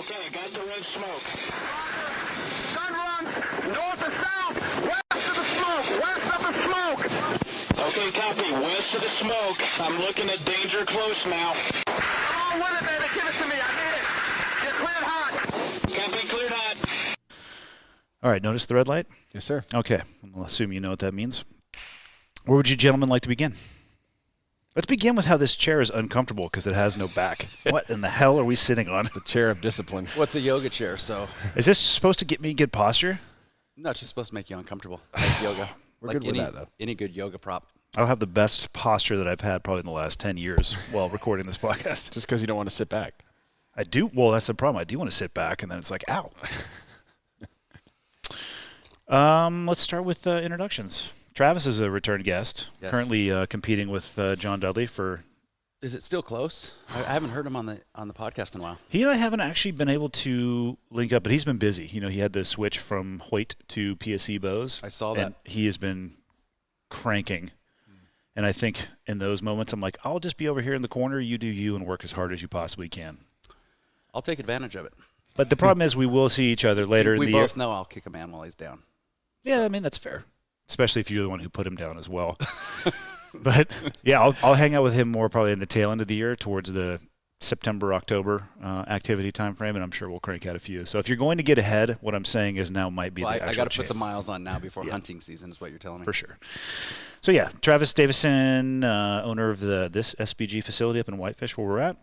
Okay, I got the red smoke. Gun runs north to south, west of the smoke, west of the smoke. Okay, copy. West of the smoke. I'm looking at danger close now. Come on with it, baby. Give it to me. I need it. You're cleared hot. Copy, cleared hot. All right, notice the red light? Yes, sir. Okay, I'll assume you know what that means. Where would you gentlemen like to begin? Let's begin with how this chair is uncomfortable because it has no back. What in the hell are we sitting on? The chair of discipline. What's a yoga chair? So Is this supposed to get me good posture? no, it's just supposed to make you uncomfortable. Like yoga. We're like good with that, though. Any good yoga prop. I'll have the best posture that I've had probably in the last 10 years while recording this podcast. Just because you don't want to sit back. I do. Well, that's the problem. I do want to sit back, and then it's like, ow. Let's start with introductions. Travis is a return guest, Yes. currently competing with John Dudley for. Is it still close? I haven't heard him on the podcast in a while. He and I haven't actually been able to link up, but he's been busy. You know, he had the switch from Hoyt to PSE Bows. I saw and that. he has been cranking. And I think in those moments, I'm like, I'll just be over here in the corner. You do you and work as hard as you possibly can. I'll take advantage of it. But the problem is we will see each other later in we the year. both know I'll kick a man while he's down. Yeah, I mean, that's fair, especially if you're the one who put him down as well. But, yeah, I'll hang out with him more probably in the tail end of the year towards the September, October activity time frame, and I'm sure we'll crank out a few. So if you're going to get ahead, what I'm saying is now might be Well, the actual I got to put the chance. miles on now before hunting season is what you're telling me. For sure. So, yeah, Travis Davison, owner of this SBG facility up in Whitefish where we're at.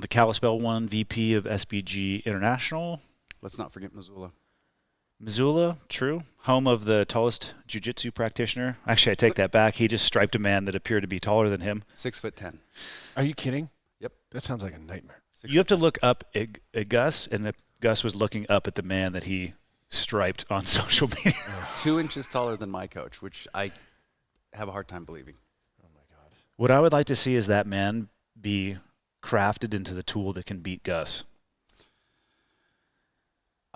The Kalispell one, VP of SBG International. Let's not forget Missoula. Missoula, true. Home of the tallest Jiu Jitsu practitioner. Actually, I take that back. He just striped a man that appeared to be taller than him. 6'10". Are you kidding? Yep. That sounds like a nightmare. You have to look up at Gus, and Gus was looking up at the man that he striped on social media. 2 inches taller than my coach, which I have a hard time believing. Oh, my God. What I would like to see is that man be crafted into the tool that can beat Gus.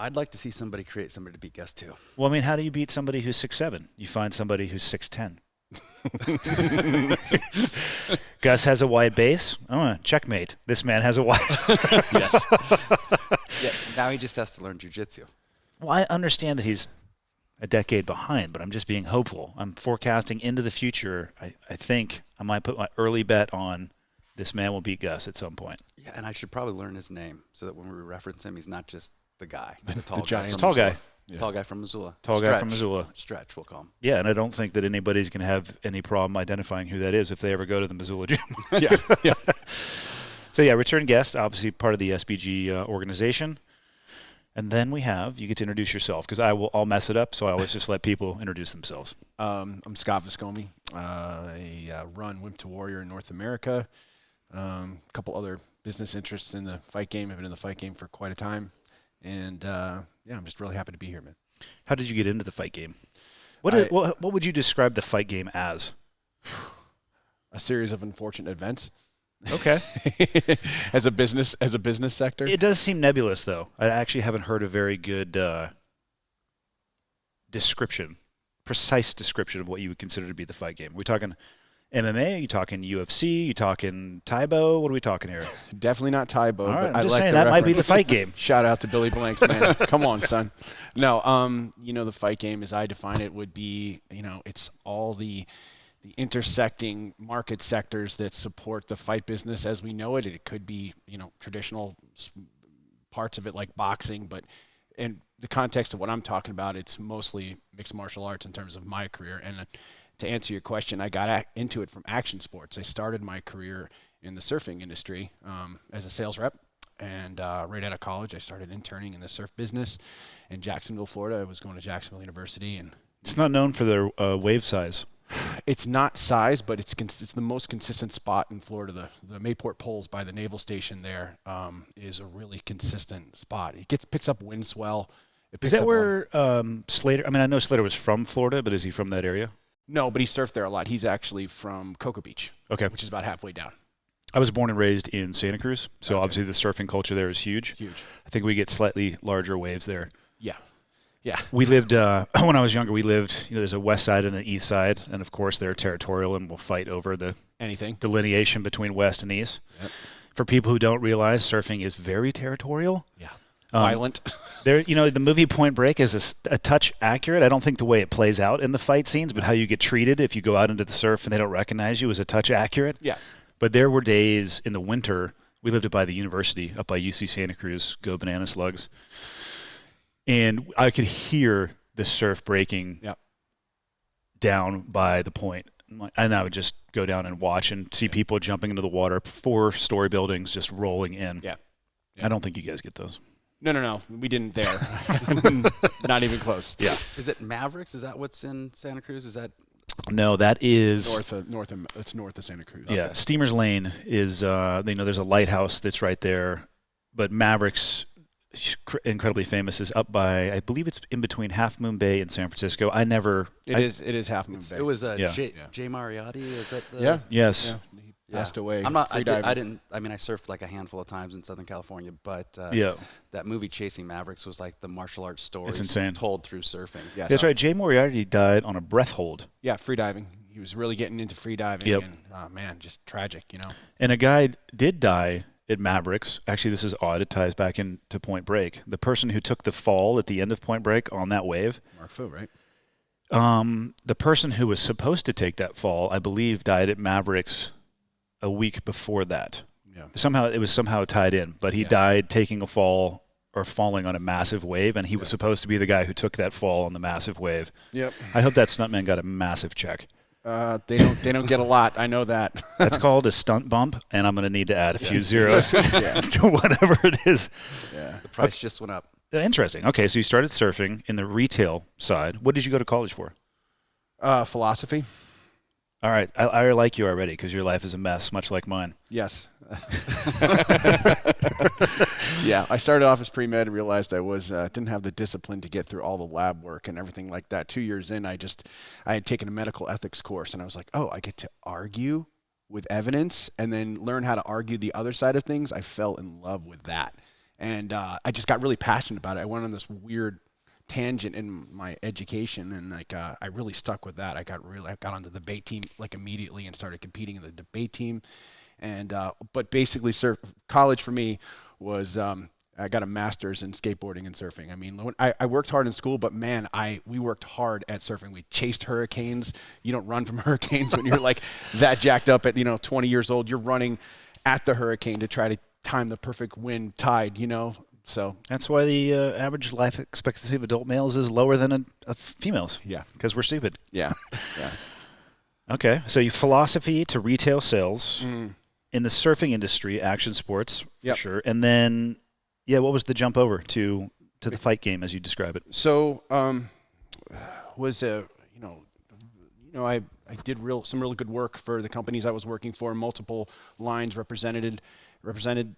I'd like to see somebody create somebody to beat Gus too. Well, I mean, how do you beat somebody who's 6'7"? You find somebody who's 6'10". Gus has a wide base. Oh, checkmate. This man has a wide. Yes. Yeah. Now he just has to learn jiu-jitsu. Well, I understand that he's a decade behind, but I'm just being hopeful. I'm forecasting into the future. I think I might put my early bet on this man will beat Gus at some point. Yeah, and I should probably learn his name so that when we reference him, he's not just the guy, the tall guy. giant. from Tall Missoula. guy. Yeah. Tall guy from Missoula. Tall guy from Missoula. Stretch, we'll call him. Yeah, and I don't think that anybody's going to have any problem identifying who that is if they ever go to the Missoula gym. Yeah, yeah. So, yeah, return guest, obviously part of the SBG organization. And then we have, you get to introduce yourself, because I'll mess it up, so I always just let people introduce themselves. I'm Scott Viscomi. I run Wimp to Warrior in North America. A couple other business interests in the fight game. I've been in the fight game for quite a time. And, yeah, I'm just really happy to be here, man. How did you get into the fight game? What would you describe the fight game as? A series of unfortunate events. Okay. as a business sector. It does seem nebulous, though. I actually haven't heard a very good precise description of what you would consider to be the fight game. Are we talking MMA? Are you talking UFC? Are you talking Taibo? What are we talking here? Definitely not Taibo. All right, but I'm I just like saying the that might be reference. the fight game. Shout out to Billy Blanks, man. Come on, son. No, the fight game, as I define it, would be, it's all the intersecting market sectors that support the fight business as we know it. It could be, traditional parts of it like boxing, but in the context of what I'm talking about, it's mostly mixed martial arts in terms of my career. And to answer your question, I got into it from action sports. I started my career in the surfing industry as a sales rep. And right out of college, I started interning in the surf business in Jacksonville, Florida. I was going to Jacksonville University. And It's not known for their wave size. it's not size, but it's the most consistent spot in Florida. The Mayport Poles by the naval station there is a really consistent spot. It picks up wind swell. Is that where Slater? I mean, I know Slater was from Florida, but is he from that area? No, but he surfed there a lot. He's actually from Cocoa Beach, Okay. which is about halfway down. I was born and raised in Santa Cruz, so Okay. obviously the surfing culture there is huge. Huge. I think we get slightly larger waves there. Yeah. Yeah. We lived, when I was younger, there's a west side and an east side, and of course they're territorial and will fight over the Anything. delineation between west and east. Yep. For people who don't realize, surfing is very territorial. Yeah. Violent. There, the movie Point Break is a touch accurate. I don't think the way it plays out in the fight scenes, but how you get treated if you go out into the surf and they don't recognize you is a touch accurate. Yeah. But there were days in the winter, we lived up by the university, up by UC Santa Cruz, go banana slugs, and I could hear the surf breaking down by the point. And I would just go down and watch and see people jumping into the water, 4-story buildings just rolling in. Yeah. I don't think you guys get those. No. We didn't there. Not even close. Yeah. Is it Mavericks? Is that what's in Santa Cruz? Is that? No, that is It's north of Santa Cruz. Yeah, Okay. Steamers Lane is. There's a lighthouse that's right there, but Mavericks, incredibly famous, is up by. I believe it's in between Half Moon Bay and San Francisco. It is Half Moon Bay. It was Yeah. Jay Mariotti. Is that the? Yeah. Yes. Yeah. He passed away. I'm not. free I diving. didn't. I mean, I surfed like a handful of times in Southern California, but that movie Chasing Mavericks was like the martial arts story. It's insane. Told through surfing. Yeah, That's right. Jay Moriarty died on a breath hold. Yeah, free diving. He was really getting into free diving. Yep. And, oh, man, just tragic, And a guy did die at Mavericks. Actually, this is odd. It ties back into Point Break. The person who took the fall at the end of Point Break on that wave. Mark Fu, right? The person who was supposed to take that fall, I believe, died at Mavericks a week before that. Yeah. It was somehow tied in, but he died taking a fall or falling on a massive wave, and he was supposed to be the guy who took that fall on the massive wave. Yep. I hope that stuntman got a massive check. They don't get a lot. I know that. That's called a stunt bump, and I'm going to need to add a few zeros to whatever it is. Yeah. The price just went up. Interesting. Okay, so you started surfing in the retail side. What did you go to college for? Philosophy. All right. I like you already because your life is a mess, much like mine. Yes. Yeah, I started off as pre-med and realized I didn't have the discipline to get through all the lab work and everything like that. 2 years in, I had taken a medical ethics course, and I was like, oh, I get to argue with evidence and then learn how to argue the other side of things. I fell in love with that. And I just got really passionate about it. I went on this weird tangent in my education, and I really stuck with that. I got on the debate team like immediately and started competing in the debate team. And but basically, college for me was I got a master's in skateboarding and surfing. I mean, I worked hard in school, but man, we worked hard at surfing. We chased hurricanes. You don't run from hurricanes when you're like that jacked up at 20 years old. You're running at the hurricane to try to time the perfect wind tide. So that's why the average life expectancy of adult males is lower than a females. Yeah, because we're stupid. Yeah. Okay, so you philosophy to retail sales in the surfing industry, action sports for sure, and then what was the jump over to the fight game as you describe it? So I did some really good work for the companies I was working for, multiple lines represented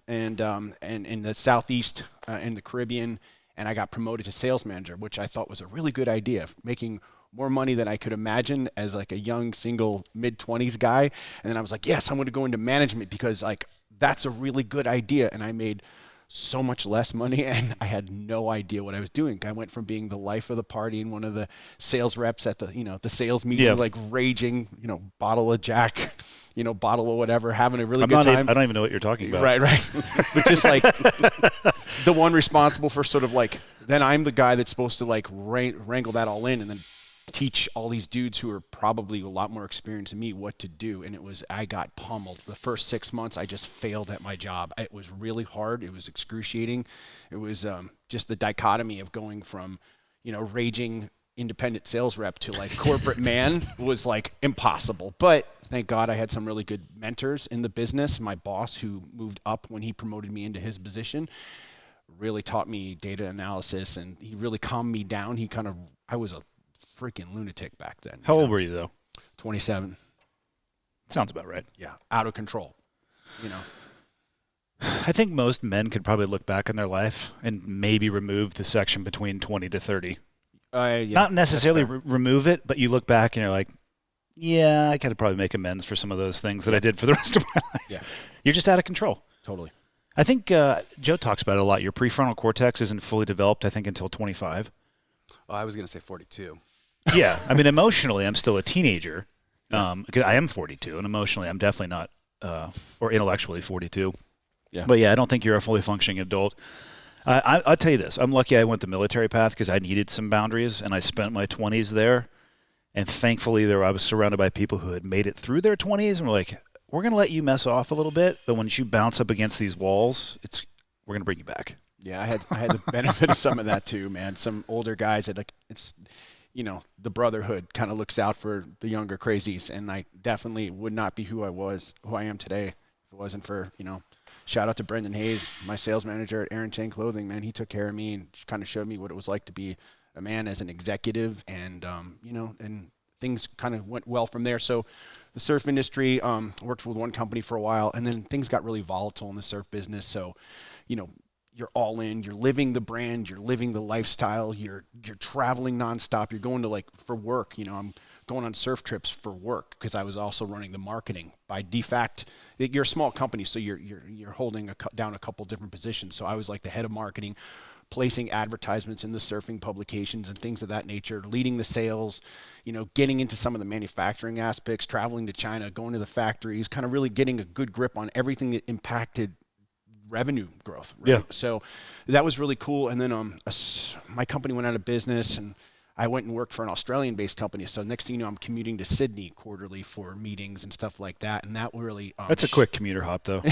and in the Southeast and the Caribbean, and I got promoted to sales manager, which I thought was a really good idea, making more money than I could imagine as like a young single mid-20s guy. And then I was like, yes, I'm going to go into management because like that's a really good idea. And I made so much less money and I had no idea what I was doing. I went from being the life of the party and one of the sales reps at the sales meeting, like raging, bottle of Jack, bottle of whatever, having a really good time. I don't even know what you're talking about. Right. But just like the one responsible for sort of like, then I'm the guy that's supposed to like wrangle that all in and then teach all these dudes who are probably a lot more experienced than me what to do. And I got pummeled. The first 6 months, I just failed at my job. It was really hard. It was excruciating. It was just the dichotomy of going from, raging independent sales rep to like corporate man was like impossible. But thank God I had some really good mentors in the business. My boss, who moved up when he promoted me into his position, really taught me data analysis, and he really calmed me down. I was a freaking lunatic back then. How old were you though? 27. Sounds about right. Yeah, out of control. I think most men could probably look back on their life and maybe remove the section between 20 to 30. Not necessarily remove it, but you look back and you're like, I could probably make amends for some of those things that I did for the rest of my life. Yeah. You're just out of control. Totally. I think Joe talks about it a lot. Your prefrontal cortex isn't fully developed, I think, until 25. Oh, I was going to say 42. Yeah. I mean, emotionally, I'm still a teenager. Because I am 42, and emotionally, I'm definitely not, or intellectually 42. Yeah. But I don't think you're a fully functioning adult. I'll tell you this. I'm lucky I went the military path because I needed some boundaries, and I spent my 20s there. And thankfully, I was surrounded by people who had made it through their 20s and were like, we're going to let you mess off a little bit, but once you bounce up against these walls, we're going to bring you back. Yeah, I had the benefit of some of that too, man. Some older guys that the brotherhood kind of looks out for the younger crazies, and I definitely would not be who I am today if it wasn't for, shout out to Brendan Hayes, my sales manager at Aaron Chain Clothing, man. He took care of me and kind of showed me what it was like to be a man as an executive, and and things kind of went well from there. So the surf industry, worked with one company for a while, and then things got really volatile in the surf business. So, you're all in, you're living the brand, you're living the lifestyle, you're traveling nonstop, you're going to for work, I'm going on surf trips for work because I was also running the marketing. By defact, you're a small company, so you're holding down a couple different positions. So I was like the head of marketing, placing advertisements in the surfing publications and things of that nature, leading the sales, getting into some of the manufacturing aspects, traveling to China, going to the factories, kind of really getting a good grip on everything that impacted revenue growth. Right? Yeah. So that was really cool. And then my company went out of business, and I went and worked for an Australian-based company. So next thing you know, I'm commuting to Sydney quarterly for meetings and stuff like that. And that really that's a quick commuter hop, though.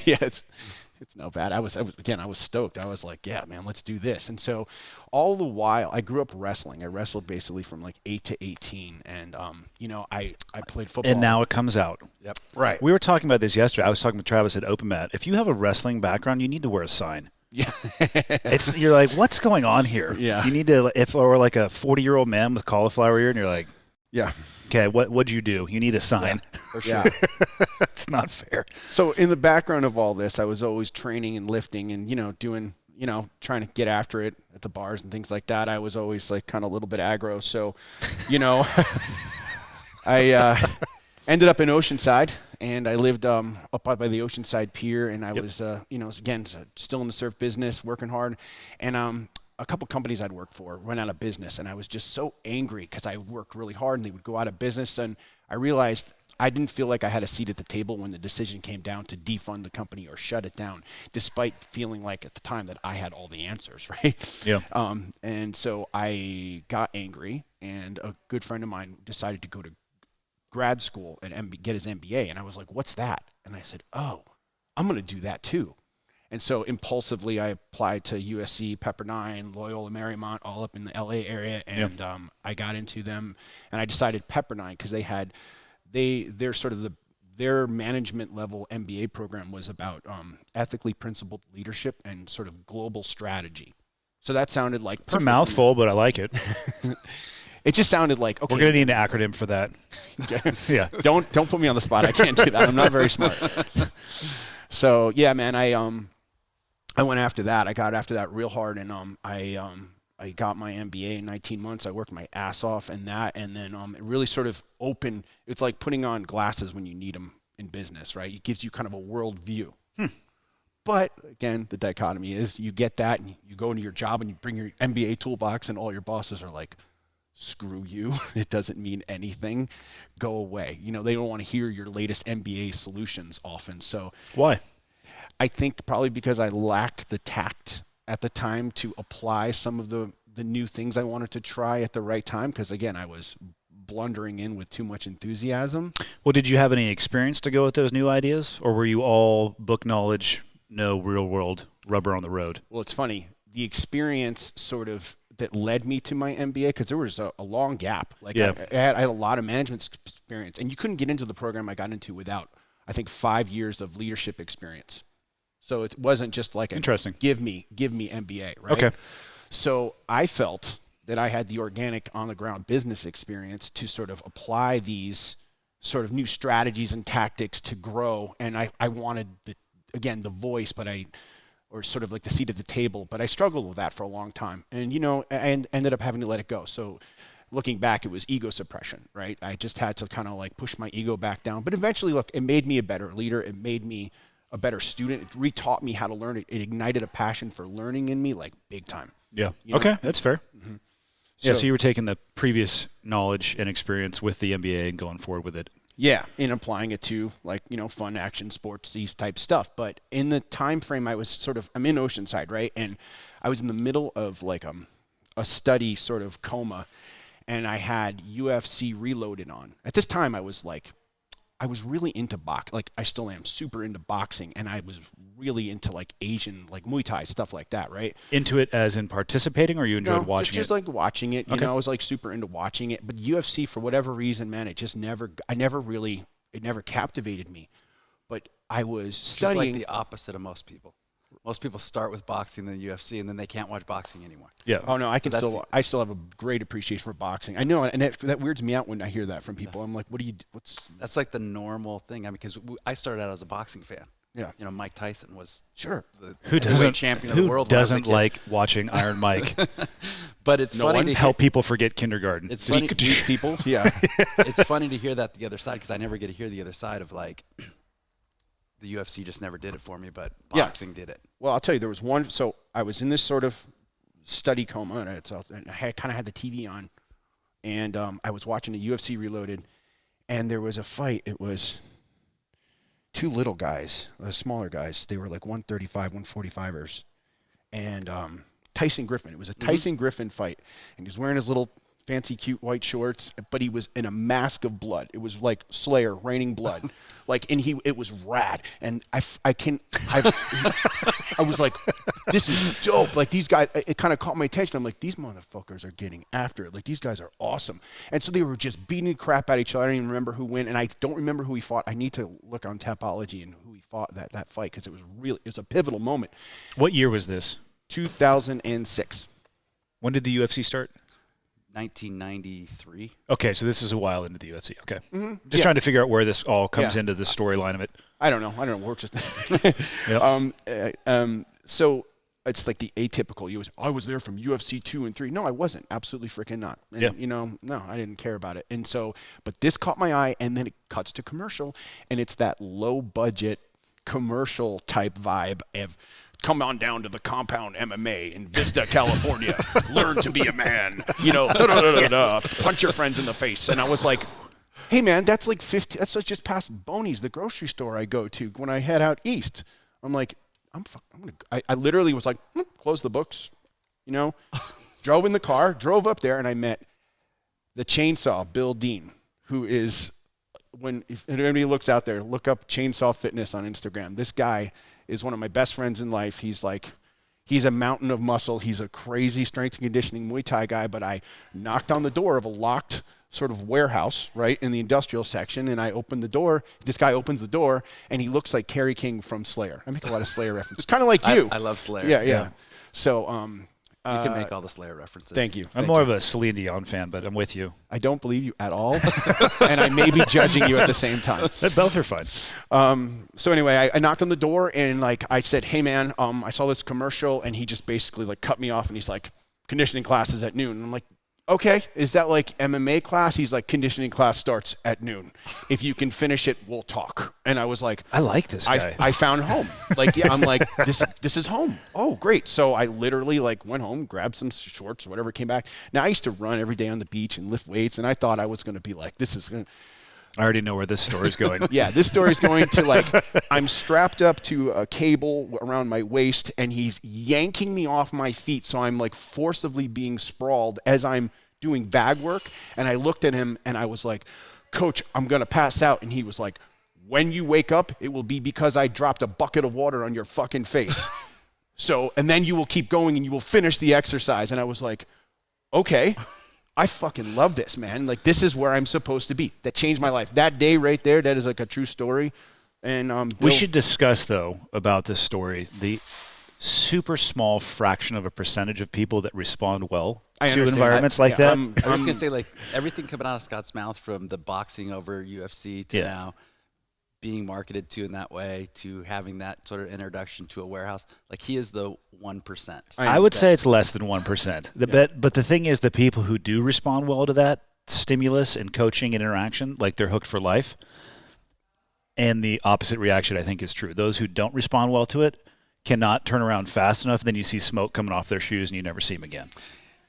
Yeah, it's no bad. I was stoked. I was like, yeah, man, let's do this. And so all the while, I grew up wrestling. I wrestled basically from 8 to 18. And, I played football. And now it comes out. Yep. Right. We were talking about this yesterday. I was talking to Travis at Open Mat. If you have a wrestling background, you need to wear a sign. Yeah. You're like, what's going on here? Yeah. You need to, or like a 40-year-old man with cauliflower ear, and you're like, yeah. Okay, what'd you do? You need a sign. Yeah, for sure. It's not fair. So in the background of all this, I was always training and lifting and, doing, trying to get after it at the bars and things like that. I was always kind of a little bit aggro. So, I ended up in Oceanside, and I lived up by the Oceanside Pier, and I was, again, still in the surf business, working hard. And a couple companies I'd worked for went out of business, and I was just so angry because I worked really hard and they would go out of business. And I realized I didn't feel like I had a seat at the table when the decision came down to defund the company or shut it down, despite feeling like at the time that I had all the answers, right? Yeah. And so I got angry, and a good friend of mine decided to go to grad school and get his MBA. And I was like, what's that? And I said, oh, I'm going to do that too. And so impulsively, I applied to USC, Pepperdine, Loyola Marymount, all up in the LA area, and I got into them. And I decided Pepperdine because their management level MBA program was about ethically principled leadership and sort of global strategy. So that sounded like it's a mouthful, but I like it. It just sounded like, okay. We're gonna need an acronym for that. Yeah. Don't put me on the spot. I can't do that. I'm not very smart. So yeah, man, I went after that. I got after that real hard, and I got my MBA in 19 months. I worked my ass off in that, and then it really sort of opened. It's like putting on glasses when you need them in business, right? It gives you kind of a world view. But again, the dichotomy is you get that, and you go into your job, and you bring your MBA toolbox, and all your bosses are like, screw you. It doesn't mean anything. Go away. They don't want to hear your latest MBA solutions often. So why? I think probably because I lacked the tact at the time to apply some of the new things I wanted to try at the right time. Because again, I was blundering in with too much enthusiasm. Well, did you have any experience to go with those new ideas, or were you all book knowledge, no real world rubber on the road? Well, it's funny. The experience sort of that led me to my MBA, because there was a long gap. I had a lot of management experience, and you couldn't get into the program I got into without, I think, 5 years of leadership experience. So it wasn't just like interesting. Give me MBA, right? Okay. So I felt that I had the organic on the ground business experience to sort of apply these sort of new strategies and tactics to grow. And I wanted the voice, or sort of like the seat at the table, but I struggled with that for a long time. And, and ended up having to let it go. So looking back, it was ego suppression, right? I just had to kind of push my ego back down. But eventually, look, it made me a better leader. It made me a better student. It re-taught me how to learn. It ignited a passion for learning in me, big time. Yeah. Okay, that's fair. Mm-hmm. So you were taking the previous knowledge and experience with the MBA and going forward with it. Yeah, in applying it to like, fun action sports, these type stuff. But in the time frame, I'm in Oceanside, right? And I was in the middle of like a study sort of coma, and I had UFC Reloaded on. At this time, I was really into boxing. Like, I still am super into boxing, and I was really into like Asian, like Muay Thai, stuff like that, right? Into it as in participating, or you enjoyed watching just it? Like watching it. I was like super into watching it. But UFC, for whatever reason, man, it never captivated me. But I was studying. Just like the opposite of most people. Most people start with boxing, then UFC, and then they can't watch boxing anymore. Yeah. Oh no, I still have a great appreciation for boxing. I know, and that weirds me out when I hear that from people. I'm like, That's like the normal thing. I mean, because I started out as a boxing fan. Yeah. Mike Tyson was the heavyweight champion of the world. Who doesn't like watching Iron Mike? But it's funny to help people forget kindergarten. It's funny to people. Yeah. It's funny to hear that the other side, because I never get to hear the other side of like the UFC just never did it for me, but boxing did it. Well, I'll tell you, there was one. So I was in this sort of study coma, and I kind of had the TV on, and I was watching the UFC Reloaded, and there was a fight. It was two little guys, smaller guys. They were like 135, 145ers, and Tyson Griffin. It was a Tyson Griffin fight, and he was wearing his little fancy, cute white shorts, but he was in a mask of blood. It was like Slayer raining blood, it was rad. And I was like, this is dope. Like, these guys, it kind of caught my attention. I'm like, these motherfuckers are getting after it. Like, these guys are awesome. And so they were just beating the crap out of each other. I don't even remember who won, and I don't remember who he fought. I need to look on Tapology and who he fought that fight, because it was a pivotal moment. What year was this? 2006. When did the UFC start? 1993. Okay, so this is a while into the UFC. Okay. Mm-hmm. Just trying to figure out where this all comes into the storyline of it. I don't know. We're just so it's like the atypical. I was there from UFC 2 and 3. No, I wasn't. Absolutely freaking not. And, no, I didn't care about it. And so, but this caught my eye, and then it cuts to commercial, and it's that low budget commercial type vibe of, come on down to the Compound MMA in Vista, California. Learn to be a man. Punch your friends in the face. And I was like, hey, man, that's like 50. That's like just past Boney's, the grocery store I go to when I head out east. I'm like, I literally was like, close the books, drove in the car, drove up there, and I met the chainsaw, Bill Dean, who is, if anybody looks out there, look up Chainsaw Fitness on Instagram. This guy is one of my best friends in life. He's a mountain of muscle. He's a crazy strength and conditioning Muay Thai guy, but I knocked on the door of a locked sort of warehouse, right, in the industrial section, and I opened the door. This guy opens the door, and he looks like Kerry King from Slayer. I make a lot of Slayer references. Kind of like you. I love Slayer. Yeah. So, you can make all the Slayer references. Thank you. I'm more of a Celine Dion fan, but I'm with you. I don't believe you at all, and I may be judging you at the same time. Both are fine. So anyway, I knocked on the door, and like I said, hey man, I saw this commercial, and he just basically like cut me off, and he's like, conditioning classes at noon. And I'm like, okay, is that like MMA class? He's like, conditioning class starts at noon. If you can finish it, we'll talk. And I was like, I like this guy. I found home. I'm like, this is home. Oh, great. So I literally like went home, grabbed some shorts or whatever, came back. Now I used to run every day on the beach and lift weights, and I thought I was going to be like, I already know where this story's going. Yeah, this story's going to like, I'm strapped up to a cable around my waist, and he's yanking me off my feet. So I'm like forcibly being sprawled as I'm doing bag work. And I looked at him and I was like, Coach, I'm going to pass out. And he was like, when you wake up, it will be because I dropped a bucket of water on your fucking face. And then you will keep going and you will finish the exercise. And I was like, okay. I fucking love this, man. Like, this is where I'm supposed to be. That changed my life. That day right there, that is like a true story. And we should discuss, though, about this story, the super small fraction of a percentage of people that respond well to environments like that. I was going to say, like, everything coming out of Scott's mouth, from the boxing over UFC to now being marketed to in that way, to having that sort of introduction to a warehouse, like, he is the 1%. I would say it's less than 1%. But the thing is, the people who do respond well to that stimulus and coaching and interaction, like, they're hooked for life. And the opposite reaction, I think, is true. Those who don't respond well to it cannot turn around fast enough, then you see smoke coming off their shoes and you never see them again.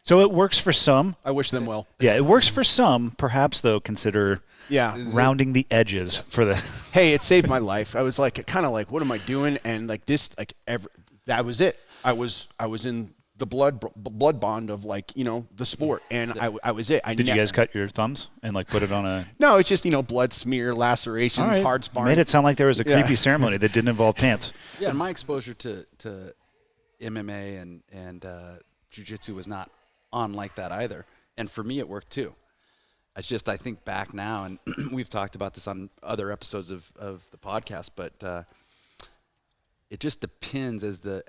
So it works for some. I wish them well. Yeah, it works for some. Perhaps, though, consider rounding the edges for the. Hey, it saved my life. I was like, kind of like, what am I doing? And like this, like that was it. I was in the blood bond of like, you know, the sport, and I was it. Did you guys cut your thumbs and like put it on a? No, it's just, you know, blood smear, lacerations, hard sparring. Made it sound like there was a creepy ceremony that didn't involve pants. Yeah, and my exposure to MMA and jiu-jitsu was not on like that either. And for me, it worked too. It's just, I think back now, and we've talked about this on other episodes of the podcast, but it just depends as the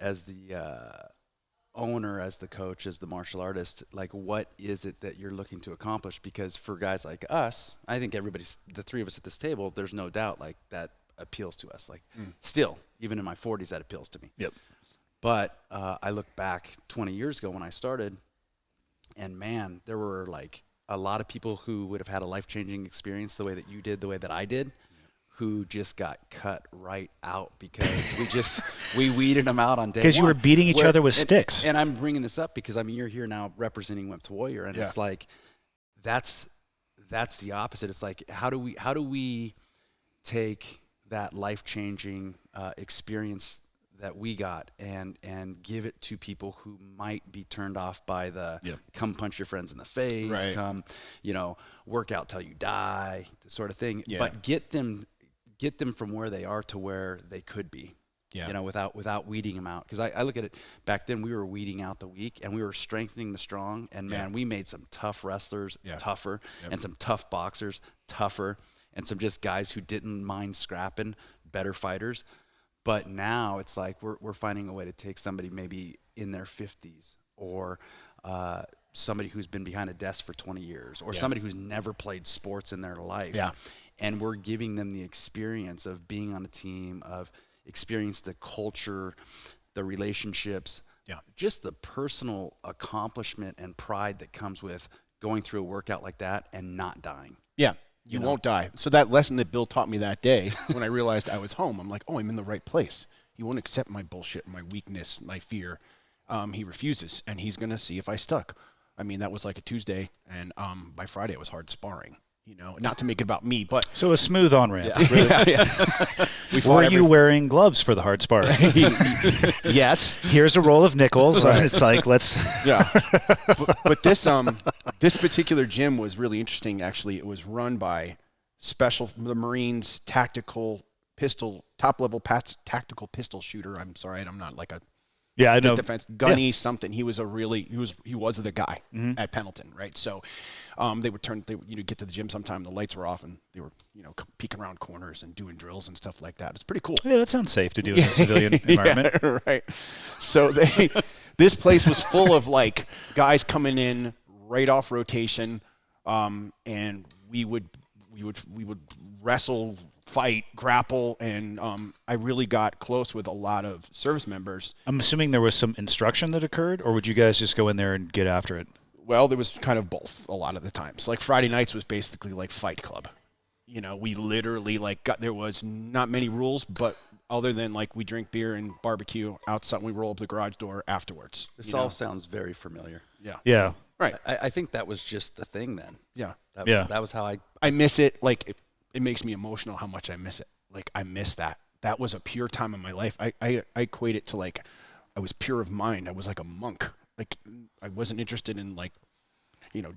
owner, as the coach, as the martial artist, like what is it that you're looking to accomplish? Because for guys like us, I think the three of us at this table, there's no doubt like that appeals to us. Like still, even in my 40s, that appeals to me. Yep. But I look back 20 years ago when I started, and man, there were like a lot of people who would have had a life-changing experience the way that you did, the way that I did, who just got cut right out because we weeded them out on day one. Because you were beating each other with sticks. And I'm bringing this up because, I mean, you're here now representing Wimp Warrior, and it's like that's the opposite. It's like how do we take that life-changing experience that we got and give it to people who might be turned off by the come punch your friends in the face, come, you know, work out till you die, sort of thing. But get them from where they are to where they could be, you know, without weeding them out. Because I look at it, back then we were weeding out the weak and we were strengthening the strong. And man, we made some tough wrestlers tougher and some tough boxers tougher and some just guys who didn't mind scrapping, better fighters. But now it's like we're finding a way to take somebody maybe in their 50s or somebody who's been behind a desk for 20 years or somebody who's never played sports in their life. Yeah. And we're giving them the experience of being on a team, of experience the culture, the relationships, just the personal accomplishment and pride that comes with going through a workout like that and not dying. Yeah. You won't die. So that lesson that Bill taught me that day when I realized I was home, I'm like, oh, I'm in the right place. He won't accept my bullshit, my weakness, my fear. He refuses, and he's going to see if I stuck. I mean, that was like a Tuesday, and by Friday it was hard sparring. You know, not to make it about me, but so a smooth on-ramp. Yeah. Really. Were you wearing gloves for the hard sparring? Yes. Here's a roll of nickels. Right. It's like, let's. Yeah. But this particular gym was really interesting. Actually, it was run by the Marines tactical pistol, top-level tactical pistol shooter. I'm sorry, I'm not like a. Yeah, I know. Defense Gunny something. He was the guy at Pendleton, right? So, they would get to the gym sometime. The lights were off, and they were peeking around corners and doing drills and stuff like that. It's pretty cool. Yeah, that sounds safe to do in a civilian environment. Yeah, right. So this place was full of like guys coming in right off rotation, and we would wrestle, fight, grapple, and I really got close with a lot of service members. I'm assuming there was some instruction that occurred, or would you guys just go in there and get after it? Well, there was kind of both a lot of the times. Like Friday nights was basically like Fight Club. You know, we literally there was not many rules, but other than like we drink beer and barbecue outside, we roll up the garage door afterwards. This all sounds very familiar. Yeah. Yeah. Right. I think that was just the thing then. Yeah. That was how I miss it. Like it makes me emotional how much I miss it. Like I miss that. That was a pure time in my life. I equate it to like I was pure of mind. I was like a monk. Like I wasn't interested in like,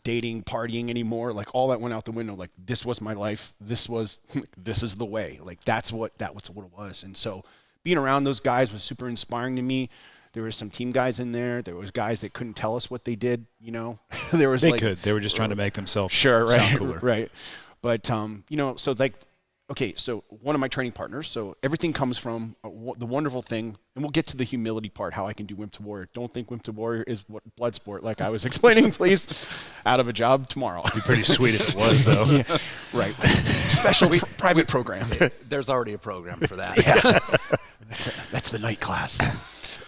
dating, partying anymore. Like all that went out the window. Like this was my life. This is the way. Like that was what it was. And so being around those guys was super inspiring to me. There were some team guys in there. There was guys that couldn't tell us what they did. There was could. They were just trying to make themselves sound cooler. Right. But so like. Okay, so one of my training partners, so everything comes from the wonderful thing, and we'll get to the humility part, how I can do Wimp to Warrior. Don't think Wimp to Warrior is what blood sport, like I was explaining, please. Out of a job tomorrow. It'd be pretty sweet if it was, though. Yeah, right. Special private program. There's already a program for that. Yeah. That's the night class.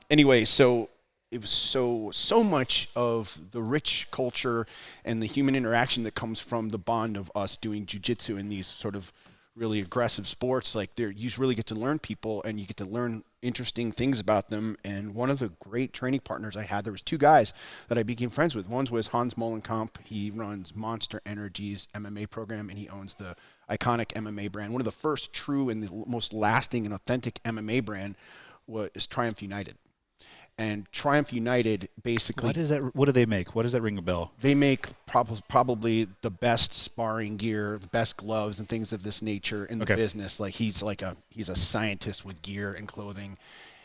Anyway, so it was so much of the rich culture and the human interaction that comes from the bond of us doing jiu-jitsu in these sort of really aggressive sports, like you really get to learn people and you get to learn interesting things about them. And one of the great training partners I had, there was two guys that I became friends with. One was Hans Molenkamp. He runs Monster Energy's MMA program, and he owns the iconic MMA brand. One of the first true and the most lasting and authentic MMA brand is Triumph United. And Triumph United basically... What is that? What do they make? What does that ring a bell? They make probably the best sparring gear, the best gloves and things of this nature in the business. Like he's a scientist with gear and clothing.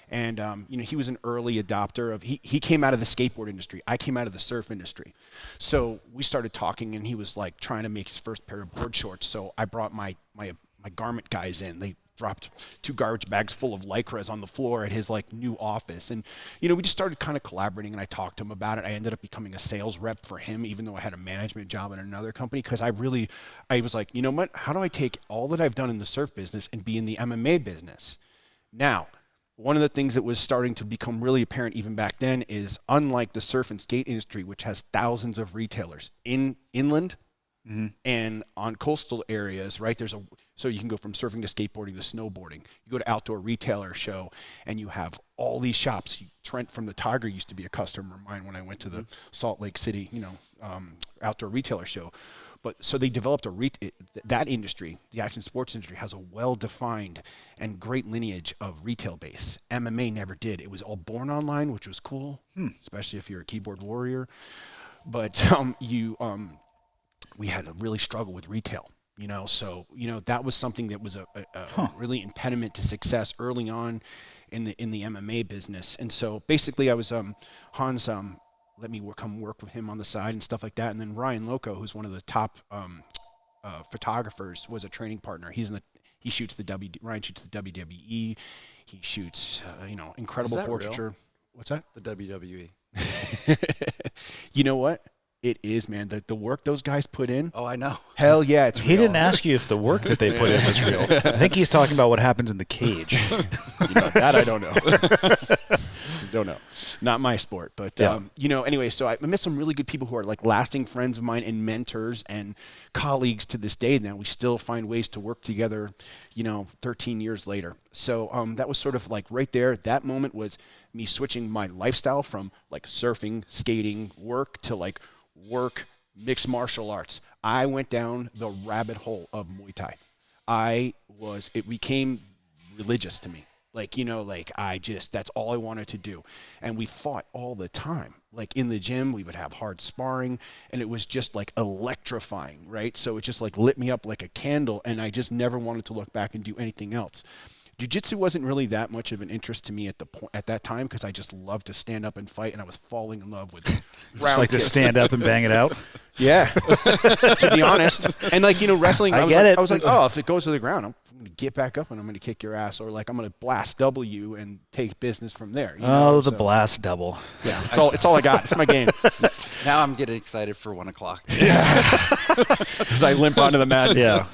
And he was an early adopter of he came out of the skateboard industry. I came out of the surf industry. So we started talking, and he was like trying to make his first pair of board shorts. So I brought my garment guys in. They dropped 2 garbage bags full of Lycras on the floor at his like new office. And, we just started kind of collaborating, and I talked to him about it. I ended up becoming a sales rep for him, even though I had a management job in another company. Cause I was like, you know what, how do I take all that I've done in the surf business and be in the MMA business? Now, one of the things that was starting to become really apparent even back then is, unlike the surf and skate industry, which has thousands of retailers inland and on coastal areas, right? So you can go from surfing to skateboarding to snowboarding. You go to outdoor retailer show, and you have all these shops. Trent from the Tiger used to be a customer of mine when I went to the Salt Lake City, outdoor retailer show. But so they developed that industry, the action sports industry, has a well-defined and great lineage of retail base. MMA never did. It was all born online, which was cool, especially if you're a keyboard warrior. But we had to really struggle with retail. So that was something that was a really impediment to success early on in the MMA business. And so basically, I was Hans let me come work with him on the side and stuff like that. And then Ryan Loco, who's one of the top photographers, was a training partner. Ryan shoots the WWE. He shoots incredible portraiture. Real? What's that? The WWE. You know what? It is, man. The work those guys put in. Oh, I know. Hell yeah, it's real. He didn't ask you if the work that they put in was real. I think he's talking about what happens in the cage. That I don't know. Don't know. Not my sport. But, anyway, so I met some really good people who are like lasting friends of mine and mentors and colleagues to this day. Now we still find ways to work together, 13 years later. So that was sort of like right there. That moment was me switching my lifestyle from like surfing, skating, work to like work, mixed martial arts. I went down the rabbit hole of Muay Thai. It became religious to me. That's all I wanted to do. And we fought all the time. Like in the gym, we would have hard sparring, and it was just like electrifying, right? So it just like lit me up like a candle, and I just never wanted to look back and do anything else. Jiu-jitsu wasn't really that much of an interest to me at that time, because I just loved to stand up and fight, and I was falling in love with Just like to stand up and bang it out? Yeah, to be honest. And wrestling, I was like, oh, if it goes to the ground, I'm going to get back up and I'm going to kick your ass, or like I'm going to blast W and take business from there. Blast double. Yeah, it's all I got. It's my game. Now I'm getting excited for 1 o'clock. Yeah, because I limp onto the mat. Yeah.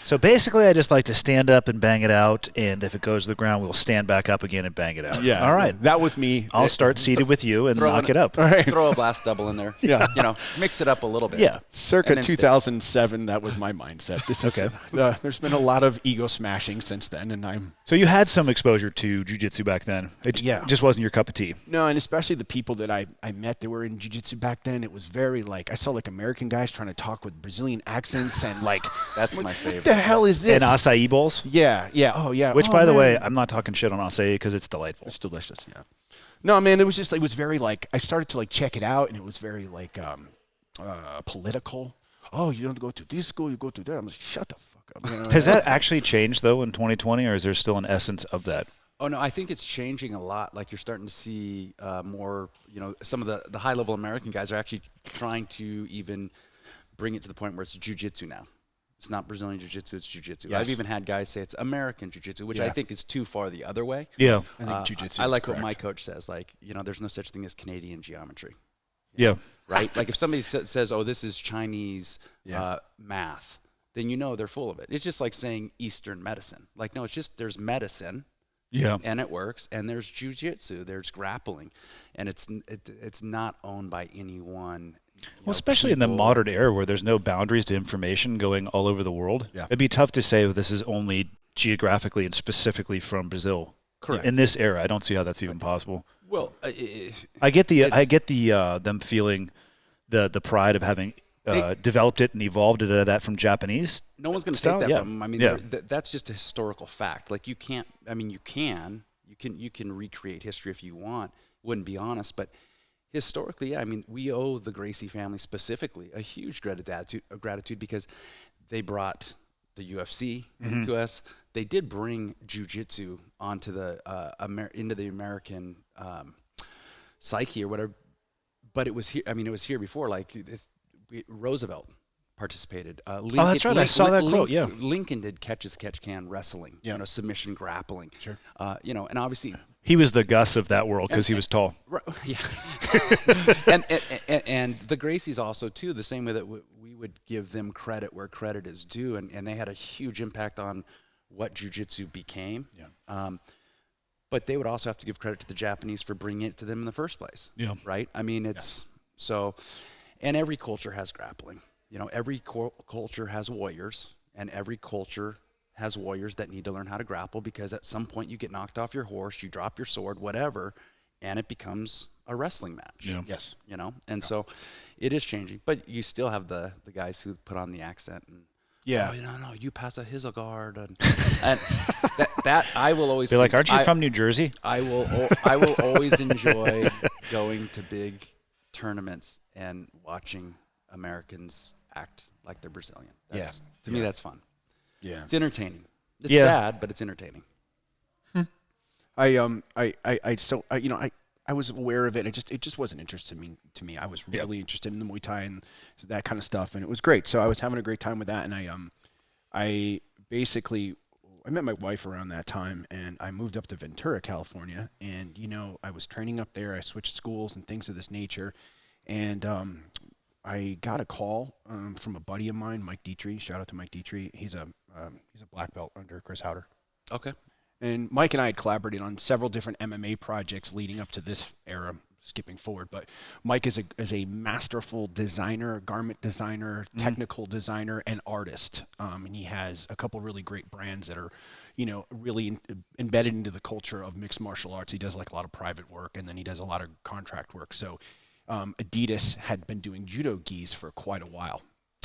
So basically, I just like to stand up and bang it out, and if it goes to the ground, we'll stand back up again and bang it out. Yeah. All right. That was me. I'll start seated with you and knock it up. Right. Throw a blast double in there. Yeah. Mix it up a little bit. Yeah. Circa 2007, that was my mindset. This is Okay. There's been a lot of ego smashing since then, and I'm... So you had some exposure to jiu-jitsu back then. It just wasn't your cup of tea. No, and especially the people that I met that were in jiu-jitsu back then, it was very like, I saw like American guys trying to talk with Brazilian accents, and like... That's my favorite. What the hell is this? And acai bowls? Yeah. Oh, yeah. Which, by the way, I'm not talking shit on acai because it's delightful. It's delicious, yeah. No, man, it was very like, I started to like check it out, and it was very like political. Oh, you don't go to this school, you go to that. I'm like, shut the fuck up. Has that actually changed, though, in 2020, or is there still an essence of that? Oh, no, I think it's changing a lot. Like, you're starting to see more, some of the high-level American guys are actually trying to even bring it to the point where it's jiu-jitsu now. It's not Brazilian Jiu-Jitsu, it's Jiu-Jitsu. Yes. I've even had guys say it's American Jiu-Jitsu, which I think is too far the other way. Yeah. I think Jiu-Jitsu I is like correct. what my coach says. Like, there's no such thing as Canadian geometry. Yeah. Right? Like, if somebody says, oh, this is Chinese math, then they're full of it. It's just like saying Eastern medicine. Like, no, it's just there's medicine. Yeah. And it works. And there's jiu-jitsu. There's grappling. And it's not owned by any one Well, especially in the modern era where there's no boundaries to information going all over the world. Yeah. It'd be tough to say this is only geographically and specifically from Brazil. Correct. In this era, I don't see how that's even possible. Well, I get the them feeling the pride of having developed it and evolved it out of that from Japanese. no one's going to style. take that Yeah. from them. I mean, Yeah. that's just a historical fact. Like you can't. I mean, you can recreate history if you want. Wouldn't be honest, but historically, yeah. I mean, we owe the Gracie family specifically a huge gratitude because they brought the UFC to us. They did bring jiu-jitsu onto the into the American psyche or whatever. But it was here. I mean, it was here before. Like Roosevelt participated. Lincoln, that's right. I saw that quote. Yeah. Lincoln did catch can wrestling. Yeah. You know, submission grappling. Sure. You know, and obviously He was the Gus of that world because he was tall. right, yeah. and the Gracies also too. The same way that we would give them credit where credit is due, and they had a huge impact on what jiu-jitsu became. Yeah. But they would also have to give credit to the Japanese for bringing it to them in the first place. Yeah. Right? I mean, it's so, and every culture has grappling. You know, every culture has warriors, and every culture has warriors that need to learn how to grapple because at some point you get knocked off your horse, you drop your sword, whatever, and it becomes a wrestling match. Yeah. Yes. You know, and so it is changing, but you still have the guys who put on the accent and Yeah. oh, no, you pass a Hizzlegard, and that I will always They're like, think- aren't you from New Jersey? I will always enjoy going to big tournaments and watching Americans act like they're Brazilian. To me, that's fun. Yeah. It's entertaining. It's Yeah. sad, but it's entertaining. I was aware of it. It just wasn't interesting to me. I was really interested in the Muay Thai and that kind of stuff, and it was great. So I was having a great time with that, and I met my wife around that time, and I moved up to Ventura, California, and I was training up there. I switched schools and things of this nature, and I got a call from a buddy of mine, Mike Dietrich. Shout out to Mike Dietrich. He's a black belt under Chris Howder. Okay. And Mike and I had collaborated on several different MMA projects leading up to this era, skipping forward. But Mike is a masterful designer, garment designer, technical designer, and artist. And he has a couple really great brands that are, really embedded into the culture of mixed martial arts. He does like a lot of private work, and then he does a lot of contract work. So Adidas had been doing judo gis for quite a while.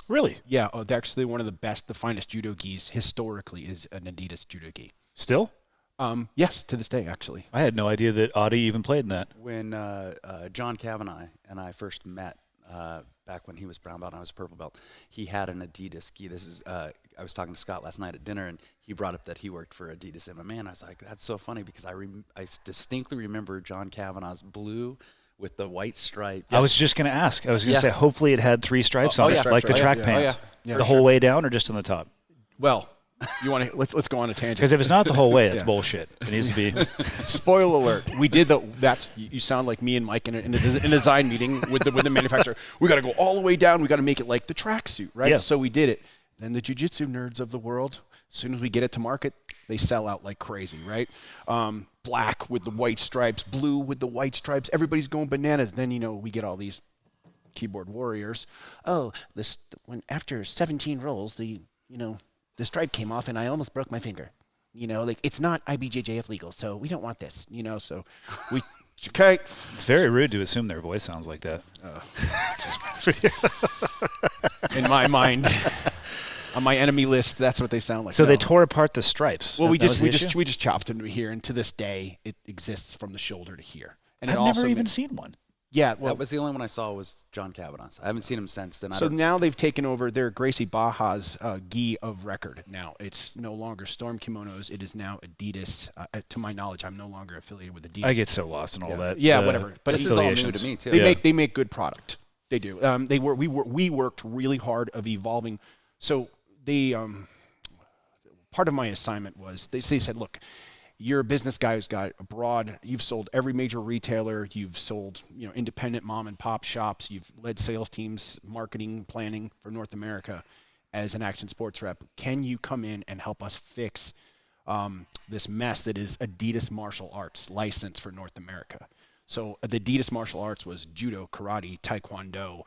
Really? Yeah, actually one of the finest judo gis historically is an Adidas judo gi. Still? Yes, to this day, actually. I had no idea that Audi even played in that. When John Kavanagh and I first met back when he was brown belt and I was purple belt, he had an Adidas gi. This is I was talking to Scott last night at dinner, and he brought up that he worked for Adidas MMA, and I was like, that's so funny because I distinctly remember John Kavanagh's blue with the white stripe. I was just going to ask. I was going to say, hopefully it had 3 stripes Oh, on yeah. it, like the Oh, yeah. track Yeah. pants. Oh, yeah. The whole way down or just on the top? Well, you want to let's go on a tangent. Because if it's not the whole way, that's Yeah. bullshit. It needs to be. Spoiler alert: we did that's you sound like me and Mike in a design meeting with the manufacturer. We got to go all the way down. We got to make it like the tracksuit, right? Yeah. So we did it. Then the jiu-jitsu nerds of the world, as soon as we get it to market, they sell out like crazy, right? Black with the white stripes, blue with the white stripes. Everybody's going bananas. Then we get all these keyboard warriors. Oh, when after 17 rolls, the stripe came off and I almost broke my finger. It's not IBJJF legal, so we don't want this. So we okay. It's very rude to assume their voice sounds like that. In my mind, on my enemy list, that's what they sound like. So No. they tore apart the stripes. Well, we That was the issue? just chopped them to here, and to this day, it exists from the shoulder to here. And I've it also never even makes- seen one. Yeah, well, That was the only one I saw was John Kavanagh's. I haven't seen him since then. so now they've taken over. They're Gracie Baja's gi of record. Now it's no longer Storm Kimonos. It is now Adidas. To my knowledge, I'm no longer affiliated with Adidas. I get so lost in all that. Yeah, the whatever. But this is all new affiliations. to me too. They make good product. They do. We worked really hard of evolving. So they part of my assignment was they said, look, you're a business guy who's got you've sold every major retailer, you've sold independent mom and pop shops, you've led sales teams, marketing, planning for North America as an action sports rep. Can you come in and help us fix this mess that is Adidas martial arts license for North America? So the Adidas martial arts was judo, karate, taekwondo,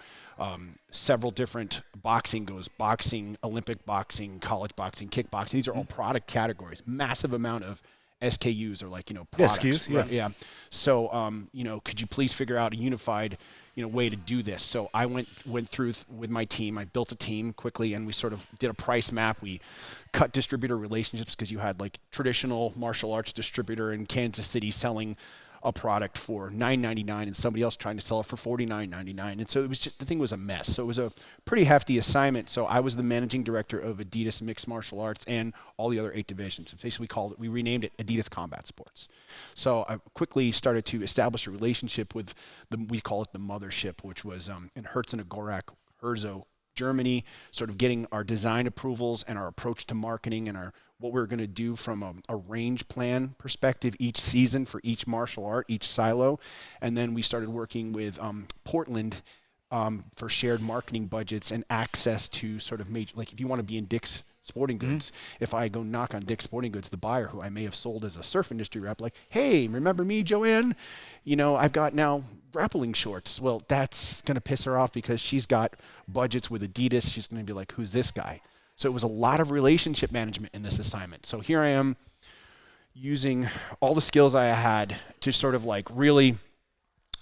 several different boxing goes, boxing, Olympic boxing, college boxing, kickboxing. These are all product categories. Massive amount of SKUs, or like, products. SKUs, yeah. Right? Yeah. So, could you please figure out a unified, way to do this? So I went through with my team. I built a team quickly, and we sort of did a price map. We cut distributor relationships, because you had like traditional martial arts distributor in Kansas City selling a product for $9.99 and somebody else trying to sell it for $49.99. And so it was just, the thing was a mess. So it was a pretty hefty assignment. So I was the managing director of Adidas Mixed Martial Arts and all the other 8 divisions. So basically we renamed it Adidas Combat Sports. So I quickly started to establish a relationship with we call it the mothership, which was in Herzogenaurach, Herzog, Germany, sort of getting our design approvals and our approach to marketing and what we're going to do from a range plan perspective each season for each martial art, each silo. And then we started working with Portland for shared marketing budgets and access to sort of major, like if you want to be in Dick's Sporting Goods, if I go knock on Dick's Sporting Goods, the buyer who I may have sold as a surf industry rep, like, hey, remember me, Joanne? I've got now grappling shorts. Well, that's going to piss her off because she's got budgets with Adidas. She's going to be like, who's this guy? So it was a lot of relationship management in this assignment. So here I am using all the skills I had to sort of like really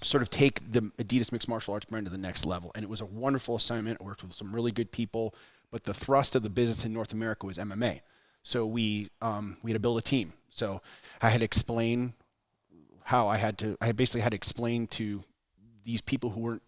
sort of take the Adidas Mixed Martial Arts brand to the next level. And it was a wonderful assignment. I worked with some really good people, but the thrust of the business in North America was MMA. So we had to build a team. So I had to explain how I basically had to explain to these people who weren't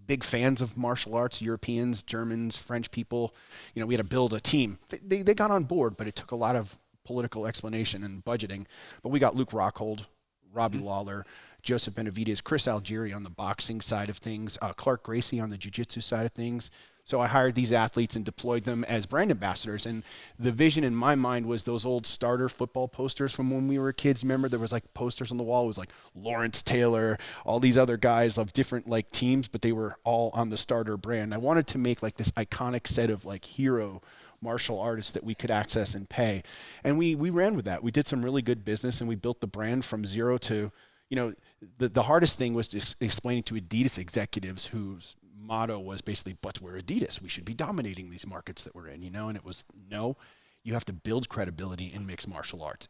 big fans of martial arts, Europeans, Germans, French people, we had to build a team. They got on board, but it took a lot of political explanation and budgeting. But we got Luke Rockhold, Robbie Lawler, Joseph Benavidez, Chris Algieri on the boxing side of things, Clark Gracie on the jiu-jitsu side of things. So I hired these athletes and deployed them as brand ambassadors. And the vision in my mind was those old starter football posters from when we were kids. Remember, there was like posters on the wall. It was like Lawrence Taylor, all these other guys of different like teams, but they were all on the starter brand. I wanted to make like this iconic set of like hero martial artists that we could access and pay. And we ran with that. We did some really good business, and we built the brand from zero to, the hardest thing was explaining to Adidas executives whose motto was basically, but we're Adidas, we should be dominating these markets that we're in, and it was, no, you have to build credibility in mixed martial arts,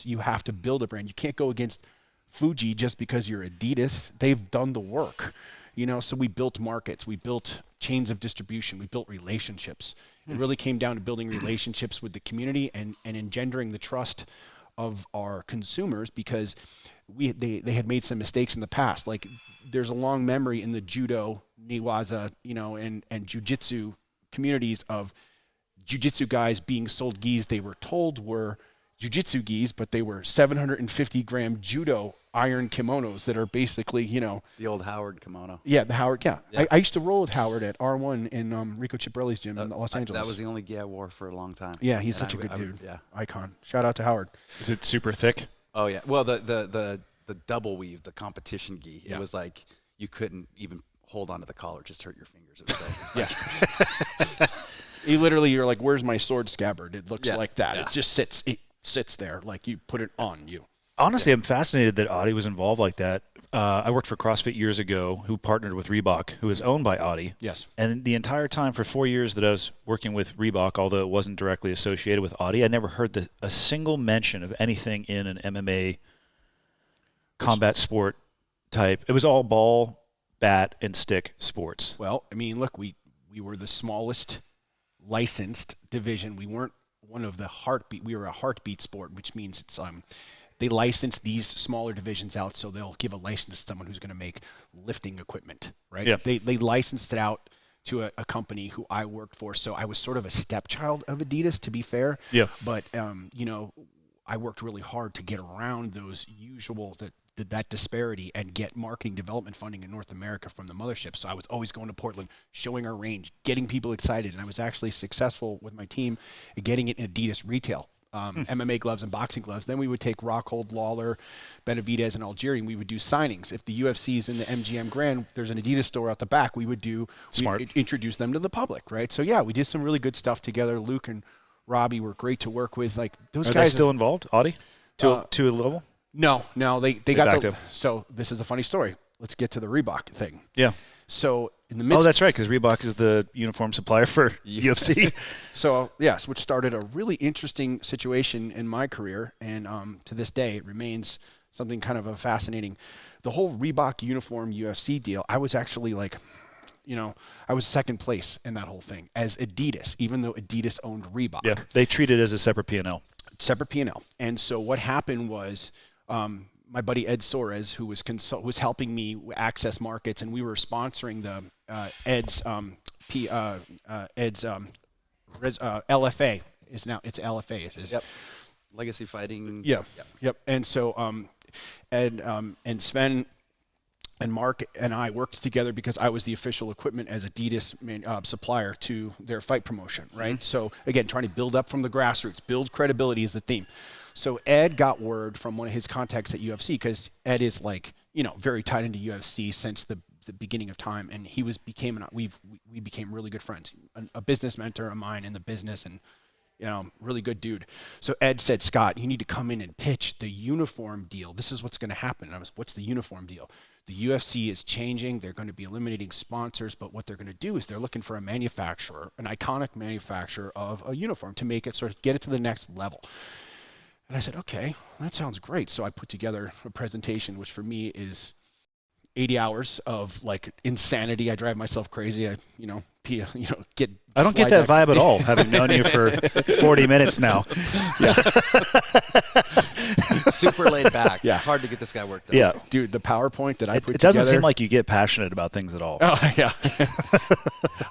you have to build a brand. You can't go against Fuji just because you're Adidas. They've done the work, so we built markets, we built chains of distribution, we built relationships. It really came down to building relationships with the community and engendering the trust of our consumers, because they had made some mistakes in the past. Like, there's a long memory in the judo, Niwaza, and jiu-jitsu communities of jiu-jitsu guys being sold gis they were told were jiu-jitsu gis, but they were 750-gram judo iron kimonos that are basically, The old Howard kimono. Yeah, the Howard, yeah. Yeah. I used to roll with Howard at R1 in Rico Ciparelli's gym in Los Angeles. That was the only gi I wore for a long time. Yeah, he's And such a good dude. Yeah. Icon. Shout out to Howard. Is it super thick? Oh, yeah. Well, the double weave, the competition gi, Yeah. it was like you couldn't even hold onto the collar, just hurt your fingers. It was like, You're like, where's my sword scabbard? It looks Yeah. like that. Yeah. It just sits there, like you put it on you. Honestly, I'm fascinated that Adi was involved like that. I worked for CrossFit years ago, who partnered with Reebok, who is owned by Adi. Yes. And the entire time for 4 years that I was working with Reebok, although it wasn't directly associated with Adi, I never heard a single mention of anything in an MMA combat sport type. It was all ball, bat, and stick sports. Well, I mean, look, we were the smallest licensed division. We weren't one of the heartbeat. We were a heartbeat sport, which means it's they license these smaller divisions out, so they'll give a license to someone who's going to make lifting equipment, right? Yeah. They licensed it out to a company who I worked for, so I was sort of a stepchild of Adidas, to be fair. Yeah. But I worked really hard to get around those usual that disparity and get marketing development funding in North America from the mothership. So I was always going to Portland, showing our range, getting people excited, and I was actually successful with my team at getting it in Adidas retail. MMA gloves and boxing gloves. Then we would take Rockhold, Lawler, Benavidez, and Algieri, and we would do signings. If the UFC is in the MGM Grand, there's an Adidas store out the back. We would introduce them to the public, right? So yeah, we did some really good stuff together. Luke and Robbie were great to work with. Like those Are guys they still involved, Adi, to a level? No, they They got backed the. him. So this is a funny story. Let's get to the Reebok thing. Yeah. So in the midst. Oh, that's right, because Reebok is the uniform supplier for UFC. So yes, which started a really interesting situation in my career, and to this day it remains something kind of a fascinating. The whole Reebok uniform UFC deal, I was actually like, I was second place in that whole thing as Adidas, even though Adidas owned Reebok. Yeah, they treat it as a separate P&L. Separate P&L. And so what happened was my buddy Ed Soares, who was helping me access markets, and we were sponsoring the Ed's LFA is now it's LFA. Yep. Legacy Fighting. Yep. And so Ed and Sven and Mark and I worked together because I was the official equipment as Adidas supplier to their fight promotion, right? Mm-hmm. So again, trying to build up from the grassroots, build credibility is the theme. So Ed got word from one of his contacts at UFC, because Ed is like, very tied into UFC since the beginning of time, and we became really good friends. A business mentor of mine in the business, and really good dude. So Ed said, Scott, you need to come in and pitch the uniform deal. This is what's going to happen. And I was, what's the uniform deal? The UFC is changing. They're going to be eliminating sponsors, but what they're going to do is they're looking for a manufacturer, an iconic manufacturer of a uniform to make it sort of get it to the next level. And I said, okay, that sounds great. So I put together a presentation, which for me is 80 hours of like insanity. I drive myself crazy. I get. I don't get that vibe at all, having known you for 40 minutes now. Yeah. Super laid back. Yeah. It's hard to get this guy worked up. Yeah. Dude, the PowerPoint that I put It doesn't together. seem like you get passionate about things at all. Oh, yeah.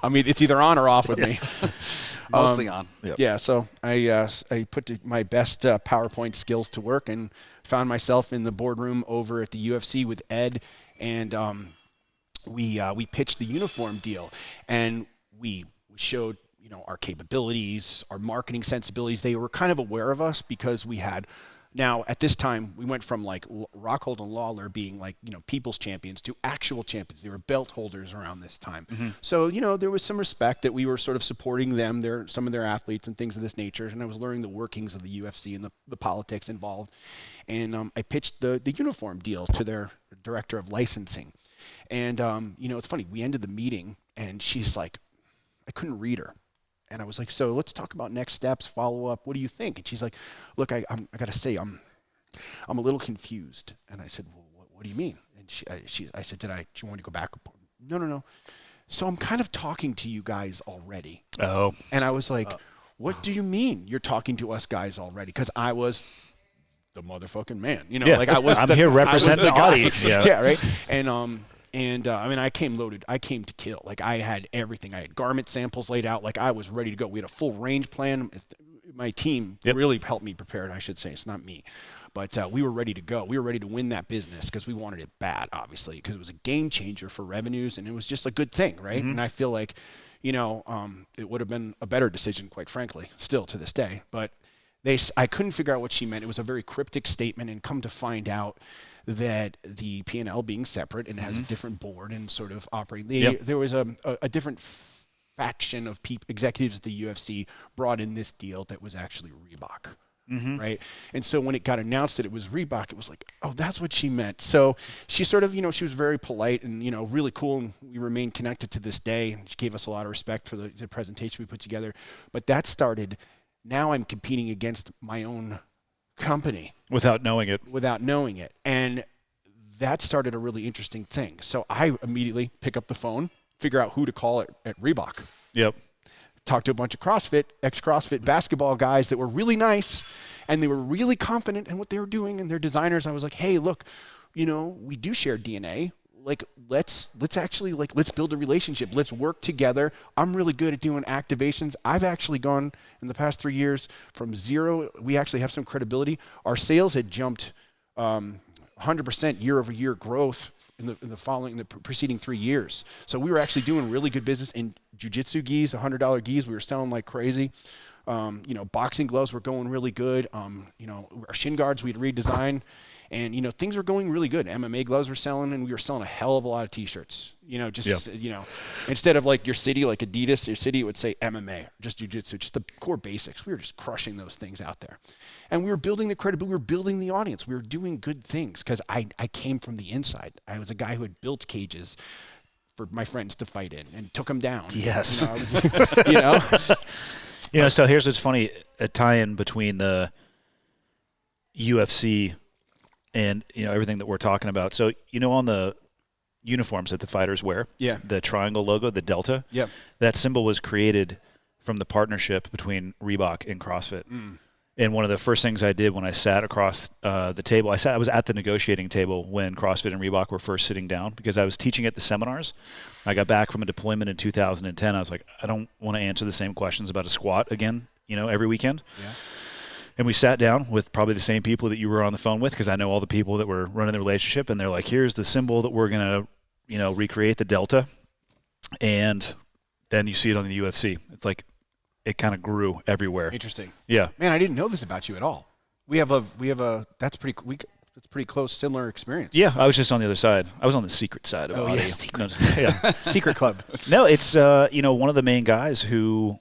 I mean, it's either on or off with me. Mostly on. Yep. Yeah, so I put my best PowerPoint skills to work and found myself in the boardroom over at the UFC with Ed, and we pitched the uniform deal, and we showed our capabilities, our marketing sensibilities. They were kind of aware of us because we had. Now, at this time, we went from like Rockhold and Lawler being like, people's champions to actual champions. They were belt holders around this time. Mm-hmm. So, there was some respect that we were sort of supporting them, some of their athletes and things of this nature. And I was learning the workings of the UFC and the politics involved. And I pitched the uniform deal to their director of licensing. And, it's funny. We ended the meeting and she's like, I couldn't read her. And I was like, so let's talk about next steps, follow up. What do you think? And she's like, look, I got to say, I'm a little confused. And I said, well, what do you mean? And I said, do you want to go back? No. So I'm kind of talking to you guys already. Oh. And I was like, what do you mean you're talking to us guys already? Because I was the motherfucking man, like I was. I'm here representing the audience. Yeah, right. And I mean, I came loaded. I came to kill. Like I had everything. I had garment samples laid out. Like I was ready to go. We had a full range plan. My team really helped me prepare it, I should say. It's not me. But we were ready to go. We were ready to win that business because we wanted it bad, obviously, because it was a game changer for revenues, and it was just a good thing, right? Mm-hmm. And I feel like, it would have been a better decision, quite frankly, still to this day. But I couldn't figure out what she meant. It was a very cryptic statement, and come to find out that the P&L being separate and has a different board and sort of operating. There was a different faction of executives at the UFC brought in this deal that was actually Reebok. Mm-hmm. Right. And so when it got announced that it was Reebok, it was like, oh, that's what she meant. So she sort of, she was very polite and, really cool. And we remain connected to this day. And she gave us a lot of respect for the presentation we put together. But that started, now I'm competing against my own company. Without knowing it. And that started a really interesting thing. So I immediately pick up the phone, figure out who to call at Reebok. Yep. Talked to a bunch of ex-CrossFit basketball guys that were really nice, and they were really confident in what they were doing and their designers. I was like, hey, look, we do share DNA. Like, let's build a relationship. Let's work together. I'm really good at doing activations. I've actually gone in the past 3 years from zero. We actually have some credibility. Our sales had jumped 100% year-over-year growth in the preceding 3 years. So we were actually doing really good business in jiu-jitsu gis, $100 gis. We were selling like crazy. Boxing gloves were going really good. Our shin guards we'd redesigned. And, things were going really good. MMA gloves were selling, and we were selling a hell of a lot of T-shirts. Instead of like your city, like Adidas, your city, it would say MMA, or just Jiu Jitsu, just the core basics. We were just crushing those things out there. And we were building the credibility. We were building the audience. We were doing good things because I came from the inside. I was a guy who had built cages for my friends to fight in and took them down. Yes. So here's what's funny, a tie-in between the UFC and, everything that we're talking about. So, on the uniforms that the fighters wear, the triangle logo, the Delta, that symbol was created from the partnership between Reebok and CrossFit. And one of the first things I did when I sat across the table, I was at the negotiating table when CrossFit and Reebok were first sitting down because I was teaching at the seminars. I got back from a deployment in 2010. I was like, I don't want to answer the same questions about a squat again, every weekend. Yeah. And we sat down with probably the same people that you were on the phone with because I know all the people that were running the relationship. And they're like, here's the symbol that we're going to, recreate, the Delta. And then you see it on the UFC. It's like, it kind of grew everywhere. Interesting. Yeah. Man, I didn't know this about you at all. That's pretty close, similar experience. Yeah, I was just on the other side. I was on the secret side of audio. Secret. Yeah. Secret club. No, it's one of the main guys who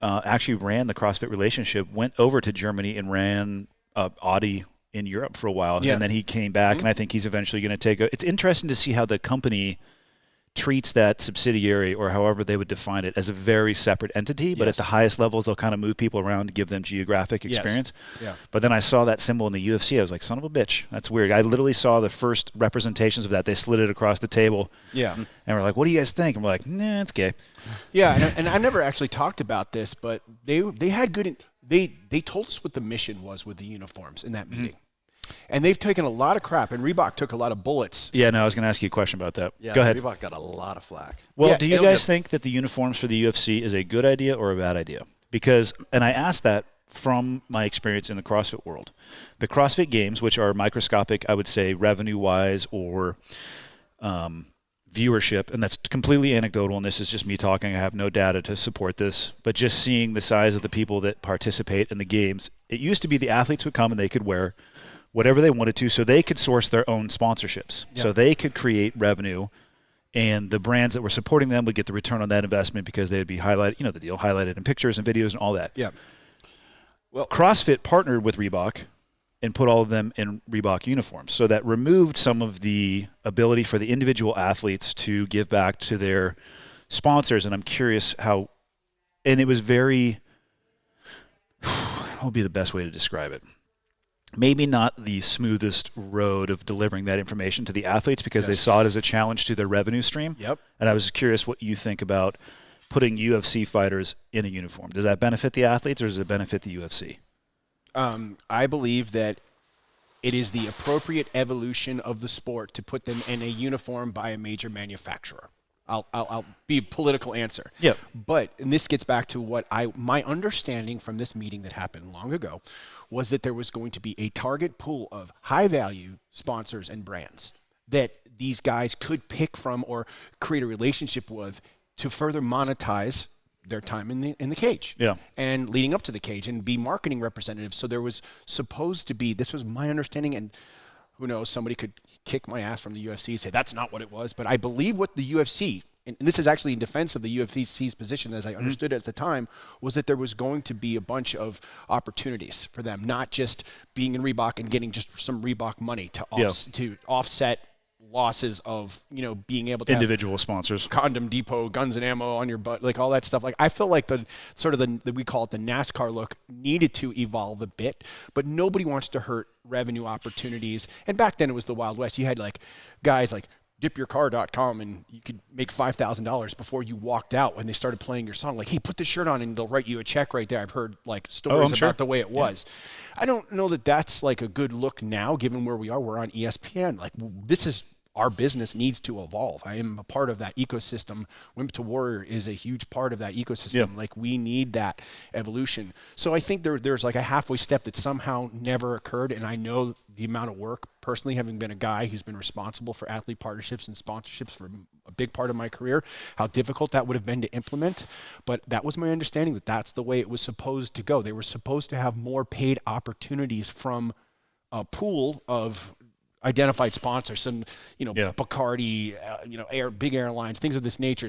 actually ran the CrossFit relationship went over to Germany and ran Audi in Europe for a while, and then he came back, and I think he's eventually going to take it's interesting to see how the company treats that subsidiary, or however they would define it, as a very separate entity, but at the highest levels they'll kind of move people around to give them geographic experience. Yeah. But then I saw that symbol in the UFC, I was like, son of a bitch, that's weird. I literally saw the first representations of that. They slid it across the table. Yeah. And we're like, what do you guys think? And we're like, nah, it's gay. Yeah, and I never actually talked about this, but they had good they told us what the mission was with the uniforms in that meeting. And they've taken a lot of crap, and Reebok took a lot of bullets. Yeah, no, I was going to ask you a question about that. Yeah, go ahead. Reebok got a lot of flack. Well, do you guys think that the uniforms for the UFC is a good idea or a bad idea? Because, and I asked that from my experience in the CrossFit world. The CrossFit Games, which are microscopic, I would say, revenue-wise or viewership, and that's completely anecdotal, and this is just me talking. I have no data to support this, but just seeing the size of the people that participate in the games, it used to be the athletes would come and they could wear whatever they wanted to, so they could source their own sponsorships. Yeah. So they could create revenue, and the brands that were supporting them would get the return on that investment because they would be highlighted, the deal highlighted in pictures and videos and all that. Yeah. Well, CrossFit partnered with Reebok and put all of them in Reebok uniforms. So that removed some of the ability for the individual athletes to give back to their sponsors. And I'm curious how, and it was very, what would be the best way to describe it? Maybe not the smoothest road of delivering that information to the athletes because they saw it as a challenge to their revenue stream. Yep. And I was curious what you think about putting UFC fighters in a uniform. Does that benefit the athletes or does it benefit the UFC? I believe that it is the appropriate evolution of the sport to put them in a uniform by a major manufacturer. I'll be a political answer. Yeah. But, and this gets back to my understanding from this meeting that happened long ago was that there was going to be a target pool of high value sponsors and brands that these guys could pick from or create a relationship with to further monetize their time in the cage. Yeah. And leading up to the cage and be marketing representatives. So there was supposed to be, this was my understanding, and who knows, somebody could kick my ass from the UFC and say that's not what it was, but I believe what the UFC, and this is actually in defense of the UFC's position as I understood it at the time, was that there was going to be a bunch of opportunities for them, not just being in Reebok and getting just some Reebok money to offset losses of, being able to individual sponsors, Condom Depot, guns and ammo on your butt, like all that stuff. Like I feel like the we call it the NASCAR look needed to evolve a bit, but nobody wants to hurt revenue opportunities. And back then it was the Wild West. You had like guys like dipyourcar.com and you could make $5,000 before you walked out when they started playing your song. Like, hey, put this shirt on and they'll write you a check right there. I've heard like stories about the way it was. I don't know that that's like a good look now, given where we are. We're on ESPN. Like this is, our business needs to evolve. I am a part of that ecosystem. Wimp to Warrior is a huge part of that ecosystem. Yeah. Like we need that evolution. So I think there's like a halfway step that somehow never occurred. And I know the amount of work, personally, having been a guy who's been responsible for athlete partnerships and sponsorships for a big part of my career, how difficult that would have been to implement. But that was my understanding that that's the way it was supposed to go. They were supposed to have more paid opportunities from a pool of identified sponsors, some, Yeah. Bacardi, big airlines, things of this nature.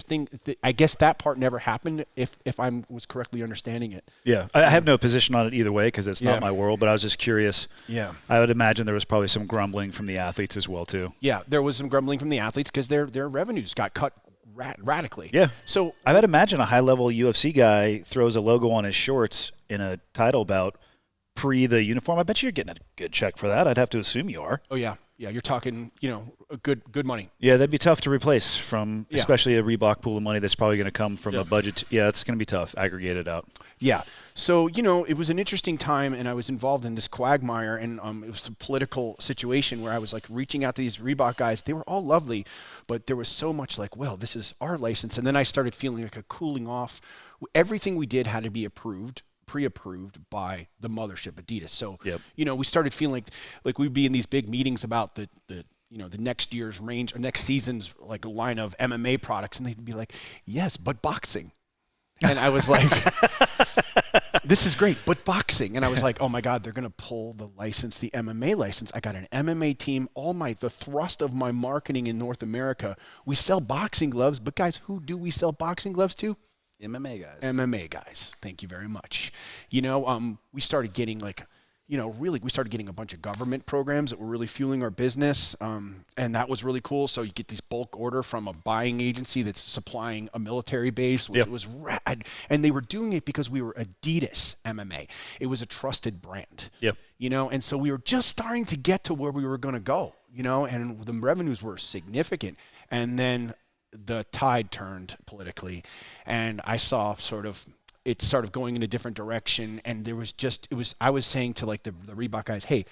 I guess that part never happened if I was correctly understanding it. Yeah. I have no position on it either way because it's not my world, but I was just curious. Yeah. I would imagine there was probably some grumbling from the athletes as well, too. Yeah, there was some grumbling from the athletes because their revenues got cut radically. Yeah. So I would imagine a high-level UFC guy throws a logo on his shorts in a title bout pre the uniform. I bet you're getting a good check for that. I'd have to assume you are. oh yeah, you're talking, a good money. Yeah, that'd be tough to replace from especially a Reebok pool of money that's probably going to come from a budget. It's going to be tough, aggregated out. Yeah. So, it was an interesting time, and I was involved in this quagmire, and it was a political situation where I was like reaching out to these Reebok guys. They were all lovely, but there was so much like, well, this is our license. And then I started feeling like a cooling off. Everything we did had to be pre-approved by the mothership, Adidas. So, we started feeling like we'd be in these big meetings about the next year's range or next season's like a line of MMA products, and they'd be like, yes, but boxing. And I was like, this is great, but boxing. And I was like, oh my God, they're going to pull the license, the MMA license. I got an MMA team, the thrust of my marketing in North America. We sell boxing gloves, but guys, who do we sell boxing gloves to? MMA guys. MMA guys. Thank you very much. We started getting we started getting a bunch of government programs that were really fueling our business. And that was really cool. So you get this bulk order from a buying agency that's supplying a military base, which was rad. And they were doing it because we were Adidas MMA. It was a trusted brand. Yep. And so we were just starting to get to where we were going to go, and the revenues were significant. And then the tide turned politically, and I saw it started going in a different direction. And I was saying to like the Reebok guys, hey,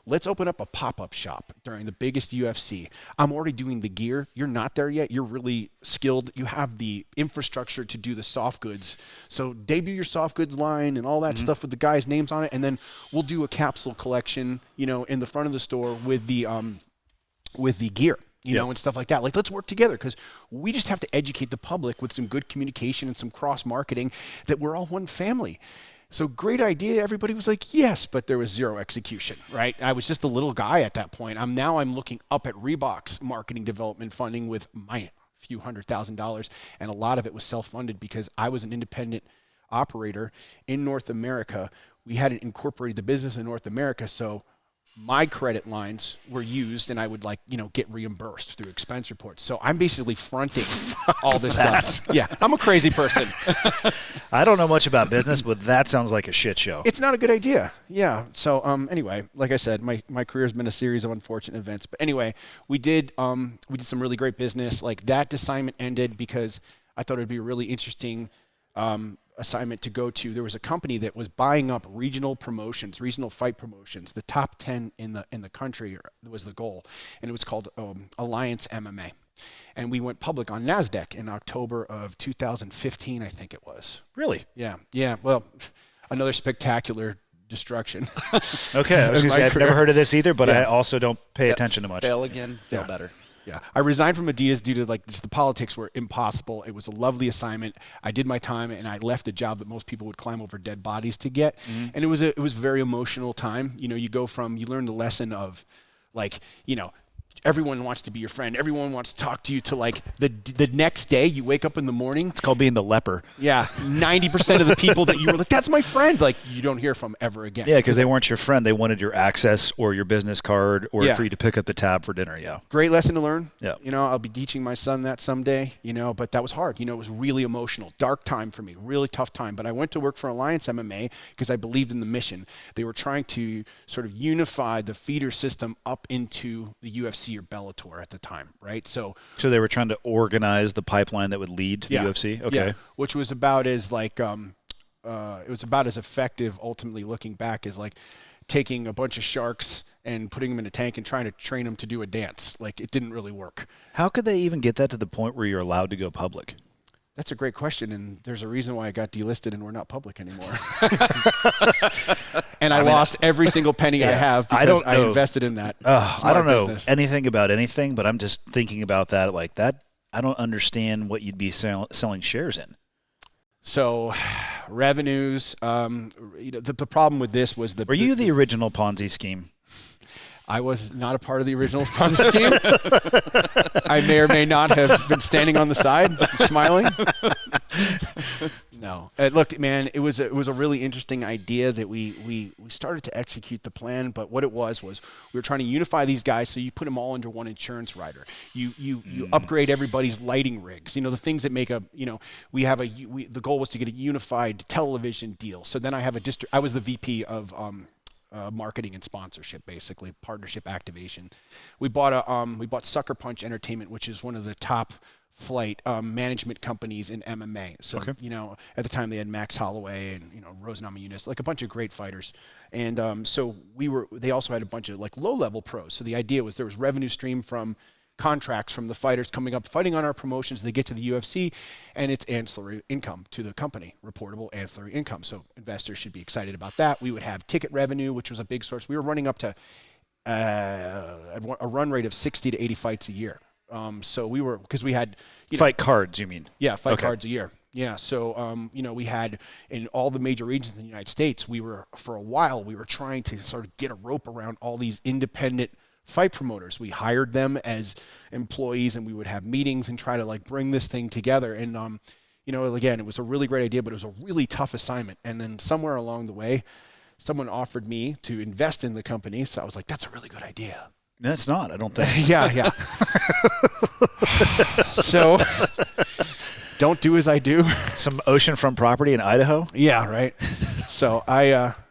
let's open up a pop-up shop during the biggest UFC. I'm already doing the gear. You're not there yet. You're really skilled. You have the infrastructure to do the soft goods. So debut your soft goods line and all that stuff with the guys' names on it. And then we'll do a capsule collection, in the front of the store with the gear. And stuff like that. Like, let's work together because we just have to educate the public with some good communication and some cross-marketing that we're all one family. So great idea. Everybody was like, yes, but there was zero execution, right? I was just a little guy at that point. I'm looking up at Reebok's marketing development funding with my few $100,000, and a lot of it was self-funded because I was an independent operator in North America. We hadn't incorporated the business in North America, so my credit lines were used, and I would get reimbursed through expense reports. So I'm basically fronting all this stuff. Yeah, I'm a crazy person. I don't know much about business, but that sounds like a shit show. It's not a good idea. Yeah. So anyway, like I said, my career has been a series of unfortunate events. But anyway, we did some really great business. Like, that assignment ended because I thought it'd be a really interesting assignment to go to. There was a company that was buying up regional fight promotions. The top 10 in the country was the goal, and it was called Alliance MMA. And we went public on NASDAQ in October of 2015, I think it was. Really? Yeah. Well, another spectacular destruction. Okay, I was going to say, I've never heard of this either, but I also don't pay attention to much. Fail again, fail better. Yeah, I resigned from Adidas due to just the politics were impossible. It was a lovely assignment. I did my time, and I left a job that most people would climb over dead bodies to get. And it was a very emotional time. You learn the lesson of, everyone wants to be your friend. Everyone wants to talk to you to the next day you wake up in the morning. It's called being the leper. Yeah, 90% of the people that you were like, that's my friend, you don't hear from ever again. Yeah, because they weren't your friend. They wanted your access or your business card or for you to pick up the tab for dinner. Yeah. Great lesson to learn. Yeah. I'll be teaching my son that someday, but that was hard. It was really emotional, dark time for me, really tough time. But I went to work for Alliance MMA because I believed in the mission. They were trying to sort of unify the feeder system up into the UFC or Bellator at the time, right? So they were trying to organize the pipeline that would lead to the UFC. Okay, yeah. Which was about as it was about as effective. Ultimately, looking back, as taking a bunch of sharks and putting them in a tank and trying to train them to do a dance. It didn't really work. How could they even get that to the point where you're allowed to go public? That's a great question, and there's a reason why I got delisted and we're not public anymore. And I lost every single penny I have because I invested in that. I don't know anything about anything, but I'm just thinking about that like that. I don't understand what you'd be selling shares in. So revenues, the problem with this was Were you the original Ponzi scheme? I was not a part of the original sponsor scheme. I may or may not have been standing on the side, smiling. No, look, man, it was a really interesting idea that we started to execute the plan. But what it was we were trying to unify these guys, so you put them all under one insurance rider. You upgrade everybody's lighting rigs. The things that make the goal was to get a unified television deal. So then I was the VP of marketing and sponsorship, basically partnership activation. We bought Sucker Punch Entertainment, which is one of the top flight management companies in MMA. So at the time they had Max Holloway and Rose Namajunas, like a bunch of great fighters. And so they also had a bunch of like low level pros. So the idea was there was revenue stream from contracts from the fighters coming up, fighting on our promotions. They get to the UFC, and it's ancillary income to the company, reportable ancillary income. So investors should be excited about that. We would have ticket revenue, which was a big source. We were running up to a run rate of 60 to 80 fights a year. So we were, because we had fight cards, you mean? Yeah, fight cards a year. Yeah, so we had in all the major regions in the United States. For a while we were trying to sort of get a rope around all these independent fight promoters. We hired them as employees, and we would have meetings and try to like bring this thing together. And again, it was a really great idea, but it was a really tough assignment. And then somewhere along the way, someone offered me to invest in the company. So I was like, that's a really good idea. No, it's not, I don't think. Yeah. So don't do as I do. Some oceanfront property in Idaho? Yeah, right. So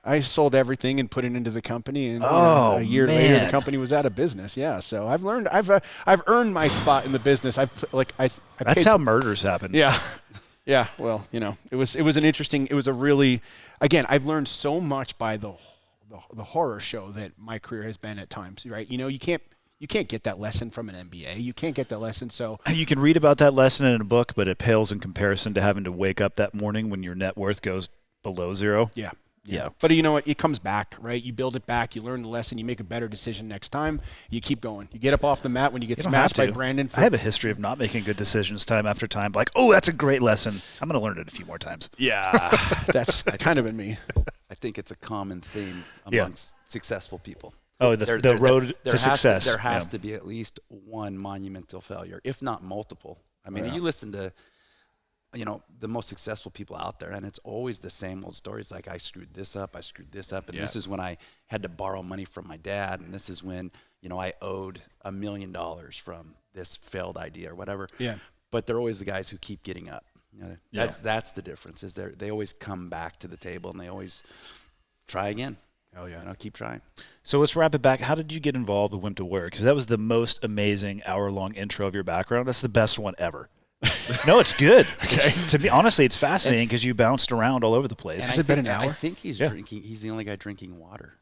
I sold everything and put it into the company, and a year later the company was out of business. Yeah, so I've learned, I've earned my spot in the business. That's how murders happen. Yeah, yeah. Well, it was a really, again, I've learned so much by the horror show that my career has been at times. Right? You can't get that lesson from an MBA. You can't get that lesson. So you can read about that lesson in a book, but it pales in comparison to having to wake up that morning when your net worth goes below zero. Yeah. But you know what? It comes back, right? You build it back. You learn the lesson. You make a better decision next time. You keep going. You get up off the mat when you get smashed by Brandon. I have a history of not making good decisions time after time. Like, that's a great lesson. I'm going to learn it a few more times. Yeah, that's kind of in me. I think it's a common theme amongst successful people. Oh, the road to success. There has to be at least one monumental failure, if not multiple. I mean, you listen to the most successful people out there, and it's always the same old stories. Like, I screwed this up, and this is when I had to borrow money from my dad, and this is when, I owed $1 million from this failed idea or whatever. Yeah. But they're always the guys who keep getting up. That's the difference, is they always come back to the table, and they always try again. Oh, yeah. Keep trying. So let's wrap it back. How did you get involved with Wimp to Warrior? Because that was the most amazing hour-long intro of your background. That's the best one ever. No, it's good. Okay. To be honestly, it's fascinating because you bounced around all over the place. Has it been an hour? I think he's drinking. He's the only guy drinking water.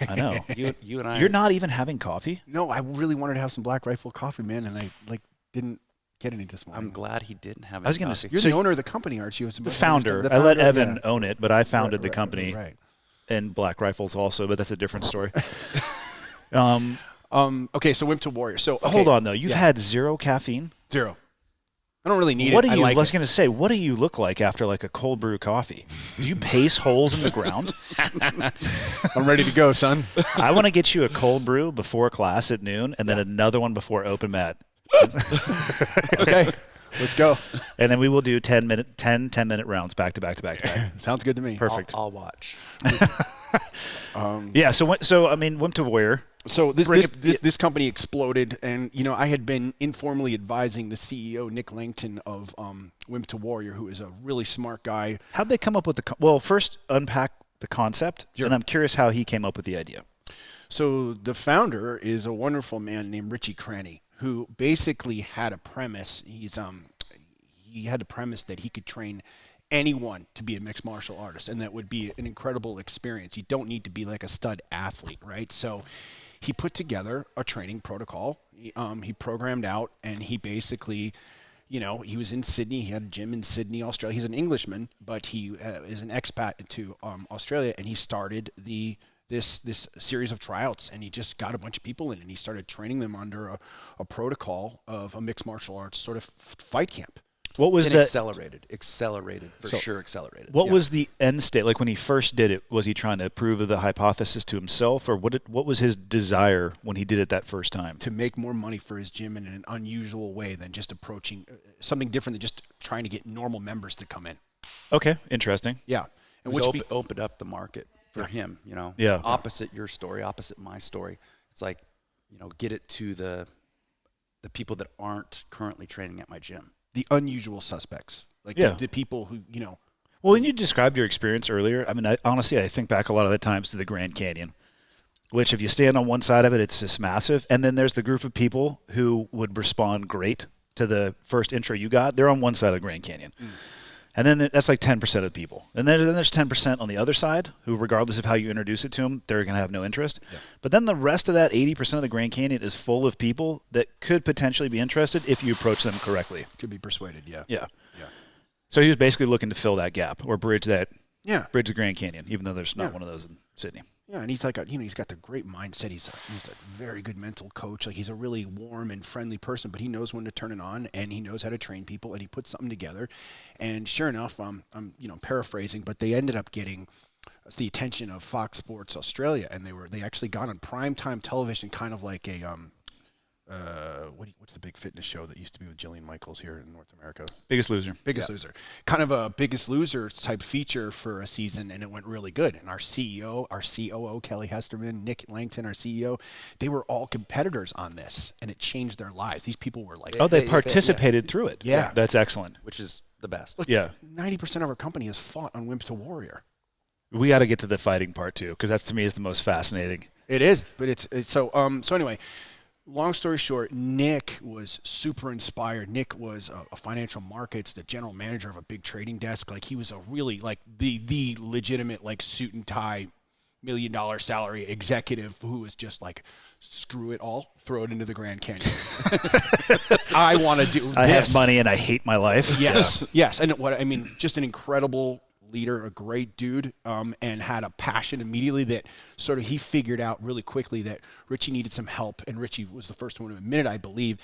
I know. You and I. You're not even having coffee? No, I really wanted to have some Black Rifle coffee, man, and I didn't get any this morning. I'm glad he didn't have. I was going to say, you're the owner of the company, aren't you? The founder. I let Evan own it, but I founded the company. Right. And Black Rifles also, but that's a different story. Okay, so Wimp to Warrior. So hold on though. You've had zero caffeine? Zero. I don't really need it. I was going to say, what do you look like after like a cold brew coffee? Do you pace holes in the ground? I'm ready to go, son. I want to get you a cold brew before class at noon, and then another one before open mat. Okay, let's go. And then we will do 10-minute rounds back to back to back to back. Sounds good to me. Perfect. I'll watch. So I mean, Wimp to Warrior. So this company exploded, and I had been informally advising the CEO Nick Langton of Wimp to Warrior, who is a really smart guy. How'd they come up with first unpack the concept, and I'm curious how he came up with the idea. So the founder is a wonderful man named Richie Cranny, who basically had a premise. He had a premise that he could train anyone to be a mixed martial artist, and that would be an incredible experience. You don't need to be like a stud athlete, right? So he put together a training protocol. He programmed out, and he basically, he was in Sydney. He had a gym in Sydney, Australia. He's an Englishman, but he is an expat to Australia, and he started this series of tryouts, and he just got a bunch of people in, and he started training them under a protocol of a mixed martial arts sort of fight camp. What was And the accelerated for sure. Accelerated. What was the end state? Like when he first did it, was he trying to prove the hypothesis to himself, or what was his desire when he did it that first time? To make more money for his gym in an unusual way than just approaching something different than just trying to get normal members to come in. Okay, interesting. Yeah. And which opened up the market for him, you know. Yeah. Opposite your story, opposite my story. It's like, you know, get it to the people that aren't currently training at my gym. The unusual suspects. Like the people who, you know. Well, when you described your experience earlier, I mean, honestly, I think back a lot of the times to the Grand Canyon, which if you stand on one side of it, it's just massive. And then there's the group of people who would respond great to the first intro you got. They're on one side of the Grand Canyon. And then that's like 10% of the people. And then there's 10% on the other side who, regardless of how you introduce it to them, they're going to have no interest. Yeah. But then the rest of that 80% of the Grand Canyon is full of people that could potentially be interested if you approach them correctly. Could be persuaded, yeah. Yeah. So he was basically looking to fill that gap or bridge the Grand Canyon, even though there's not one of those in Sydney. Yeah, and he's like, he's got the great mindset. He's a very good mental coach. Like he's a really warm and friendly person, but he knows when to turn it on, and he knows how to train people, and he puts something together. And sure enough, I'm paraphrasing, but they ended up getting the attention of Fox Sports Australia, and they actually got on primetime television, kind of like a what's the big fitness show that used to be with Jillian Michaels here in North America? Biggest Loser. Loser. Kind of a Biggest Loser type feature for a season, and it went really good. And our CEO, our COO, Kelly Hesterman, Nick Langton, our CEO, they were all competitors on this, and it changed their lives. These people were like... they participated through it. Yeah. That's excellent. Which is the best. Look, 90% of our company has fought on Wimp to Warrior. We got to get to the fighting part, too, because that, to me, is the most fascinating. It is, but it's so anyway... Long story short, Nick was super inspired. Nick was a financial markets, the general manager of a big trading desk. Like he was a really like the legitimate like suit and tie, $1 million salary executive who was just like, screw it all, throw it into the Grand Canyon. I want to do. I have money and I hate my life. Yes, yes, and just an incredible leader, a great dude, and had a passion immediately that sort of he figured out really quickly that Richie needed some help, and Richie was the first one to admit it, I believe,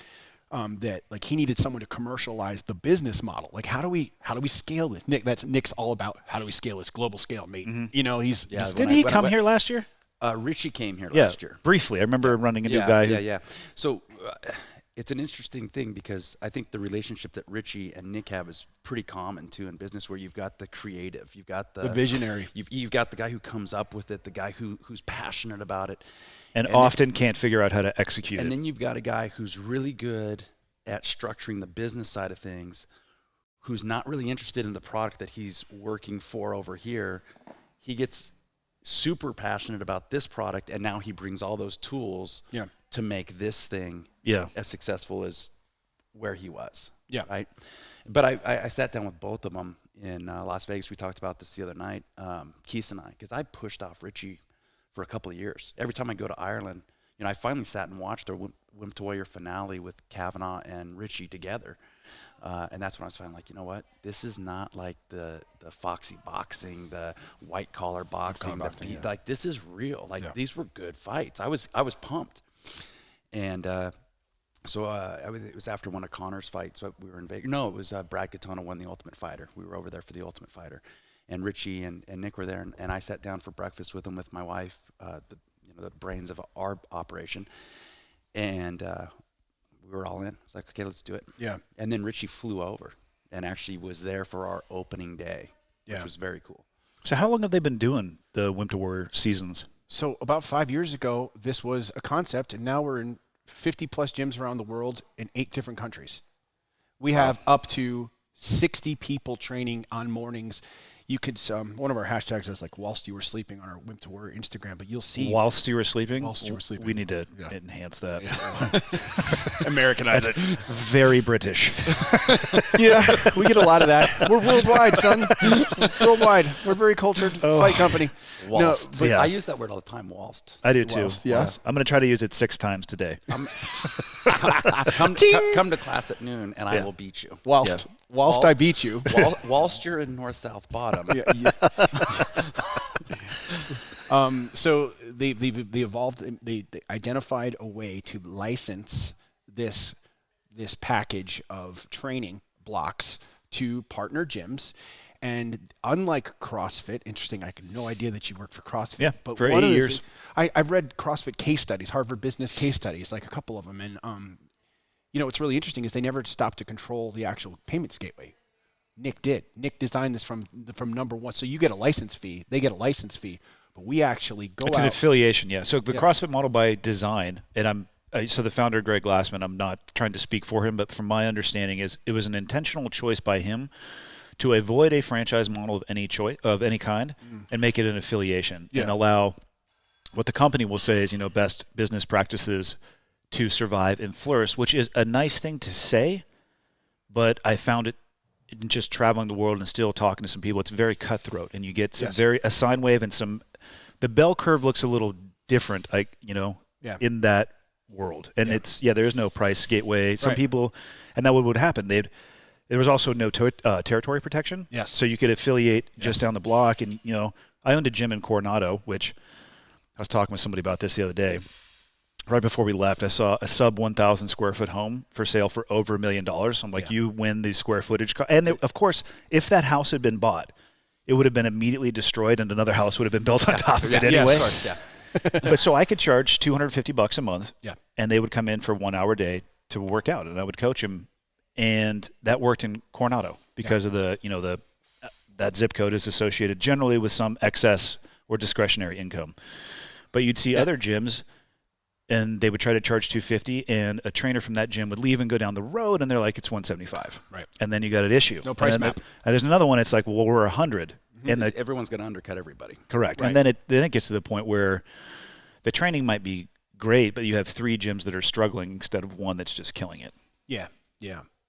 that like he needed someone to commercialize the business model. Like how do we scale this? Nick's all about how do we scale this global scale, mate. Mm-hmm. You know, didn't he come here last year? Richie came here last year. Briefly. I remember running into a guy who... Yeah. So it's an interesting thing because I think the relationship that Richie and Nick have is pretty common too in business, where you've got the creative, you've got the visionary, you've got the guy who comes up with it, the guy who's passionate about it, and often can't figure out how to execute it. And then you've got a guy who's really good at structuring the business side of things, who's not really interested in the product that he's working for over here. He gets super passionate about this product, and now he brings all those tools to make this thing as successful as where he was. Yeah. Right. But I sat down with both of them in Las Vegas. We talked about this the other night, Keith and I, because I pushed off Richie for a couple of years. Every time I go to Ireland, I finally sat and watched our Wimp to Warrior finale with Kavanaugh and Richie together. And that's when I was finally like, you know what? This is not like the Foxy boxing, the white collar boxing. Like this is real. Like these were good fights. I was pumped. And so it was after one of Connor's fights. We were in Vegas. No, it was Brad Katona won the Ultimate Fighter. We were over there for the Ultimate Fighter, and Richie and Nick were there. And I sat down for breakfast with them with my wife, the brains of our operation, and we were all in. I was like, okay, let's do it. Yeah. And then Richie flew over and actually was there for our opening day, which was very cool. So how long have they been doing the Wimp to Warrior seasons? So about 5 years ago, this was a concept, and now we're in 50-plus gyms around the world in 8 different countries. We have up to 60 people training on mornings. You could, one of our hashtags is like whilst you were sleeping on our Wimp to Warrior Instagram, but you'll see. Whilst you were sleeping? Whilst you were sleeping. We need to enhance that. Yeah. Americanize it. Very British. Yeah, we get a lot of that. We're worldwide, son. Worldwide. We're a very cultured fight company. Whilst. No, I use that word all the time, whilst. I do too. Whilst, yeah. Whilst. I'm going to try to use it 6 times today. Come to class at noon, and I will beat you. Whilst I beat you. Whilst you're in north-south bottom. So they evolved. They identified a way to license this package of training blocks to partner gyms. And unlike CrossFit, interesting, I had no idea that you worked for CrossFit. Yeah, but for one 8 of the years. I've read CrossFit case studies, Harvard Business case studies, like a couple of them. And, you know, what's really interesting is they never stopped to control the actual payments gateway. Nick did. Nick designed this from number one. So you get a license fee. They get a license fee. But we actually go out. It's an affiliation, yeah. So the CrossFit model by design, and so the founder, Greg Glassman, I'm not trying to speak for him, but from my understanding is it was an intentional choice by him to avoid a franchise model of any kind and make it an affiliation and allow what the company will say is, you know, best business practices to survive and flourish, which is a nice thing to say, but I found it in just traveling the world and still talking to some people, it's very cutthroat, and you get some a sine wave and some. The bell curve looks a little different, like, you know, in that world, and it's there is no price gateway. Some people, and that would happen. There was also no territory protection. Yes, so you could affiliate just down the block, and you know, I owned a gym in Coronado, which I was talking with somebody about this the other day. Right before we left, I saw a sub 1,000 square foot home for sale for over $1 million. I'm like, you win the square footage. And of course, if that house had been bought, it would have been immediately destroyed and another house would have been built on top of it anyway. Yes, of course, But so I could charge $250 a month, and they would come in for 1 hour a day to work out, and I would coach them. And that worked in Coronado because of the, you know, that zip code is associated generally with some excess or discretionary income. But you'd see other gyms, and they would try to charge $250, and a trainer from that gym would leave and go down the road, and they're like, it's $175. Right. And then you got an issue. No price map. And there's another one. It's like, well, we're 100, and Everyone's going to undercut everybody. correct. Right. And then it gets to the point where the training might be great, but you have 3 gyms that are struggling instead of one that's just killing it. Yeah.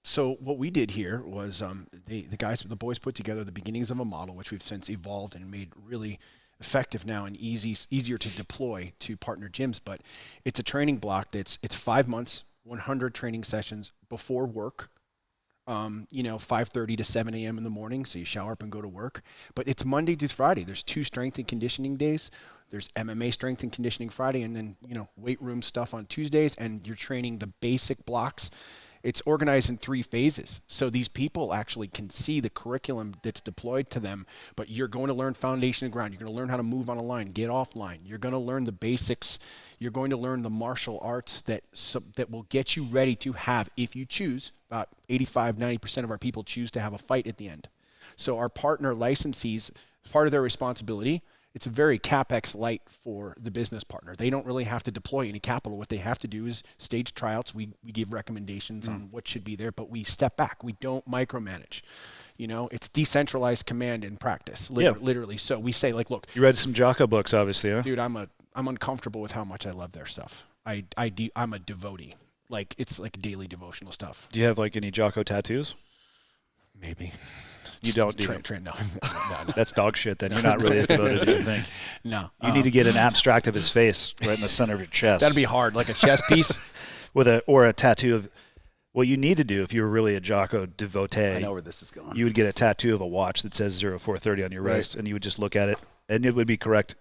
So what we did here was the boys put together the beginnings of a model, which we've since evolved and made really effective now and easier to deploy to partner gyms. But it's a training block it's 5 months, 100 training sessions before work. 5:30 to 7 a.m. in the morning, so you shower up and go to work. But it's Monday through Friday. There's 2 strength and conditioning days. There's MMA strength and conditioning Friday, and then weight room stuff on Tuesdays, and you're training the basic blocks. It's organized in 3 phases. So these people actually can see the curriculum that's deployed to them, but you're going to learn foundation and ground. You're going to learn how to move on a line, get off line. You're going to learn the basics. You're going to learn the martial arts that will get you ready to have, if you choose, about 85-90% of our people choose to have a fight at the end. So our partner licensees, part of their responsibility, it's a very CapEx light for the business partner. They don't really have to deploy any capital. What they have to do is stage tryouts. We give recommendations on what should be there, but we step back. We don't micromanage. It's decentralized command and practice, literally. So we say, like, look. You read some Jocko books, obviously, huh? Dude, I'm uncomfortable with how much I love their stuff. I'm a devotee. Like, it's like daily devotional stuff. Do you have like any Jocko tattoos? Maybe. You don't do no. That's dog shit then. You're not really as devoted as you think. No. You need to get an abstract of his face right in the center of your chest. That'd be hard, like a chess piece. Or a tattoo of what you need to do if you were really a Jocko devotee. I know where this is going. You would get a tattoo of a watch that says 0430 on your wrist, and you would just look at it, and it would be correct.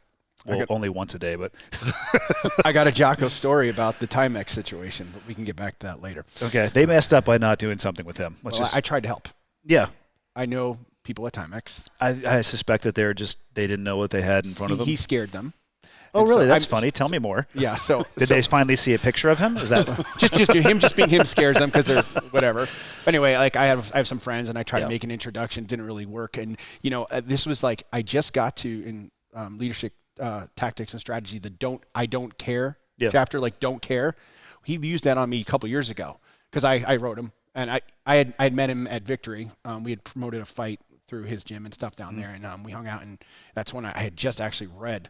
Well, only once a day, but I got a Jocko story about the Timex situation, but we can get back to that later. Okay, they messed up by not doing something with him. I tried to help. Yeah. I know people at Timex. I suspect that they didn't know what they had in front of them. He scared them. Oh, really? That's funny. Tell me more. Yeah. So did they finally see a picture of him? Is that just being him scares them because they're whatever. Anyway, like I have some friends and I tried to make an introduction. Didn't really work. And this was like I just got to in leadership tactics and strategy the I don't care chapter, like don't care. He used that on me a couple years ago because I wrote him. And I had met him at Victory. We had promoted a fight through his gym and stuff down there, and we hung out. And that's when I had just actually read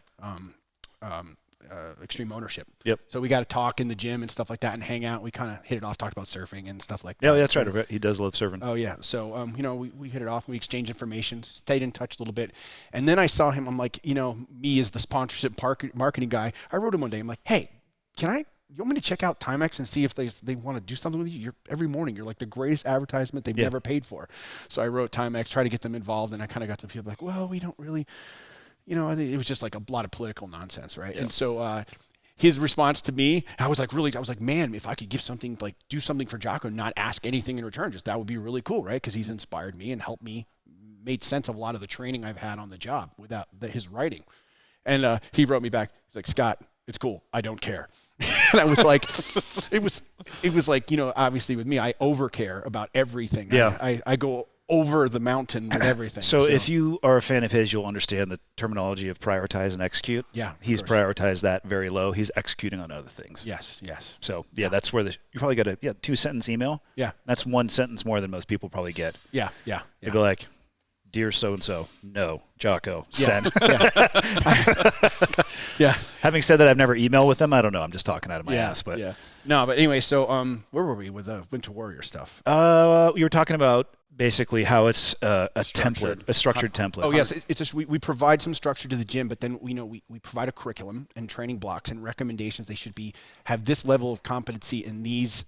Extreme Ownership. Yep. So we got to talk in the gym and stuff like that, and hang out. We kind of hit it off, talked about surfing and stuff like that. Yeah, that's right. He does love surfing. Oh yeah. So we hit it off. We exchanged information, stayed in touch a little bit, and then I saw him. I'm like, me as the sponsorship marketing guy. I wrote him one day. I'm like, hey, you want me to check out Timex and see if they want to do something with you? Every morning, you're like the greatest advertisement they've never paid for. So I wrote Timex, tried to get them involved, and I kind of got to feel like, well, we don't really, I think it was just like a lot of political nonsense, right? Yeah. And so his response to me, I was like, man, if I could give something, like do something for Jocko, not ask anything in return, just that would be really cool, right? Because he's inspired me and helped me, made sense of a lot of the training I've had on the job without his writing. And he wrote me back. He's like, Scott, it's cool. I don't care. And I was like, it was like, obviously with me, I overcare about everything. Yeah. I go over the mountain with everything. So if you are a fan of his, you'll understand the terminology of prioritize and execute. Yeah, He's prioritized that very low. He's executing on other things. Yes. So, that's where you probably got a 2-sentence email. Yeah. That's 1 sentence more than most people probably get. Yeah. They'd be like, dear so-and-so, no, Jocko, send. Yeah. Having said that, I've never emailed with them. I don't know. I'm just talking out of my ass. But No, but anyway, so where were we with the Winter Warrior stuff? You were talking about basically how it's a template, a structured template. Oh, yes. It's just we provide some structure to the gym, but then we provide a curriculum and training blocks and recommendations. They should have this level of competency in these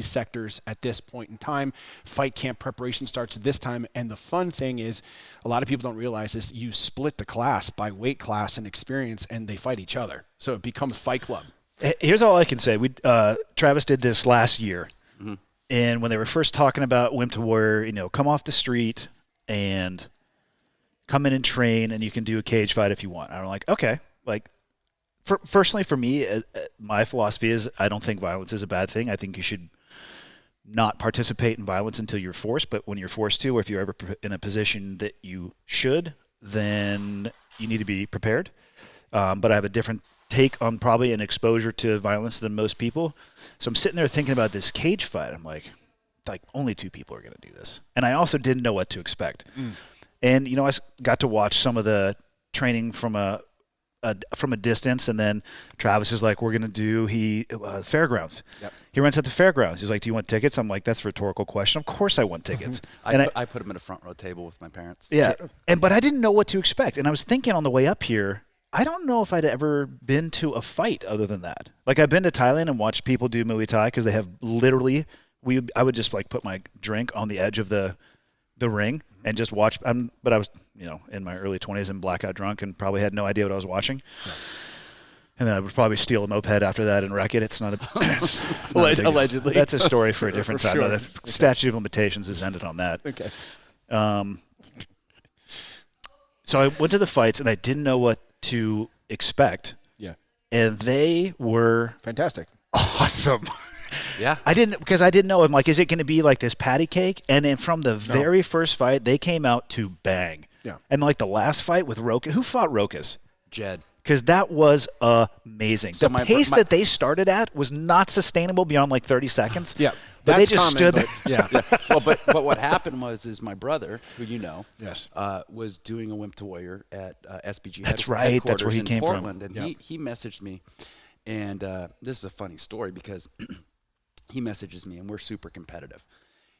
sectors at this point in time. Fight camp preparation starts at this time. And the fun thing is, a lot of people don't realize this, you split the class by weight class and experience, and they fight each other. So it becomes Fight Club. Here's all I can say. Travis did this last year. Mm-hmm. And when they were first talking about Wimp to Warrior, come off the street and come in and train, and you can do a cage fight if you want. I'm like, okay. Like, personally, for me, my philosophy is I don't think violence is a bad thing. I think you should not participate in violence until you're forced. But when you're forced to, or if you're ever in a position that you should, then you need to be prepared. But I have a different take on probably an exposure to violence than most people. So I'm sitting there thinking about this cage fight. I'm like only 2 people are going to do this. And I also didn't know what to expect. And, I got to watch some of the training from a distance. And then Travis is like, we're going to do fairgrounds. Yep. He runs at the fairgrounds. He's like, do you want tickets? I'm like, that's a rhetorical question. Of course I want tickets. I put him at a front row table with my parents. Yeah. But I didn't know what to expect. And I was thinking on the way up here, I don't know if I'd ever been to a fight other than that. Like, I've been to Thailand and watched people do Muay Thai because they have literally I would just put my drink on the edge of the ring and just watch. But I was in my early 20s and blackout drunk and probably had no idea what I was watching. Yeah. And then I would probably steal a moped after that and wreck it. It's not allegedly. That's a story for a different time. Sure. The statute of limitations has ended on that. Okay. So I went to the fights and I didn't know what to expect. Yeah. And they were fantastic. Awesome. Yeah. I didn't know. I'm like, is it going to be like this patty cake? And then from the very first fight, they came out to bang. Yeah. And like the last fight with Rokas, who fought Rokas? Jed. Because that was amazing. So the pace that they started at was not sustainable beyond like 30 seconds. Yeah. But they just stood there. Yeah. Well, but what happened was my brother, who yes, was doing a Wimp to Warrior at SBG. That's right. That's where he came Portland, from. And he messaged me, and this is a funny story because he messages me, and we're super competitive.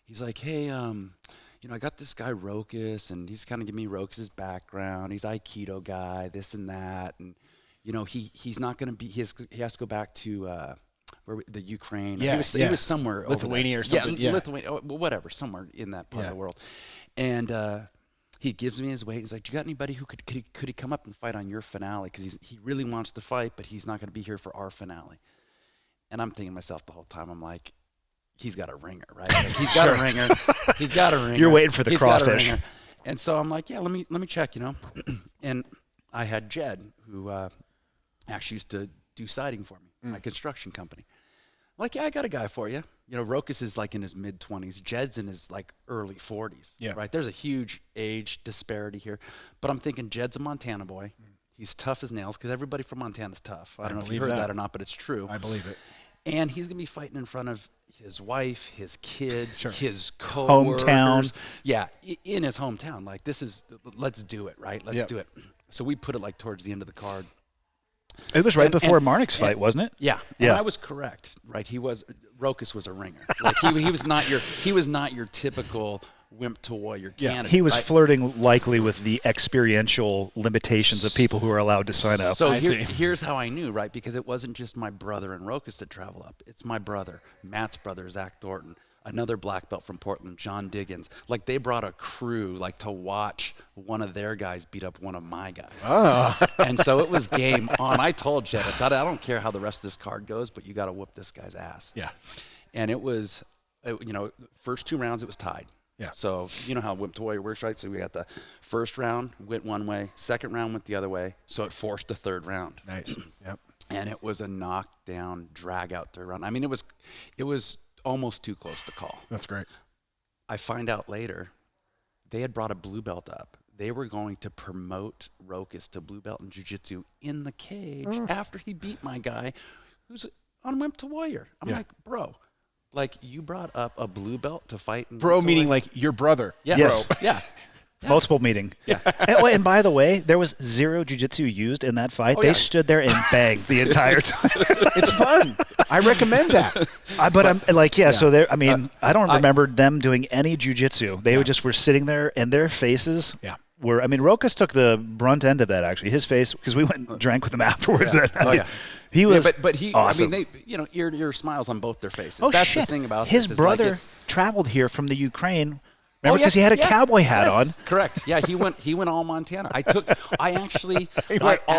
He's like, hey, I got this guy Rokas, and he's kind of giving me Rokas' background. He's Aikido guy, this and that, and he's not going to be. He has to go back to the Ukraine. Yeah, he was somewhere Lithuania over or something. Yeah, Lithuania, whatever, somewhere in that part of the world. And he gives me his weight. He's like, "Do you got anybody who could he come up and fight on your finale? Because he really wants to fight, but he's not going to be here for our finale." And I'm thinking to myself the whole time, I'm like, he's got a ringer, right? Like, he's got a ringer. He's got a ringer. You're waiting for the He's crawfish. got a ringer. And so I'm like, yeah, let me check, And I had Jed, who actually used to do siding for me, my construction company. I'm like, yeah, I got a guy for you. Rokas is like in his mid-20s. Jed's in his like early 40s. Yeah. Right? There's a huge age disparity here. But I'm thinking Jed's a Montana boy. He's tough as nails because everybody from Montana's tough. I don't know if you heard that or not, but it's true. I believe it. And he's going to be fighting in front of his wife, his kids, Sure. his co-workers. Hometown. Yeah, in his hometown. Like, let's do it, right? Let's do it. So we put it like towards the end of the card. It was before Marnik's fight, wasn't it? Yeah. Yeah. And I was correct, right? Rokas was a ringer. Like he was not your typical Wimp to Warrior candidate. He was right? flirting likely with the experiential limitations of people who are allowed to sign up. So here's how I knew, right? Because it wasn't just my brother and Rokas that travel up. It's my brother, Matt's brother, Zach Thornton, another black belt from Portland, John Diggins. Like they brought a crew like to watch one of their guys beat up one of my guys. Oh. And so it was game on. I told Jed, I said, I don't care how the rest of this card goes, but you got to whoop this guy's ass. Yeah. And it was, first 2 rounds it was tied. Yeah. So you know how Wimp to Warrior works, right? So we got the first round went one way, second round went the other way, so it forced the third round. Nice. Yep. And it was a knockdown, drag out third round. I mean, it was almost too close to call. That's great. I find out later, they had brought a blue belt up. They were going to promote Rokas to blue belt in jiu-jitsu in the cage after he beat my guy, who's on Wimp to Warrior. I'm like, bro. Like, you brought up a blue belt to fight. Bro, meaning like your brother. Yeah. Yes. Bro. Yeah. Multiple meeting. Yeah. And by the way, there was 0 jiu-jitsu used in that fight. They stood there and banged the entire time. It's fun. I recommend that. But I'm like, so there. I mean, I don't remember them doing any jiu-jitsu. They just were sitting there, and their faces were. I mean, Rokas took the brunt end of that, actually. His face, because we went and drank with him afterwards. Yeah. He was but he, awesome. I mean, they, ear to ear smiles on both their faces. Oh, That's shit. the thing about his this, brother traveled here from the Ukraine. Remember, because he had a cowboy hat on. Correct. Yeah, he went all Montana. All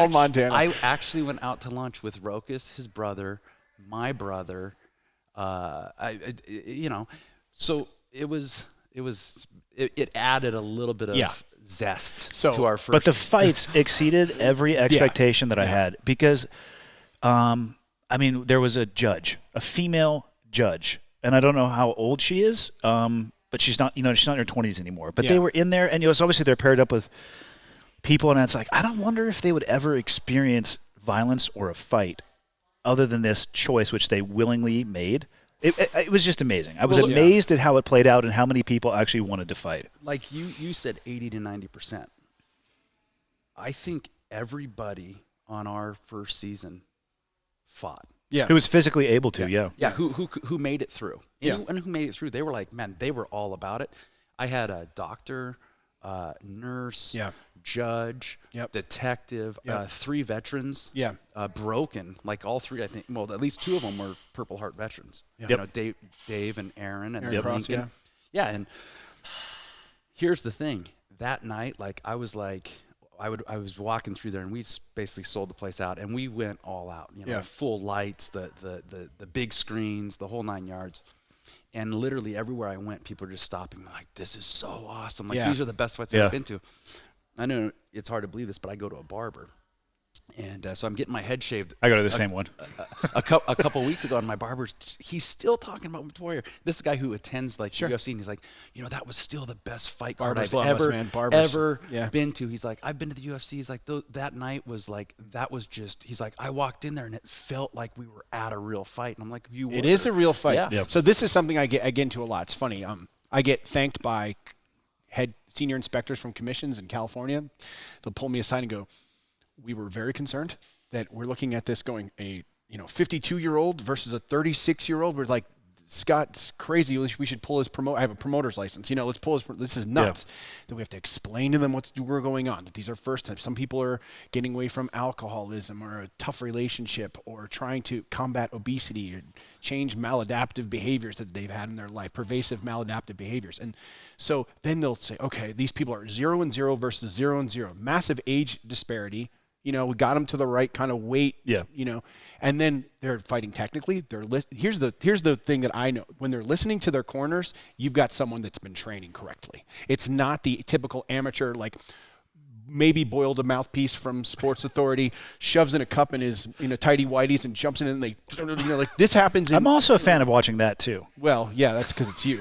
Montana. I actually went out to lunch with Rokas, his brother, my brother. So it added a little bit of zest to our first. But the fights exceeded every expectation that I had because, I mean, there was a female judge, and I don't know how old she is. But she's not in her 20s anymore. But they were in there, and so obviously they're paired up with people, and it's like, I don't wonder if they would ever experience violence or a fight other than this choice, which they willingly made. It was just amazing. I was amazed at how it played out and how many people actually wanted to fight. Like you said 80 to 90%. I think everybody on our first season fought. Yeah. Who was physically able to, Yeah, who made it through. Anyone who made it through, they were like, man, they were all about it. I had a doctor, nurse, judge, detective, 3 veterans. Yeah. Broken, like all 3, I think. Well, at least 2 of them were Purple Heart veterans. Yeah. Dave and Aaron and Lincoln. Yeah, and here's the thing. That night, like I was walking through there, and we basically sold the place out, and we went all out. Full lights, the big screens, the whole 9 yards, and literally everywhere I went, people were just stopping me, like, "This is so awesome! Like these are the best fights I've been to." I know it's hard to believe this, but I go to a barber, and so I'm getting my head shaved. I go to the same one. A couple weeks ago, and my barber's, he's still talking about Wimp Warrior. This guy who attends UFC, and he's like, that was still the best fight card I've ever been to. He's like, I've been to the UFC. He's like, that night was like, that was just, he's like, I walked in there and it felt like we were at a real fight. And I'm like, It is a real fight. Yeah. Yep. So this is something I get into a lot. It's funny. I get thanked by head senior inspectors from commissions in California. They'll pull me aside and go, we were very concerned that we're looking at this going a 52-year-old versus a 36-year-old. We're like, Scott's crazy. We should pull his I have a promoter's license. Let's pull his. This is nuts. That we have to explain to them what's going on. That these are first time. Some people are getting away from alcoholism or a tough relationship or trying to combat obesity or change maladaptive behaviors that they've had in their life, pervasive maladaptive behaviors. And so then they'll say, okay, these people are 0-0 versus 0-0. Massive age disparity. We got them to the right kind of weight. Yeah. And then they're fighting technically. Here's the thing that I know. When they're listening to their corners, you've got someone that's been training correctly. It's not the typical amateur, like maybe boiled a mouthpiece from Sports Authority, shoves in a cup in his tighty whities and jumps in and they like this happens. I'm also a fan of watching that too. Well, yeah, that's because it's you.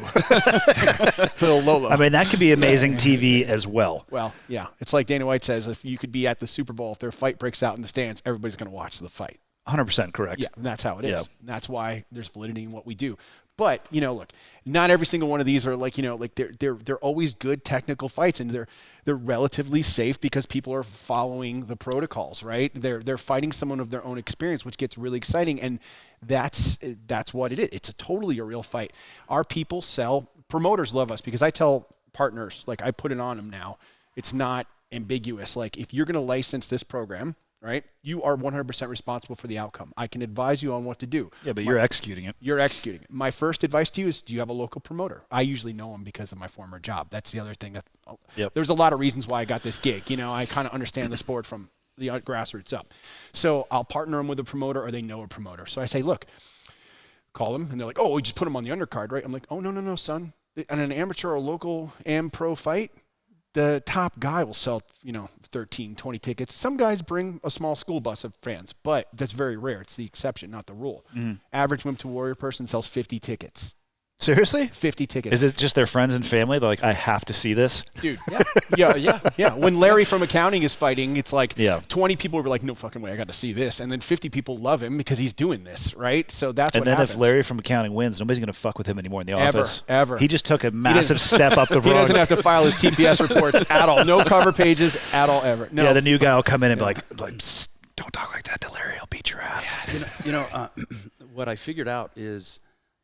Little Lolo. I mean, that could be amazing TV as well. Well, yeah, it's like Dana White says, if you could be at the Super Bowl, if their fight breaks out in the stands, everybody's going to watch the fight. 100% correct. Yeah, and that's how it is. Yeah. That's why there's validity in what we do. But look, not every single one of these are like they're always good technical fights, and they're relatively safe because people are following the protocols, right? They're fighting someone of their own experience, which gets really exciting, and that's what it is. It's totally a real fight. Our people sell. Promoters love us because I tell partners, like I put it on them now. It's not ambiguous. Like if you're going to license this program, right? You are 100% responsible for the outcome. I can advise you on what to do. Yeah, but you're executing it. You're executing it. My first advice to you is, do you have a local promoter? I usually know him because of my former job. That's the other thing. There's a lot of reasons why I got this gig. You know, I kind of understand the sport from the grassroots up. So I'll partner them with a promoter, or they know a promoter. So I say, look, call them, and they're like, oh, we just put them on the undercard, right? I'm like, oh, no, son. On an amateur or local am pro fight, the top guy will sell, 13, 20 tickets. Some guys bring a small school bus of fans, but that's very rare. It's the exception, not the rule. Average Wimp to Warrior person sells 50 tickets. Seriously? 50 tickets. Is it just their friends and family? They're like, I have to see this? Dude, yeah. When Larry from accounting is fighting, it's like 20 people were like, no fucking way, I got to see this. And then 50 people love him because he's doing this, right? So that's what happens. And then if Larry from accounting wins, nobody's going to fuck with him anymore in the office. Ever. He just took a massive step up the road. He doesn't have to file his TPS reports at all. No cover pages at all, ever. No. Yeah, the new guy will come in and be like Psst, don't talk like that to Larry. He'll beat your ass. What I figured out is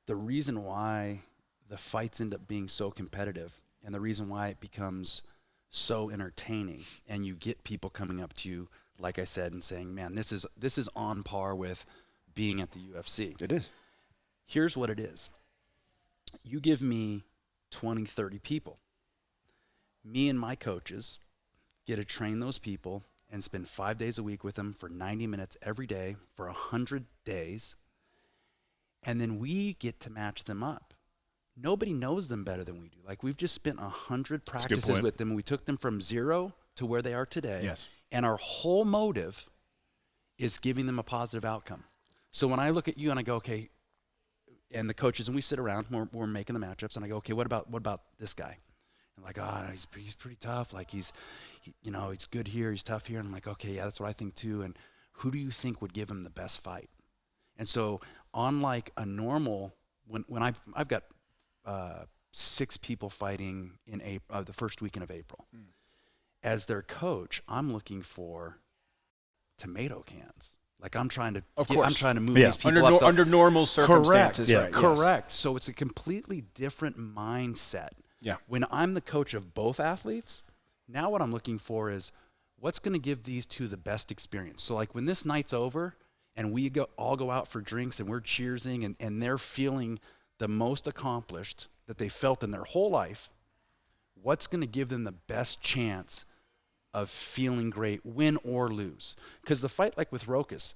the reason why the fights end up being so competitive, and the reason why it becomes so entertaining, and you get people coming up to you, like I said, and saying, man, this is on par with being at the UFC. It is. Here's what it is. You give me 20, 30 people. Me and my coaches get to train those people and spend 5 days a week with them for 90 minutes every day for 100 days, and then we get to match them up. Nobody knows them better than we do. Like, we've just spent 100 practices with them, and we took them from 0 to where they are today. Yes. And our whole motive is giving them a positive outcome. So when I look at you and I go, okay, and the coaches, and we sit around, we're making the matchups, and I go, okay, what about this guy? And like, he's pretty tough. Like, he's good here, he's tough here. And I'm like, okay, yeah, that's what I think too. And who do you think would give him the best fight? And so, unlike a normal, when I've got 6 people fighting in April, the first weekend of April. As their coach, I'm looking for tomato cans. Like, I'm trying to move these people up under normal circumstances. Correct. Yeah. Correct. So it's a completely different mindset. Yeah. When I'm the coach of both athletes, now what I'm looking for is what's going to give these two the best experience. So, like, when this night's over and we all go out for drinks and we're cheersing and they're feeling the most accomplished that they felt in their whole life, what's going to give them the best chance of feeling great, win or lose? Because the fight, like with Rokas,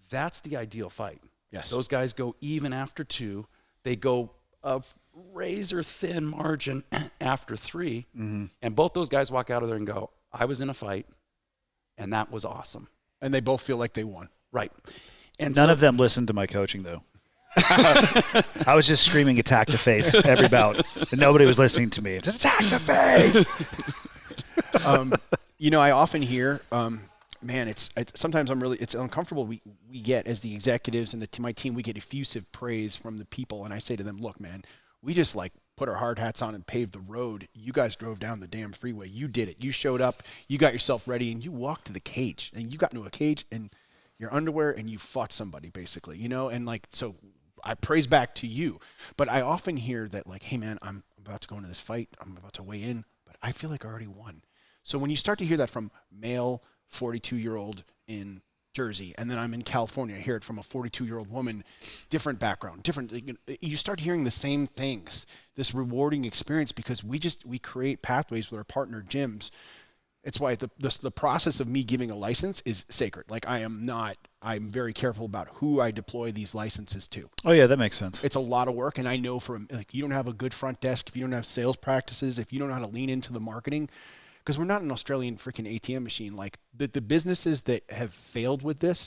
that's the ideal fight. Yes. Those guys go even after 2. They go a razor thin margin after 3. And both those guys walk out of there and go, I was in a fight, and that was awesome. And they both feel like they won. Right. And None of them listened to my coaching, though. I was just screaming attack the face every bout, and nobody was listening to me. Just attack the face. I often hear, sometimes it's uncomfortable. We get, as the executives and my team, we get effusive praise from the people, and I say to them, look, man, we just put our hard hats on and paved the road. You guys drove down the damn freeway. You did it. You showed up. You got yourself ready, and you walked to the cage, and you got into a cage in your underwear, and you fought somebody, basically, and so I praise back to you. But I often hear that, hey, man, I'm about to go into this fight. I'm about to weigh in, but I feel like I already won. So when you start to hear that from male 42-year-old in Jersey, and then I'm in California, I hear it from a 42-year-old woman, different background, you start hearing the same things, this rewarding experience, because we create pathways with our partner gyms. It's why the process of me giving a license is sacred. I'm very careful about who I deploy these licenses to. Oh yeah, that makes sense. It's a lot of work, and I know you don't have a good front desk, if you don't have sales practices, if you don't know how to lean into the marketing, because we're not an Australian freaking ATM machine. The businesses that have failed with this,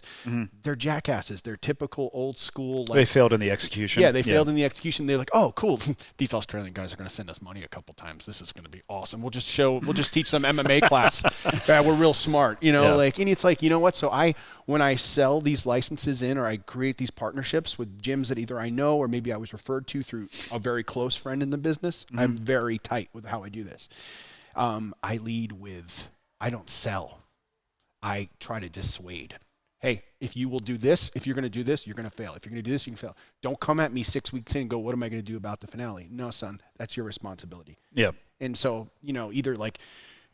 they're jackasses. They're typical old school. They failed in the execution. Yeah, they failed in the execution. They're like, oh, cool. These Australian guys are going to send us money a couple times. This is going to be awesome. We'll just teach them MMA class. We're real smart, and it's like, you know what? So when I sell these licenses in, or I create these partnerships with gyms that either I know, or maybe I was referred to through a very close friend in the business, I'm very tight with how I do this. I lead with, I don't sell. I try to dissuade. Hey, if you will do this, if you're going to do this, you're going to fail. If you're going to do this, you can fail. Don't come at me 6 weeks in and go, what am I going to do about the finale? No, son, that's your responsibility. Yeah. And so, either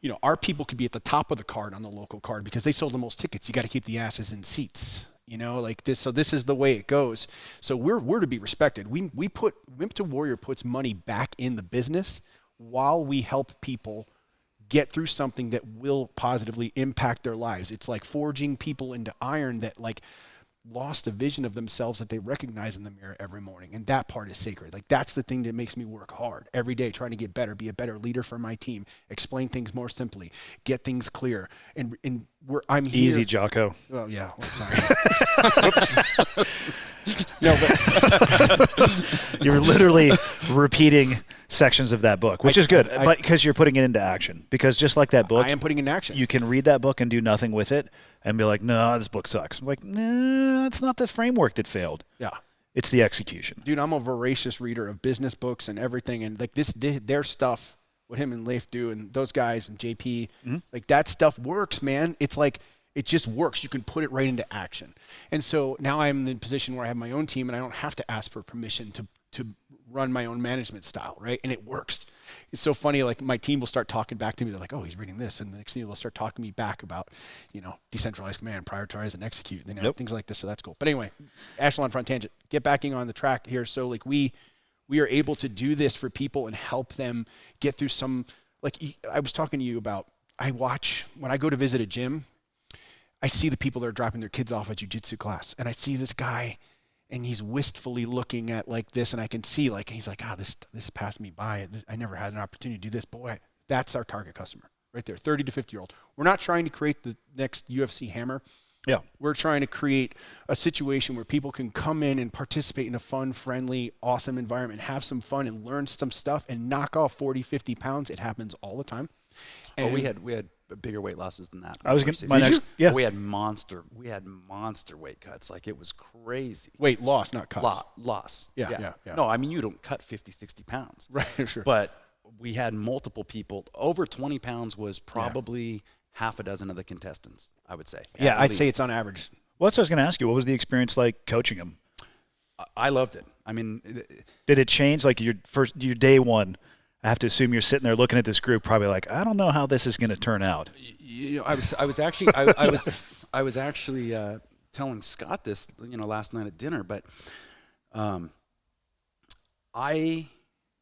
you know, our people could be at the top of the card on the local card because they sold the most tickets. You got to keep the asses in seats, you know, like this. So this is the way it goes. So we're to be respected. We put Wimp to Warrior puts money back in the business while we help people get through something that will positively impact their lives. It's like forging people into iron that like lost a vision of themselves that they recognize in the mirror every morning. And that part is sacred. Like that's the thing that makes me work hard every day, trying to get better, be a better leader for my team, explain things more simply, get things clear. And I'm here. Easy, Jocko. Oh yeah. Well, sorry. No, but You're literally repeating sections of that book, which is good, but because you're putting it into action. Because just like that book, I am putting in action. you can read that book and do nothing with it and be like, no, this book sucks. I'm like, no, it's not the framework that failed. Yeah. It's the execution. Dude, I'm a voracious reader of business books and everything. And like their stuff, what him and Leif do and those guys and JP, like that stuff works, man. It's like, it just works. You can put it right into action. And so now I'm in the position where I have my own team and I don't have to ask for permission to run my own management style, right? And it works. It's so funny, like my team will start talking back to me. They're like, oh, he's reading this. And the next thing they'll start talking to me back about, you know, decentralized command, prioritize and execute, you know, things like this. So that's cool. But anyway, Echelon front tangent, get backing on the track here. So like we are able to do this for people and help them get through some, like I was talking to you about, I watch, when I go to visit a gym, I see the people that are dropping their kids off at jiu-jitsu class. And I see this guy and he's wistfully looking at like this. And I can see like, he's like, this passed me by. I never had an opportunity to do this. Boy, that's our target customer right there. 30 to 50-year-old. We're not trying to create the next UFC Hammer. Yeah. We're trying to create a situation where people can come in and participate in a fun, friendly, awesome environment, have some fun and learn some stuff and knock off 40, 50 pounds. It happens all the time. And we had bigger weight losses than that. I was going to, yeah. We had monster weight cuts. Like it was crazy. Weight loss, not cuts. Loss. Yeah. No, I mean, you don't cut 50, 60 pounds. Right, sure. But we had multiple people. Over 20 pounds was probably half a dozen of the contestants, I would say. Yeah, I'd say it's on average. Well, that's what I was going to ask you. What was the experience like coaching him? I loved it. I mean, did it change? Like your day one, I have to assume you're sitting there looking at this group, probably like, I don't know how this is going to turn out. You know, I was actually telling Scott this, you know, last night at dinner. But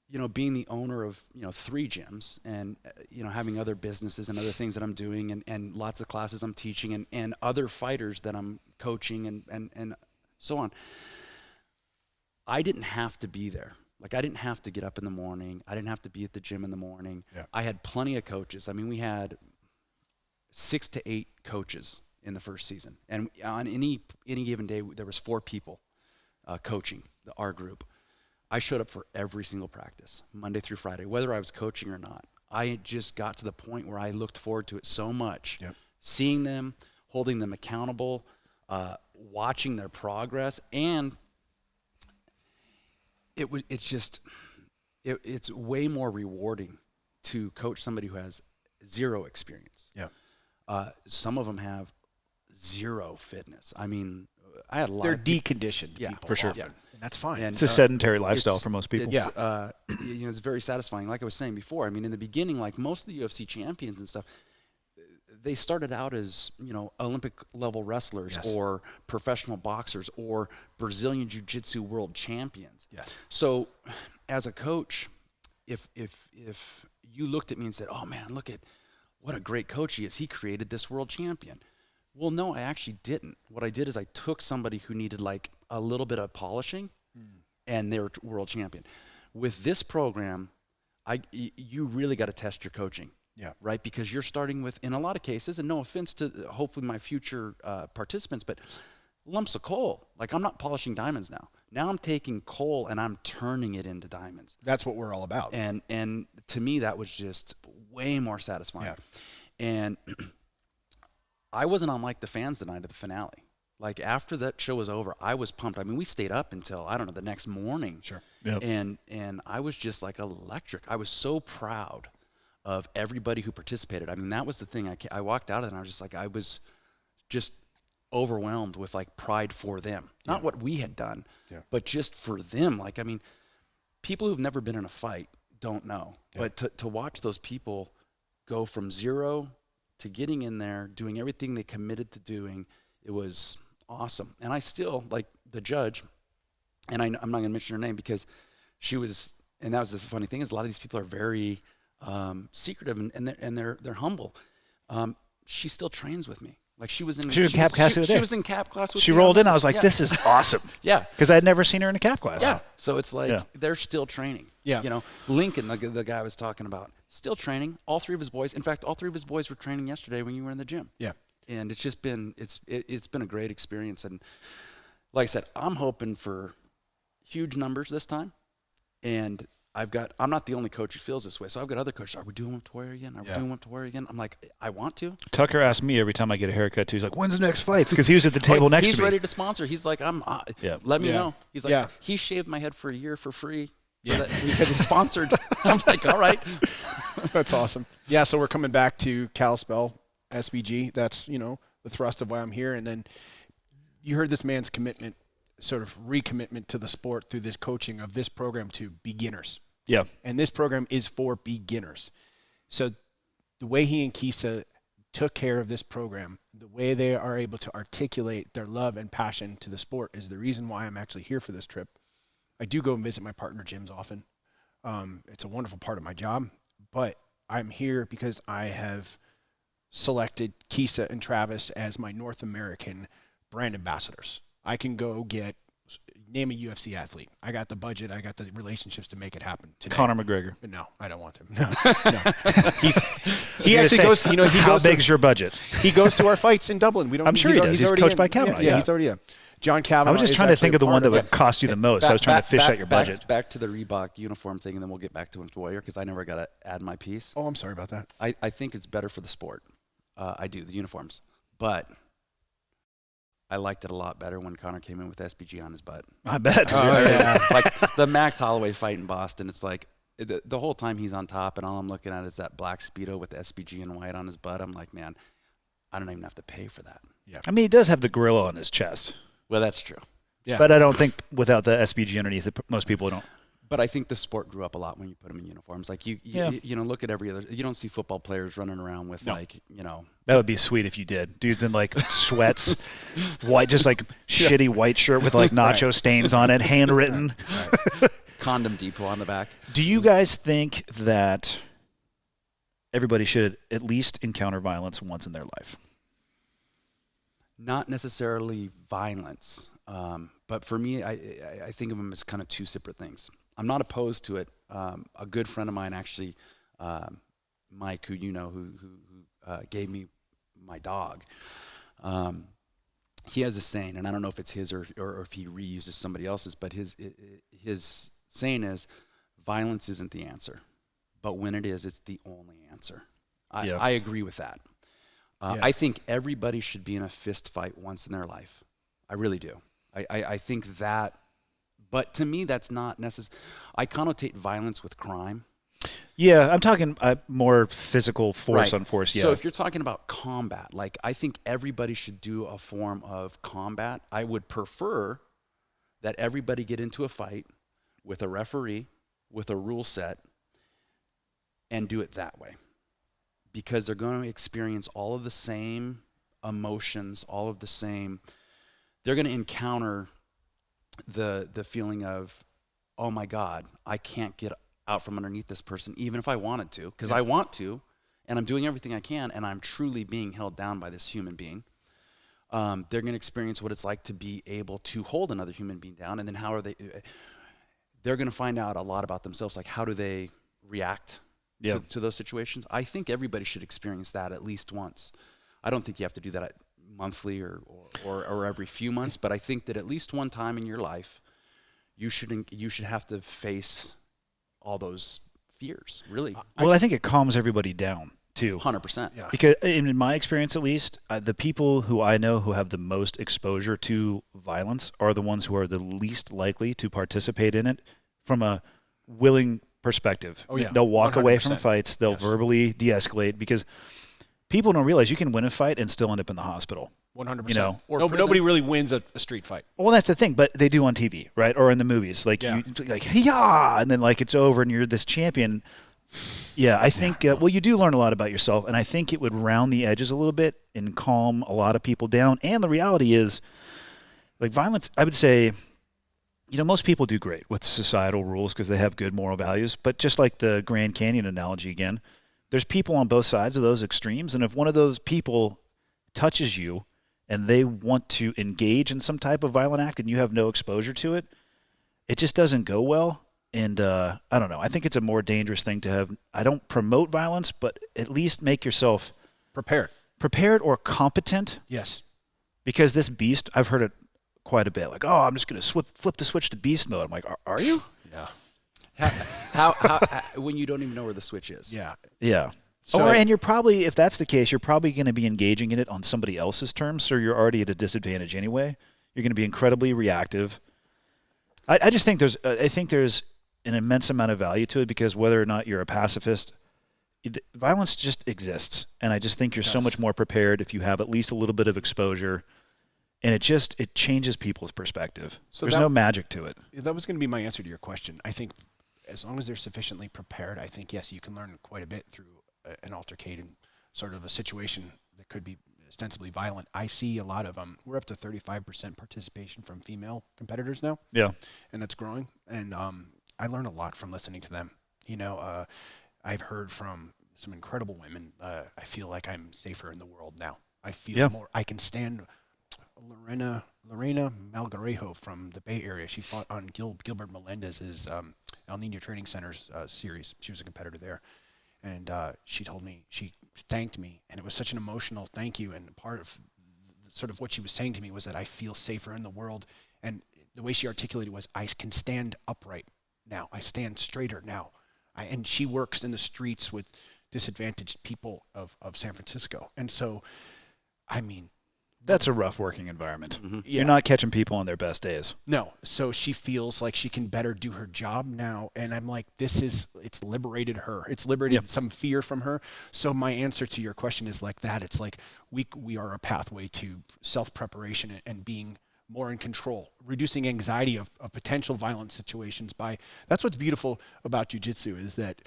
you know, being the owner of, you know, 3 gyms and, you know, having other businesses and other things that I'm doing and lots of classes I'm teaching and other fighters that I'm coaching and so on, I didn't have to be there. Like I didn't have to get up in the morning. I didn't have to be at the gym in the morning. Yeah. I had plenty of coaches. I mean, we had 6 to 8 coaches in the first season. And on any given day, there was 4 people coaching our group. I showed up for every single practice, Monday through Friday, whether I was coaching or not. I just got to the point where I looked forward to it so much. Yep. Seeing them, holding them accountable, watching their progress, and it's way more rewarding to coach somebody who has 0 experience. Yeah. Some of them have 0 fitness. I mean, I had a lot. They're of deconditioned. Yeah, people for sure. often. And that's fine. It's a sedentary lifestyle for most people. You know, it's very satisfying. Like I was saying before, I mean, in the beginning, like most of the UFC champions and stuff, they started out as, you know, Olympic level wrestlers or professional boxers or Brazilian Jiu Jitsu world champions. Yes. So as a coach, if you looked at me and said, oh man, look at what a great coach he is. He created this world champion. Well, no, I actually didn't. What I did is I took somebody who needed like a little bit of polishing and they were world champion. With this program, you really got to test your coaching. Yeah. Right. Because you're starting with, in a lot of cases, and no offense to hopefully my future participants, but lumps of coal. Like I'm not polishing diamonds now. Now I'm taking coal and I'm turning it into diamonds. That's what we're all about. And to me, that was just way more satisfying. Yeah. And I wasn't unlike the fans the night of the finale. Like after that show was over, I was pumped. I mean, we stayed up until, I don't know, the next morning. Sure. Yep. And I was just like electric. I was so proud of everybody who participated. I mean, that was the thing. I walked out of it and I was just like, I was just overwhelmed with like pride for them. Not what we had done, but just for them. Like, I mean, people who've never been in a fight don't know. Yeah. But to watch those people go from zero to getting in there, doing everything they committed to doing. It was awesome. And I still, like the judge, and I'm not going to mention her name because she was, and that was the funny thing is a lot of these people are very secretive and they're humble. She still trains with me. Like she was in cap class the other day. She was in cap class with me. She rolled in. I was like, this is awesome. Yeah. Because I had never seen her in a cap class. Yeah. So it's like they're still training. Yeah. You know, Lincoln, the guy I was talking about, still training. All three of his boys. In fact, all three of his boys were training yesterday when you were in the gym. Yeah. And it's just been it's been a great experience. And like I said, I'm hoping for huge numbers this time. And I'm not the only coach who feels this way. So I've got other coaches. Are we doing Wimp to Warrior again? Are we doing Wimp to Warrior again? I'm like, I want to. Tucker asks me every time I get a haircut, too. He's like, when's the next fights? Because he was at the table next to me. He's ready to sponsor. He's like, let me know. He's like, he shaved my head for a year for free because he sponsored. I'm like, all right. That's awesome. Yeah, so we're coming back to Kalispell, SBG. That's, the thrust of why I'm here. And then you heard this man's commitment, sort of recommitment to the sport through this coaching of this program to beginners. Yeah. And this program is for beginners. So the way he and Kisa took care of this program, the way they are able to articulate their love and passion to the sport is the reason why I'm actually here for this trip. I do go and visit my partner gyms often. It's a wonderful part of my job, but I'm here because I have selected Kisa and Travis as my North American brand ambassadors. I can go name a UFC athlete. I got the budget. I got the relationships to make it happen today. Conor McGregor. But no, I don't want him. No. He actually goes. How big's your budget? He goes to our fights in Dublin. We don't. I'm sure he does. He's coached by Kavanaugh. Yeah, he's already in. John Kavanaugh. I was just trying to think of the one that would cost you the most. I was trying to fish out your budget. Back to the Reebok uniform thing, and then we'll get back to Wimp to Warrior because I never got to add my piece. Oh, I'm sorry about that. I think it's better for the sport. I do, the uniforms. But I liked it a lot better when Conor came in with SBG on his butt. I bet. Like the Max Holloway fight in Boston, it's like the whole time he's on top, and all I'm looking at is that black Speedo with SBG and white on his butt. I'm like, man, I don't even have to pay for that. Yeah. I mean, he does have the gorilla on his chest. Well, that's true. Yeah. But I don't think without the SBG underneath it, most people don't. But I think the sport grew up a lot when you put them in uniforms. Like you look at every other. You don't see football players running around with That would be sweet if you did. Dudes in like sweats, white, just like shitty white shirt with like nacho stains on it, handwritten. Right. Condom Depot on the back. Do you guys think that everybody should at least encounter violence once in their life? Not necessarily violence, but for me, I think of them as kind of two separate things. I'm not opposed to it. A good friend of mine, actually, Mike, who who gave me my dog, he has a saying, and I don't know if it's his or if he reuses somebody else's, but his saying is, violence isn't the answer, but when it is, it's the only answer. I agree with that. I think everybody should be in a fist fight once in their life. I really do. I think that. But to me, that's not necessary. I connotate violence with crime. Yeah, I'm talking more physical force on force. Yeah. So if you're talking about combat, like I think everybody should do a form of combat. I would prefer that everybody get into a fight with a referee, with a rule set, and do it that way. Because they're going to experience all of the same emotions, all of the same. They're going to encounter the feeling of, oh my God, I can't get out from underneath this person, even if I wanted to, because I want to, and I'm doing everything I can, and I'm truly being held down by this human being. They're going to experience what it's like to be able to hold another human being down, and then how are they? They're going to find out a lot about themselves, like how do they react to those situations. I think everybody should experience that at least once. I don't think you have to do that monthly or every few months, but I think that at least one time in your life, you should have to face all those fears. Really. Well, I think it calms everybody down too. 100%. Yeah. Because in my experience, at least, the people who I know who have the most exposure to violence are the ones who are the least likely to participate in it from a willing perspective. Oh yeah. They'll walk away from fights. They'll verbally de-escalate because people don't realize you can win a fight and still end up in the hospital. 100%. Nobody really wins a street fight. Well, that's the thing, but they do on TV, right? Or in the movies. Like, and then like it's over and you're this champion. Yeah, I think, well, you do learn a lot about yourself, and I think it would round the edges a little bit and calm a lot of people down. And the reality is, like, violence, I would say, most people do great with societal rules because they have good moral values. But just like the Grand Canyon analogy again, there's people on both sides of those extremes. And if one of those people touches you and they want to engage in some type of violent act and you have no exposure to it, it just doesn't go well. And I don't know. I think it's a more dangerous thing to have. I don't promote violence, but at least make yourself prepared or competent. Yes. Because this beast, I've heard it quite a bit. Like, oh, I'm just going to flip the switch to beast mode. I'm like, are you? Yeah. How when you don't even know where the switch is? Yeah. Yeah. So, and you're probably, if that's the case, you're probably going to be engaging in it on somebody else's terms, so you're already at a disadvantage anyway. You're going to be incredibly reactive. I just think there's an immense amount of value to it because whether or not you're a pacifist, violence just exists. And I just think you're so much more prepared if you have at least a little bit of exposure. And it changes people's perspective. So there's no magic to it. That was going to be my answer to your question. I think as long as they're sufficiently prepared, I think, yes, you can learn quite a bit through an altercating sort of a situation that could be ostensibly violent. I see a lot of we're up to 35% participation from female competitors now. Yeah. And that's growing. And I learn a lot from listening to them. I've heard from some incredible women. I feel like I'm safer in the world now. I feel more, I can stand Lorena Malgarejo from the Bay Area. She fought on Gilbert Melendez's El Nino Training Center's series. She was a competitor there. And she thanked me, and it was such an emotional thank you. And part of sort of what she was saying to me was that I feel safer in the world. And the way she articulated was, I can stand upright now. I stand straighter now. And she works in the streets with disadvantaged people of San Francisco. And so, I mean, that's a rough working environment. Yeah. You're not catching people on their best days. No. So she feels like she can better do her job now. And I'm like, it's liberated her. It's liberated some fear from her. So my answer to your question is like that. It's like we are a pathway to self-preparation and being more in control, reducing anxiety of potential violent situations that's what's beautiful about jiu-jitsu is that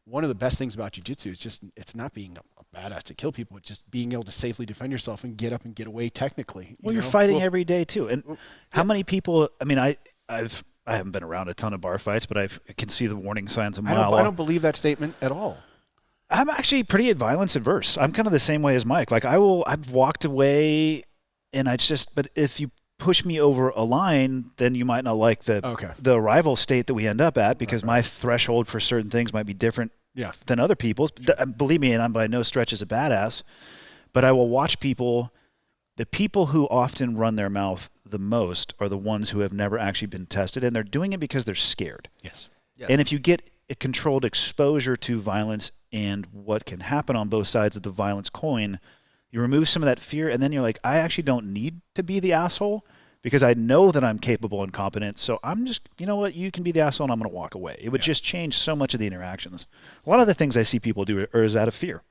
one of the best things about jiu-jitsu is just it's not being a badass to kill people. It's just being able to safely defend yourself and get up and get away technically. You're fighting every day too. And how many people? I mean, I haven't been around a ton of bar fights, but I can see the warning signs a mile off. I don't believe that statement at all. I'm actually pretty violence adverse. I'm kind of the same way as Mike. Like I've walked away, and but if you push me over a line, then you might not like the arrival state that we end up at because my threshold for certain things might be different than other people's. Believe me, and I'm by no stretch as a badass, but I will watch people. The people who often run their mouth the most are the ones who have never actually been tested, and they're doing it because they're scared. Yes. And if you get a controlled exposure to violence and what can happen on both sides of the violence coin, you remove some of that fear, and then you're like, I actually don't need to be the asshole because I know that I'm capable and competent. So I'm just, you know what, you can be the asshole and I'm going to walk away. It would just change so much of the interactions. A lot of the things I see people do is out of fear.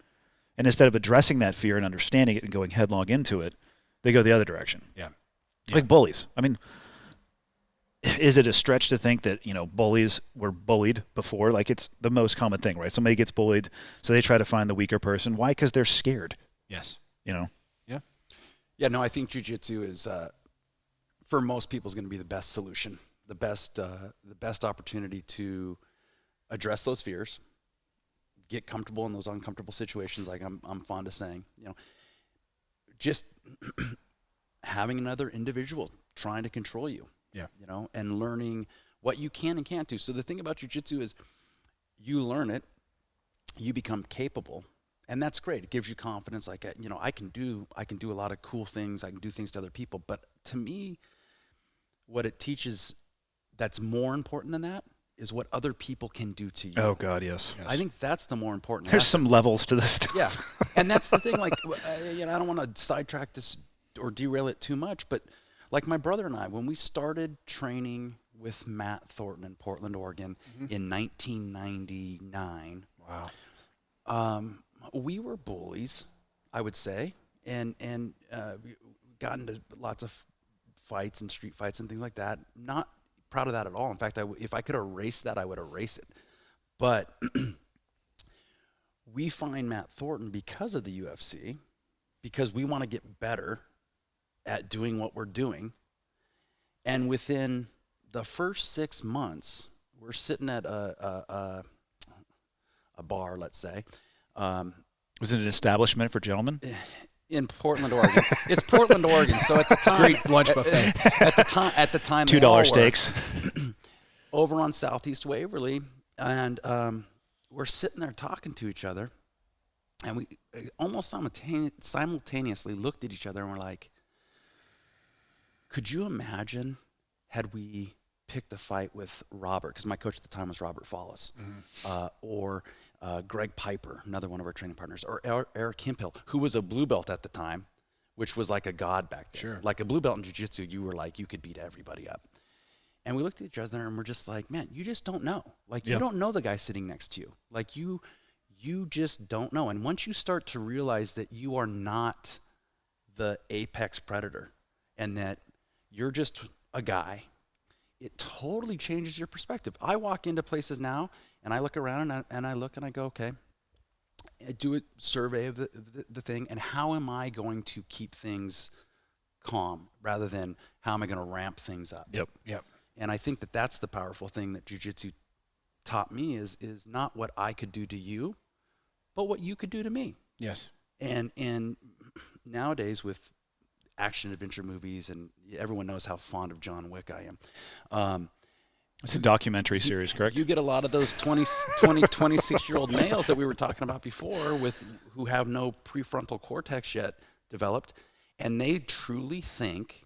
And instead of addressing that fear and understanding it and going headlong into it, they go the other direction. Yeah. Like bullies. I mean, is it a stretch to think that, bullies were bullied before? Like it's the most common thing, right? Somebody gets bullied, so they try to find the weaker person. Why? Because they're scared. Yes. Yeah. Yeah, no, I think jiu-jitsu is, for most people, is going to be the best solution, the best opportunity to address those fears, get comfortable in those uncomfortable situations, like I'm fond of saying. Just having another individual trying to control you. Yeah. And learning what you can and can't do. So the thing about jiu-jitsu is, you learn it, you become capable. And that's great. It gives you confidence. Like, I can do a lot of cool things. I can do things to other people. But to me, what it teaches that's more important than that is what other people can do to you. Oh God, yes. I think that's the more important. There's some levels to this stuff. Yeah. And that's the thing. Like, I don't want to sidetrack this or derail it too much, but like my brother and I, when we started training with Matt Thornton in Portland, Oregon in 1999. Wow. We were bullies, I would say, and we got into lots of fights and street fights and things like that. Not proud of that at all. In fact, if I could erase that, I would erase it. But we find Matt Thornton because of the UFC, because we want to get better at doing what we're doing. And within the first 6 months, we're sitting at a bar, let's say. Was it an establishment for gentlemen? In Portland, Oregon. It's Portland, Oregon. So at the time, Great lunch buffet. At the time, $2 steaks. over on Southeast Waverly, and we're sitting there talking to each other, and we almost simultaneously looked at each other and we're like, could you imagine had we picked a fight with Robert, because my coach at the time was Robert Follis, or Greg Piper, another one of our training partners, or Eric Hemphill, who was a blue belt at the time, which was like a god back then. Sure. Like a blue belt in jiu-jitsu, you were like, you could beat everybody up. And we looked at each other and we're just like, man, you just don't know. Like, you don't know the guy sitting next to you. Like, you just don't know. And once you start to realize that you are not the apex predator and that you're just a guy, it totally changes your perspective. I walk into places now and I look around and I look and I go, okay, I do a survey of the thing, and how am I going to keep things calm rather than how am I going to ramp things up? Yep. And I think that that's the powerful thing that jiu-jitsu taught me is not what I could do to you, but what you could do to me. Yes. And nowadays with action adventure movies, and everyone knows how fond of John Wick I am. It's a documentary series, correct? You get a lot of those 26-year-old males that we were talking about before who have no prefrontal cortex yet developed, and they truly think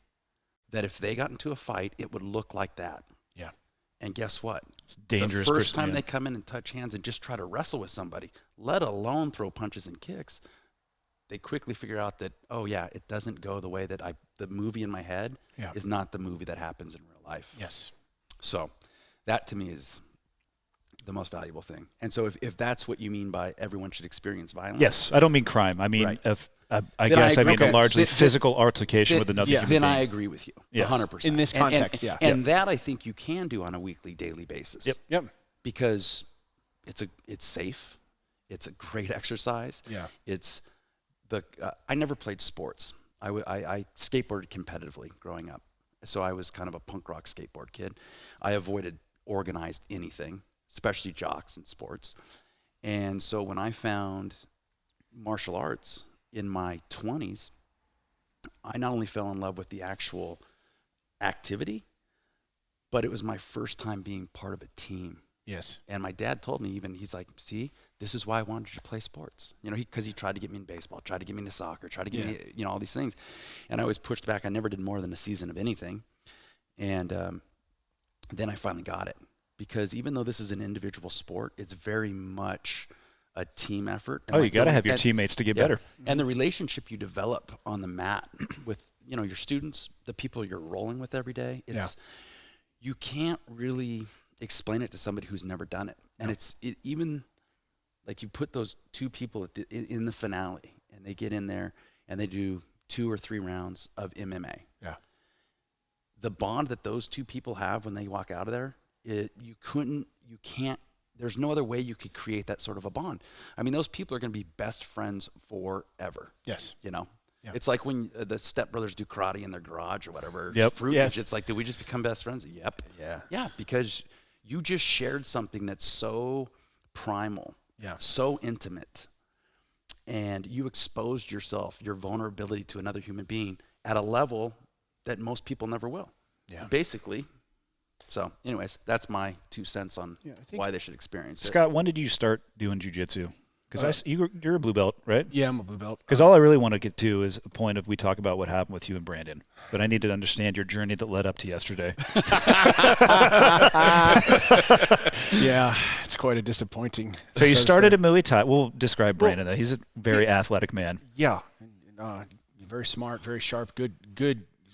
that if they got into a fight, it would look like that. Yeah. And guess what? It's dangerous. The first time they come in and touch hands and just try to wrestle with somebody, let alone throw punches and kicks, they quickly figure out that, oh yeah, it doesn't go the way that the movie in my head is not the movie that happens in real life. Yes. So that to me is the most valuable thing. And so if that's what you mean by everyone should experience violence. Yes, I don't mean crime. I mean, Right. I guess I mean a largely Then- physical altercation with another human Then being. I agree with you, Yes. 100%. In this context, and that I think you can do on a weekly, daily basis. Yep. Because it's safe, it's a great exercise. Yeah. It's I never played sports. I skateboarded competitively growing up, so I was kind of a punk rock skateboard kid. I avoided organized anything, especially jocks and sports. And so when I found martial arts in my 20s, I not only fell in love with the actual activity, but it was my first time being part of a team. Yes. And my dad told me he's like, see, this is why I wanted you to play sports. You know, because he tried to get me in baseball, tried to get me into soccer, tried to get me, all these things. And I always pushed back. I never did more than a season of anything. And then I finally got it. Because even though this is an individual sport, it's very much a team effort. And you got to have your teammates to get better. And the relationship you develop on the mat with, your students, the people you're rolling with every day, you can't really explain it to somebody who's never done it. And even like you put those two people in the finale and they get in there and they do 2 or 3 rounds of MMA. Yeah. The bond that those two people have when they walk out of there, there's no other way you could create that sort of a bond. I mean, those people are going to be best friends forever. Yes. Yeah. It's like when the stepbrothers do karate in their garage or whatever. Yep. Fruit. Yes. It's like, did we just become best friends? Yep. Yeah. Yeah, because you just shared something that's so primal, so intimate, and you exposed yourself, your vulnerability to another human being at a level that most people never will. Yeah. Basically. So, anyways, that's my 2 cents on why they should experience it. Scott, when did you start doing jiu-jitsu? Because you're a blue belt, right? Yeah, I'm a blue belt. Because all I really want to get to is a point of we talk about what happened with you and Brandon. But I need to understand your journey that led up to yesterday. Yeah, it's quite a disappointing. So you started at Muay Thai. We'll describe Brandon. Though. He's a very athletic man. Yeah, very smart, very sharp, good,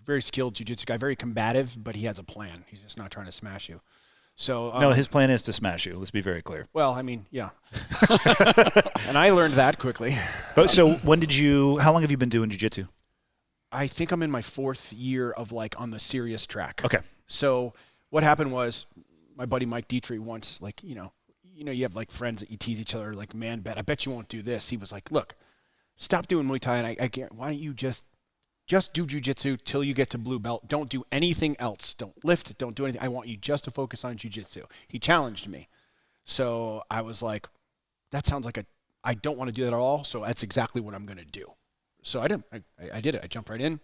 very skilled jiu-jitsu guy, very combative, but he has a plan. He's just not trying to smash you. So no, his plan is to smash you. Let's be very clear. Well, I mean, yeah. And I learned that quickly. But so how long have you been doing jiu-jitsu? I think I'm in my 4th year of on the serious track. Okay. So what happened was my buddy Mike Dietrich once, you have like friends that you tease each other, like, man, I bet you won't do this. He was like, look, stop doing Muay Thai, and I can't. Why don't you just do jiu-jitsu till you get to blue belt? Don't do anything else. Don't lift. Don't do anything. I want you just to focus on jiu-jitsu. He challenged me. So I was like, that sounds like I don't want to do that at all, so that's exactly what I'm going to do. So I did. I did it. I jumped right in,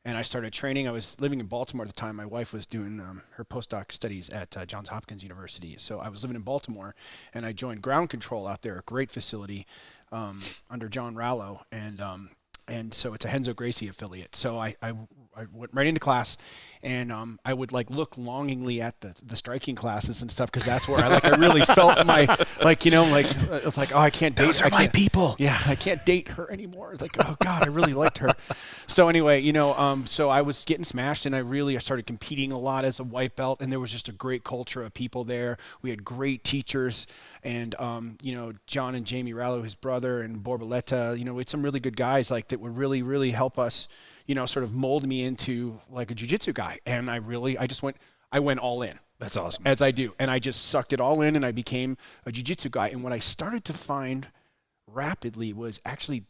and I started training. I was living in Baltimore at the time. My wife was doing her postdoc studies at Johns Hopkins University. So I was living in Baltimore, and I joined ground control out there, a great facility under John Rallo, and so it's a Henzo Gracie affiliate. So I went right into class, and I would like look longingly at the striking classes and stuff, because that's where I really felt my it's like, oh, I can't date. Those are my people. Yeah, I can't date her anymore. It's like, oh God, I really liked her. So anyway, so I was getting smashed, and I started competing a lot as a white belt, and there was just a great culture of people there. We had great teachers. And, John and Jamie Rallo, his brother, and Borboleta, we had some really good guys like that would really, really help us, sort of mold me into like a jiu-jitsu guy. And I went all in. That's awesome. As I do. And I just sucked it all in, and I became a jiu-jitsu guy. And what I started to find rapidly was actually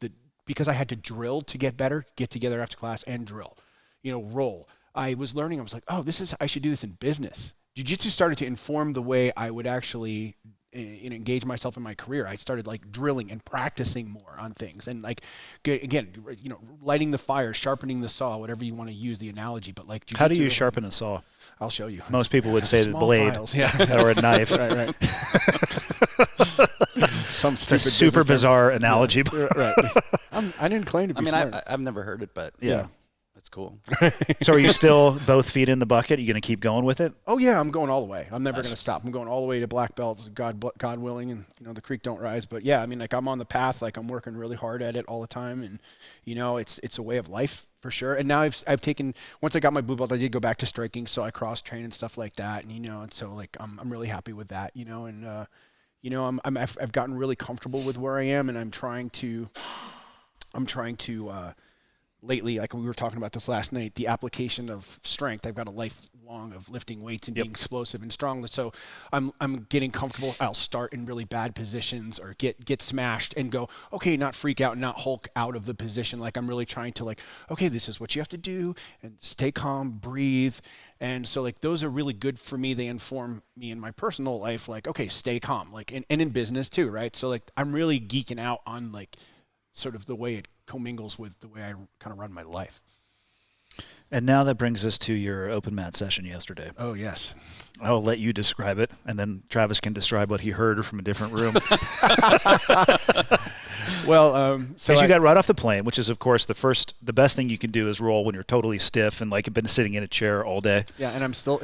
because I had to drill to get better, get together after class and drill, roll. I was learning, I was like, oh, I should do this in business. Jiu-jitsu started to inform the way I would actually engage myself in my career. I started like drilling and practicing more on things, and like again, lighting the fire, sharpening the saw, whatever you want to use the analogy. But like, how do you sharpen a saw? I'll show you. Most people would say the blade, yeah, or a knife. Right. Some it's a super bizarre analogy. Right. I didn't claim to be smart. I've never heard it, but yeah. That's cool. So are you still both feet in the bucket? Are you going to keep going with it? Oh yeah, I'm going all the way. I'm never going to stop. I'm going all the way to black belt, God willing, and the creek don't rise. But yeah, I mean, like, I'm on the path. Like, I'm working really hard at it all the time, and it's a way of life for sure. And now I've taken, once I got my blue belt, I did go back to striking, so I cross train and stuff like that. And and so like I'm really happy with that. I've gotten really comfortable with where I am, and I'm trying to lately, like we were talking about this last night, the application of strength. I've got a lifelong of lifting weights and being explosive and strong. So I'm getting comfortable. I'll start in really bad positions or get smashed and go, okay, not freak out, not hulk out of the position. Like, I'm really trying to like, okay, this is what you have to do, and stay calm, breathe. And so like, those are really good for me. They inform me in my personal life. Like, okay, stay calm, like, and in business too, right? So like, I'm really geeking out on like sort of the way it commingles with the way I kind of run my life. And now that brings us to your open mat session yesterday. Oh, yes. I'll let you describe it, and then Travis can describe what he heard from a different room. Well, so you got right off the plane, which is, of course, the best thing you can do is roll when you're totally stiff and like have been sitting in a chair all day. Yeah, and I'm still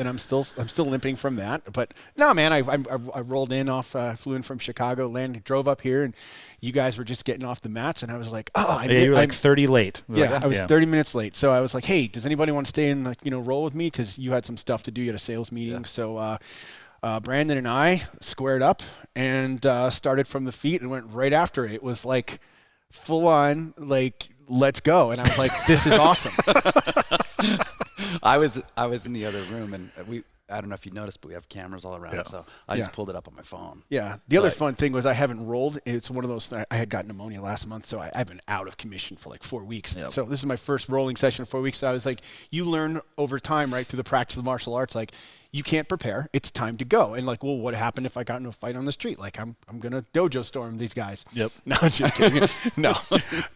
limping from that. But no, man, I rolled in flew in from Chicago, drove up here, and you guys were just getting off the mats, and I was like, oh, you were like 30 late. Yeah, I was 30 minutes late. So I was like, hey, does anybody want to stay and roll with me? Because you had some stuff to do. You had a sales meeting. Yeah. So Brandon and I squared up and started from the feet and went right after it. It was like full on, like, let's go. And I was like, this is awesome. I was in the other room, and I don't know if you noticed, but we have cameras all around. Yeah. So I just pulled it up on my phone. Yeah. The other fun thing was I haven't rolled. It's one of those, I had got pneumonia last month, so I've been out of commission for like 4 weeks. Yep. So this is my first rolling session in 4 weeks. So I was like, you learn over time, right, through the practice of martial arts, like, you can't prepare. It's time to go. And like, well, what happened if I got into a fight on the street? Like, I'm gonna dojo storm these guys. Yep. No, just kidding. No,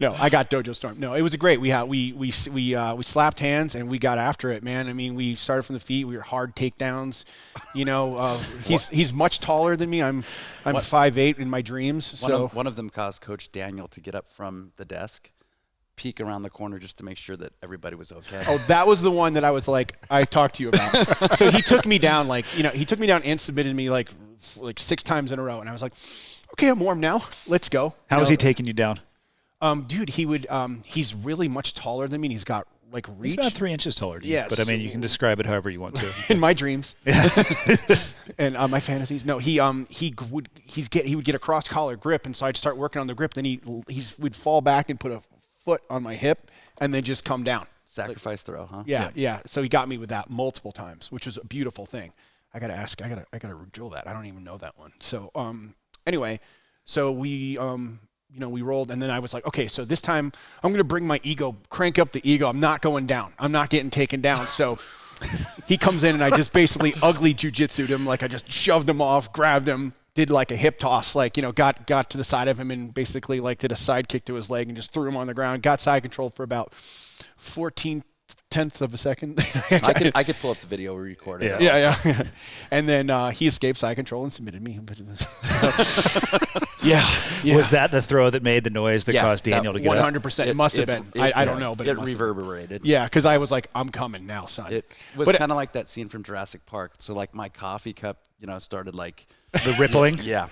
I got dojo storm. No, it was great. We slapped hands and we got after it, man. I mean, we started from the feet. We were hard takedowns. He's much taller than me. I'm 5'8" in my dreams. One of them caused Coach Daniel to get up from the desk, peek around the corner just to make sure that everybody was okay. Oh, that was the one that I was like, I talked to you about. So he took me down, and submitted me like 6 times in a row. And I was like, okay, I'm warm now. Let's go. How was he taking you down? Dude, he's really much taller than me, and he's got like reach. He's about 3 inches taller than you. But I mean, you can describe it however you want to. In my dreams. And my fantasies. No, he would get a cross collar grip, and so I'd start working on the grip. Then he would fall back and put a foot on my hip and then just come down. Sacrifice throw, huh? Yeah. So he got me with that multiple times, which was a beautiful thing. I gotta drill that. I don't even know that one. So anyway, so we we rolled, and then I was like, okay, so this time I'm gonna bring my ego, crank up the ego. I'm not going down. I'm not getting taken down. So he comes in, and I just basically ugly jiu-jitsu'd him. Like I just shoved him off, grabbed him, did like a hip toss, like, got to the side of him and basically like did a side kick to his leg and just threw him on the ground. Got side control for about 14/10 of a second. I could pull up the video we recorded. Yeah. And then he escaped side control and submitted me. Yeah. Was that the throw that made the noise that caused Daniel to get up? 100%. It must have been. I don't know, but it must have reverberated. been. Yeah, because I was like, I'm coming now, son. It was kind of like that scene from Jurassic Park. So like my coffee cup, started like the rippling. Yeah.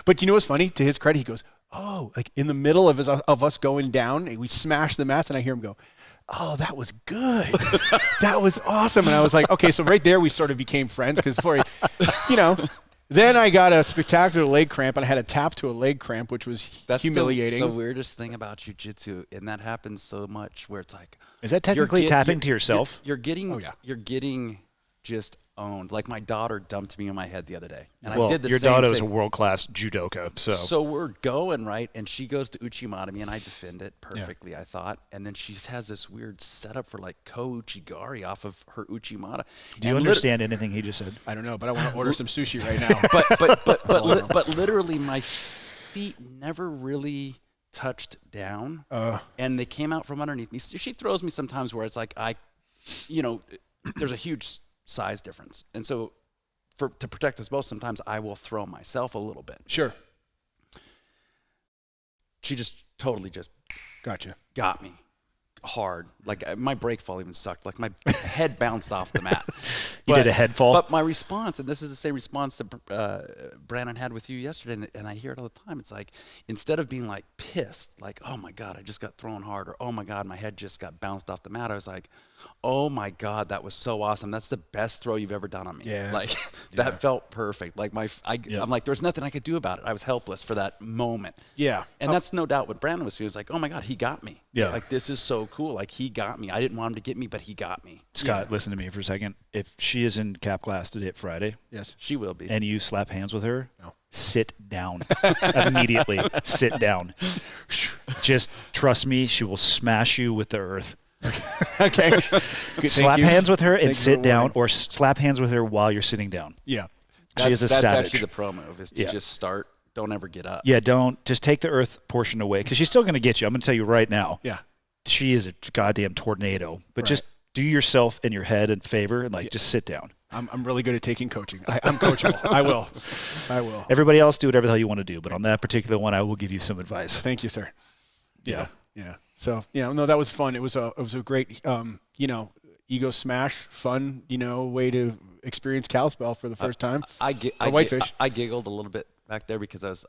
But you know what's funny? To his credit, he goes, "Oh, like in the middle of us going down, we smashed the mats," and I hear him go, "Oh, that was good. That was awesome." And I was like, okay, so right there we sort of became friends because before then I got a spectacular leg cramp and I had a tap to a leg cramp, which was humiliating. The weirdest thing about jiu-jitsu, and that happens so much where it's like, is that technically tapping to yourself? You're getting just owned. Like my daughter dumped me in my head the other day, and I did the your same daughter thing. is a world-class judoka, so we're going right, and she goes to Uchimata me, and I defend it perfectly, I thought, and then she has this weird setup for like ko-uchigari off of her Uchimata. Do you understand anything he just said? I don't know, but I want to order some sushi right now. but literally my feet never really touched down, and they came out from underneath me. She throws me sometimes where it's like there's a huge size difference, and so to protect us both, sometimes I will throw myself a little bit. Sure. She just totally just got me hard. Like my break fall even sucked. Like my head bounced off the mat. You did a head fall? But my response, and this is the same response that Brandon had with you yesterday, and I hear it all the time. It's like, instead of being like pissed, like, oh my God, I just got thrown hard, or oh my God, my head just got bounced off the mat, I was like, oh my God, that was so awesome. That's the best throw you've ever done on me. Yeah. Like that felt perfect. Like I'm like, there's nothing I could do about it. I was helpless for that moment. Yeah. And that's no doubt what Brandon was. He was like, oh my God, he got me. Yeah. Like, this is so cool. Like, he got me. I didn't want him to get me, but he got me. Scott, listen to me for a second. If she is in cap class today at Friday, yes, she will be, and you slap hands with her, no. Sit down. Immediately. Sit down. Just trust me, she will smash you with the earth. Okay. Slap hands with her and sit down, or slap hands with her while you're sitting down. Yeah. That's savage. actually the pro move, is to just start. Don't ever get up. Yeah, don't. Just take the earth portion away, because she's still going to get you. I'm going to tell you right now. Yeah. She is a goddamn tornado. But just do yourself and your head a favor and just sit down. I'm really good at taking coaching. I'm coachable. I will. Everybody else do whatever the hell you want to do, but on that particular one, I will give you some advice. Thank you, sir. Yeah. So no, that was fun. It was a great ego smash, fun way to experience Kalispell for the first time. Whitefish. I giggled a little bit back there because I was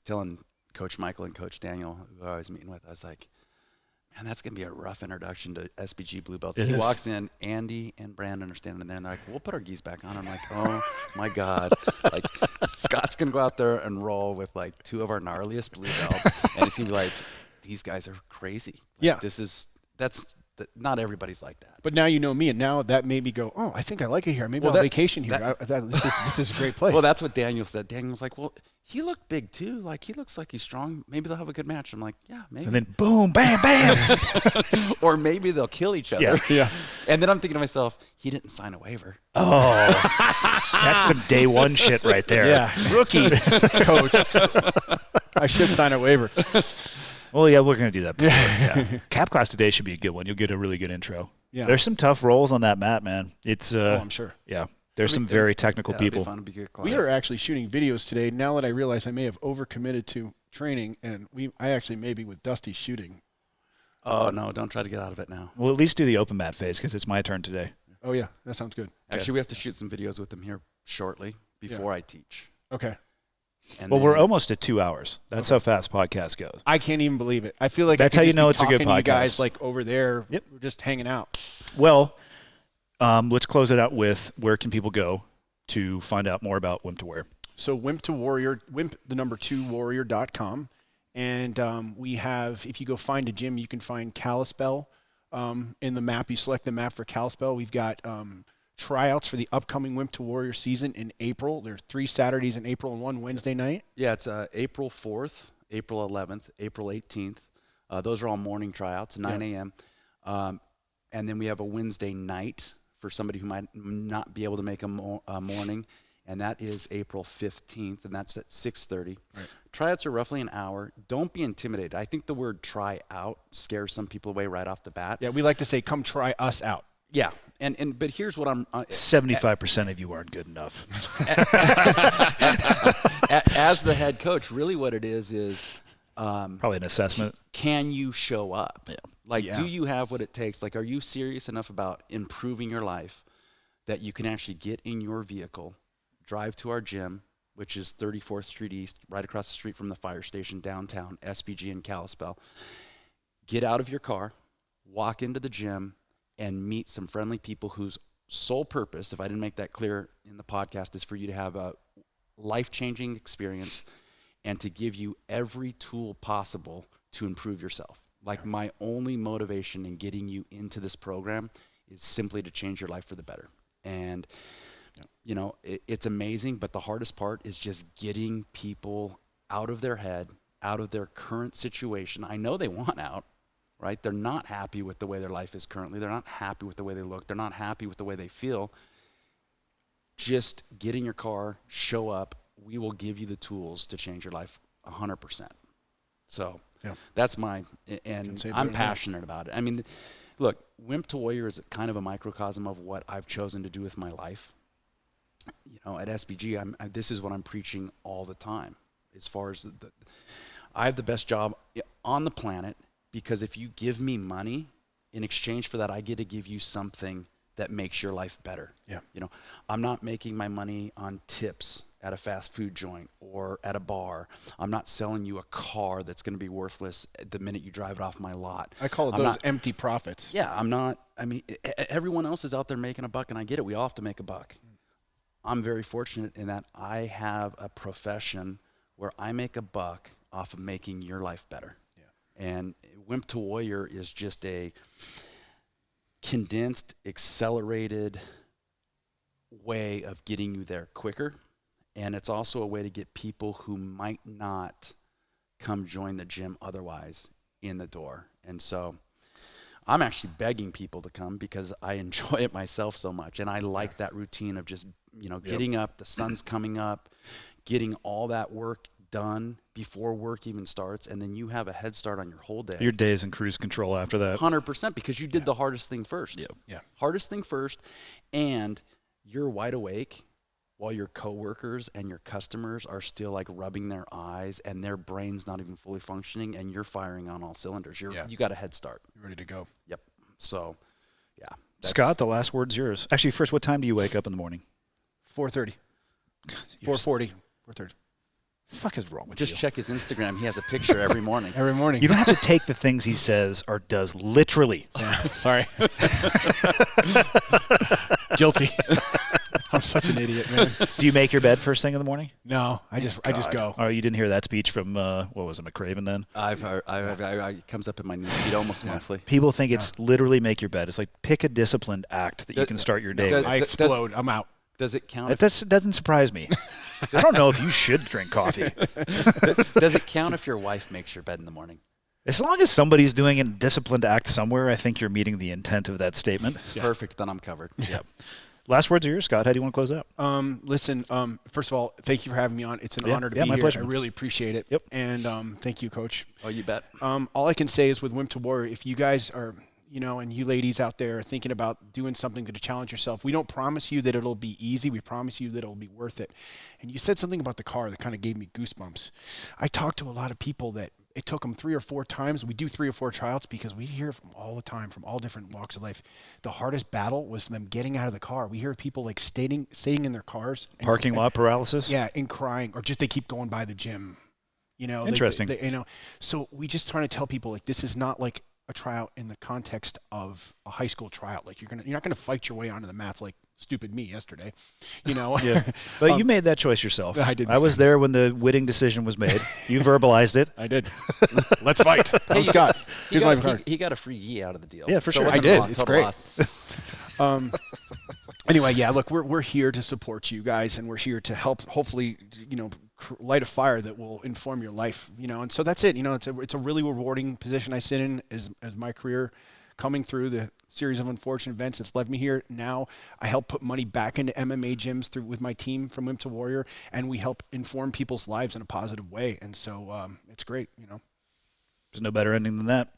telling Coach Michael and Coach Daniel, who I was meeting with, I was like, man, that's going to be a rough introduction to SBG blue belts. He walks in, Andy and Brandon are standing there, and they're like, we'll put our gis back on. I'm like, oh, my God. Like, Scott's going to go out there and roll with, like, two of our gnarliest blue belts. And it's going to be like, these guys are crazy. Like, not everybody's like that. But now you know me, and now that made me go, oh, I think I like it here. Maybe I'll vacation here. This is a great place. Well, that's what Daniel said. Daniel was like, well, he looked big too. Like, he looks like he's strong. Maybe they'll have a good match. I'm like, yeah, maybe. And then boom, bam, bam. Or maybe they'll kill each other. Yeah. And then I'm thinking to myself, he didn't sign a waiver. Oh, that's some day one shit right there. Yeah, rookie coach. I should sign a waiver. Well, yeah, we're going to do that. Yeah. Cap class today should be a good one. You'll get a really good intro. Yeah. There's some tough rolls on that mat, man. It's I'm sure. Yeah. There's some very technical people. It'll be fun. It'll be a good class. We are actually shooting videos today. Now that I realize I may have overcommitted to training, and I actually may be with Dusty shooting. Oh, no, don't try to get out of it now. We'll at least do the open mat phase, because it's my turn today. Oh, yeah. That sounds good. Actually, we have to shoot some videos with him here shortly before I teach. Okay. And we're almost at 2 hours. That's how fast podcast goes. I can't even believe it. I feel like that's how you know it's a good podcast. You guys like over there, we're just hanging out. Well, let's close it out with, where can people go to find out more about Wimp to Wear? So Wimp to Warrior, Wimp the number 2 warrior.com, and we have, if you go find a gym, you can find Kalispell in the map. You select the map for Kalispell. We've got tryouts for the upcoming Wimp to Warrior season in April. There are 3 Saturdays in April and 1 Wednesday night. Yeah, it's April 4th, April 11th, April 18th. Those are all morning tryouts, 9 a.m. And then we have a Wednesday night for somebody who might not be able to make a morning, and that is April 15th, and that's at 6:30. Right. Tryouts are roughly an hour. Don't be intimidated. I think the word try out scares some people away right off the bat. Yeah, we like to say, come try us out. Yeah, but here's what I'm 75% of you aren't good enough. As the head coach, really what it is probably an assessment. Can you show up? Yeah. Do you have what it takes? Like, are you serious enough about improving your life that you can actually get in your vehicle, drive to our gym, which is 34th Street East, right across the street from the fire station downtown, SBG in Kalispell. Get out of your car, walk into the gym, and meet some friendly people whose sole purpose, if I didn't make that clear in the podcast, is for you to have a life-changing experience and to give you every tool possible to improve yourself. Like, my only motivation in getting you into this program is simply to change your life for the better. And, you know, it's amazing, but the hardest part is just getting people out of their head, out of their current situation. I know they want out, right? They're not happy with the way their life is currently. They're not happy with the way they look. They're not happy with the way they feel. Just get in your car, show up. We will give you the tools to change your life 100%. So that's and I'm passionate about it. I mean, look, Wimp to Warrior is kind of a microcosm of what I've chosen to do with my life. You know, at SBG, this is what I'm preaching all the time. As far as I have the best job on the planet, because if you give me money, in exchange for that, I get to give you something that makes your life better. Yeah. You know, I'm not making my money on tips at a fast food joint or at a bar. I'm not selling you a car that's going to be worthless the minute you drive it off my lot. I call it those empty profits. Yeah, I'm not. I mean, everyone else is out there making a buck, and I get it. We all have to make a buck. I'm very fortunate in that I have a profession where I make a buck off of making your life better. Yeah. And Wimp to Warrior is just a condensed, accelerated way of getting you there quicker. And it's also a way to get people who might not come join the gym otherwise in the door. And so I'm actually begging people to come because I enjoy it myself so much. And I like that routine of just, you know, getting up, the sun's coming up, getting all that work done before work even starts, and then you have a head start on your whole day. Your day is in cruise control after that. 100%, because you did the hardest thing first. Yeah. Hardest thing first, and you're wide awake while your coworkers and your customers are still like rubbing their eyes and their brain's not even fully functioning, and you're firing on all cylinders. You got a head start. You're ready to go. Yep. So, yeah. Scott, the last word's yours. Actually, first, what time do you wake up in the morning? 4:30. 4:40. 4:30. The fuck is wrong with you? Just check his Instagram. He has a picture every morning. Every morning. You don't have to take the things he says or does literally. Yeah, sorry. Guilty. I'm such an idiot, man. Do you make your bed first thing in the morning? No, I just go. Oh, you didn't hear that speech from what was it, McCraven then? I've heard. It comes up in my newsfeed almost monthly. People think it's literally make your bed. It's like pick a disciplined act that you can start your day with. I explode. I'm out. Does it count? It doesn't surprise me. I don't know if you should drink coffee. Does it count if your wife makes your bed in the morning? As long as somebody's doing a disciplined act somewhere, I think you're meeting the intent of that statement. Yeah. Perfect. Then I'm covered. Yep. Last words are yours, Scott. How do you want to close out? Listen, first of all, thank you for having me on. It's an honor to be my here. pleasure. I really appreciate it. Yep. And thank you, Coach. Oh, you bet. All I can say is with Wimp to Warrior, if you guys are, you know, and you ladies out there are thinking about doing something to challenge yourself, we don't promise you that it'll be easy. We promise you that it'll be worth it. And you said something about the car that kind of gave me goosebumps. I talked to a lot of people that it took them 3 or 4 times. We do 3 or 4 tryouts because we hear from all the time, from all different walks of life. The hardest battle was for them getting out of the car. We hear people like staying in their cars. Parking lot paralysis? Yeah, and crying, or just they keep going by the gym. You know, interesting. You know, so we just trying to tell people, like, this is not like a tryout in the context of a high school tryout. Like, you're not gonna fight your way onto the mats like stupid me yesterday, you know. Yeah, but you made that choice yourself. I did. I was there when the Whitting decision was made. You verbalized it. I did. Let's fight. Hey, Scott, here's my card. He got a free gi out of the deal. Yeah, for so sure. I did. It's great. Anyway, yeah, look, we're here to support you guys, and we're here to help, hopefully, light a fire that will inform your life, and so that's it. It's a really rewarding position I sit in as my career coming through the series of unfortunate events that's led me here. Now I help put money back into MMA gyms with my team from Wimp to Warrior, and we help inform people's lives in a positive way. And so it's great, There's no better ending than that.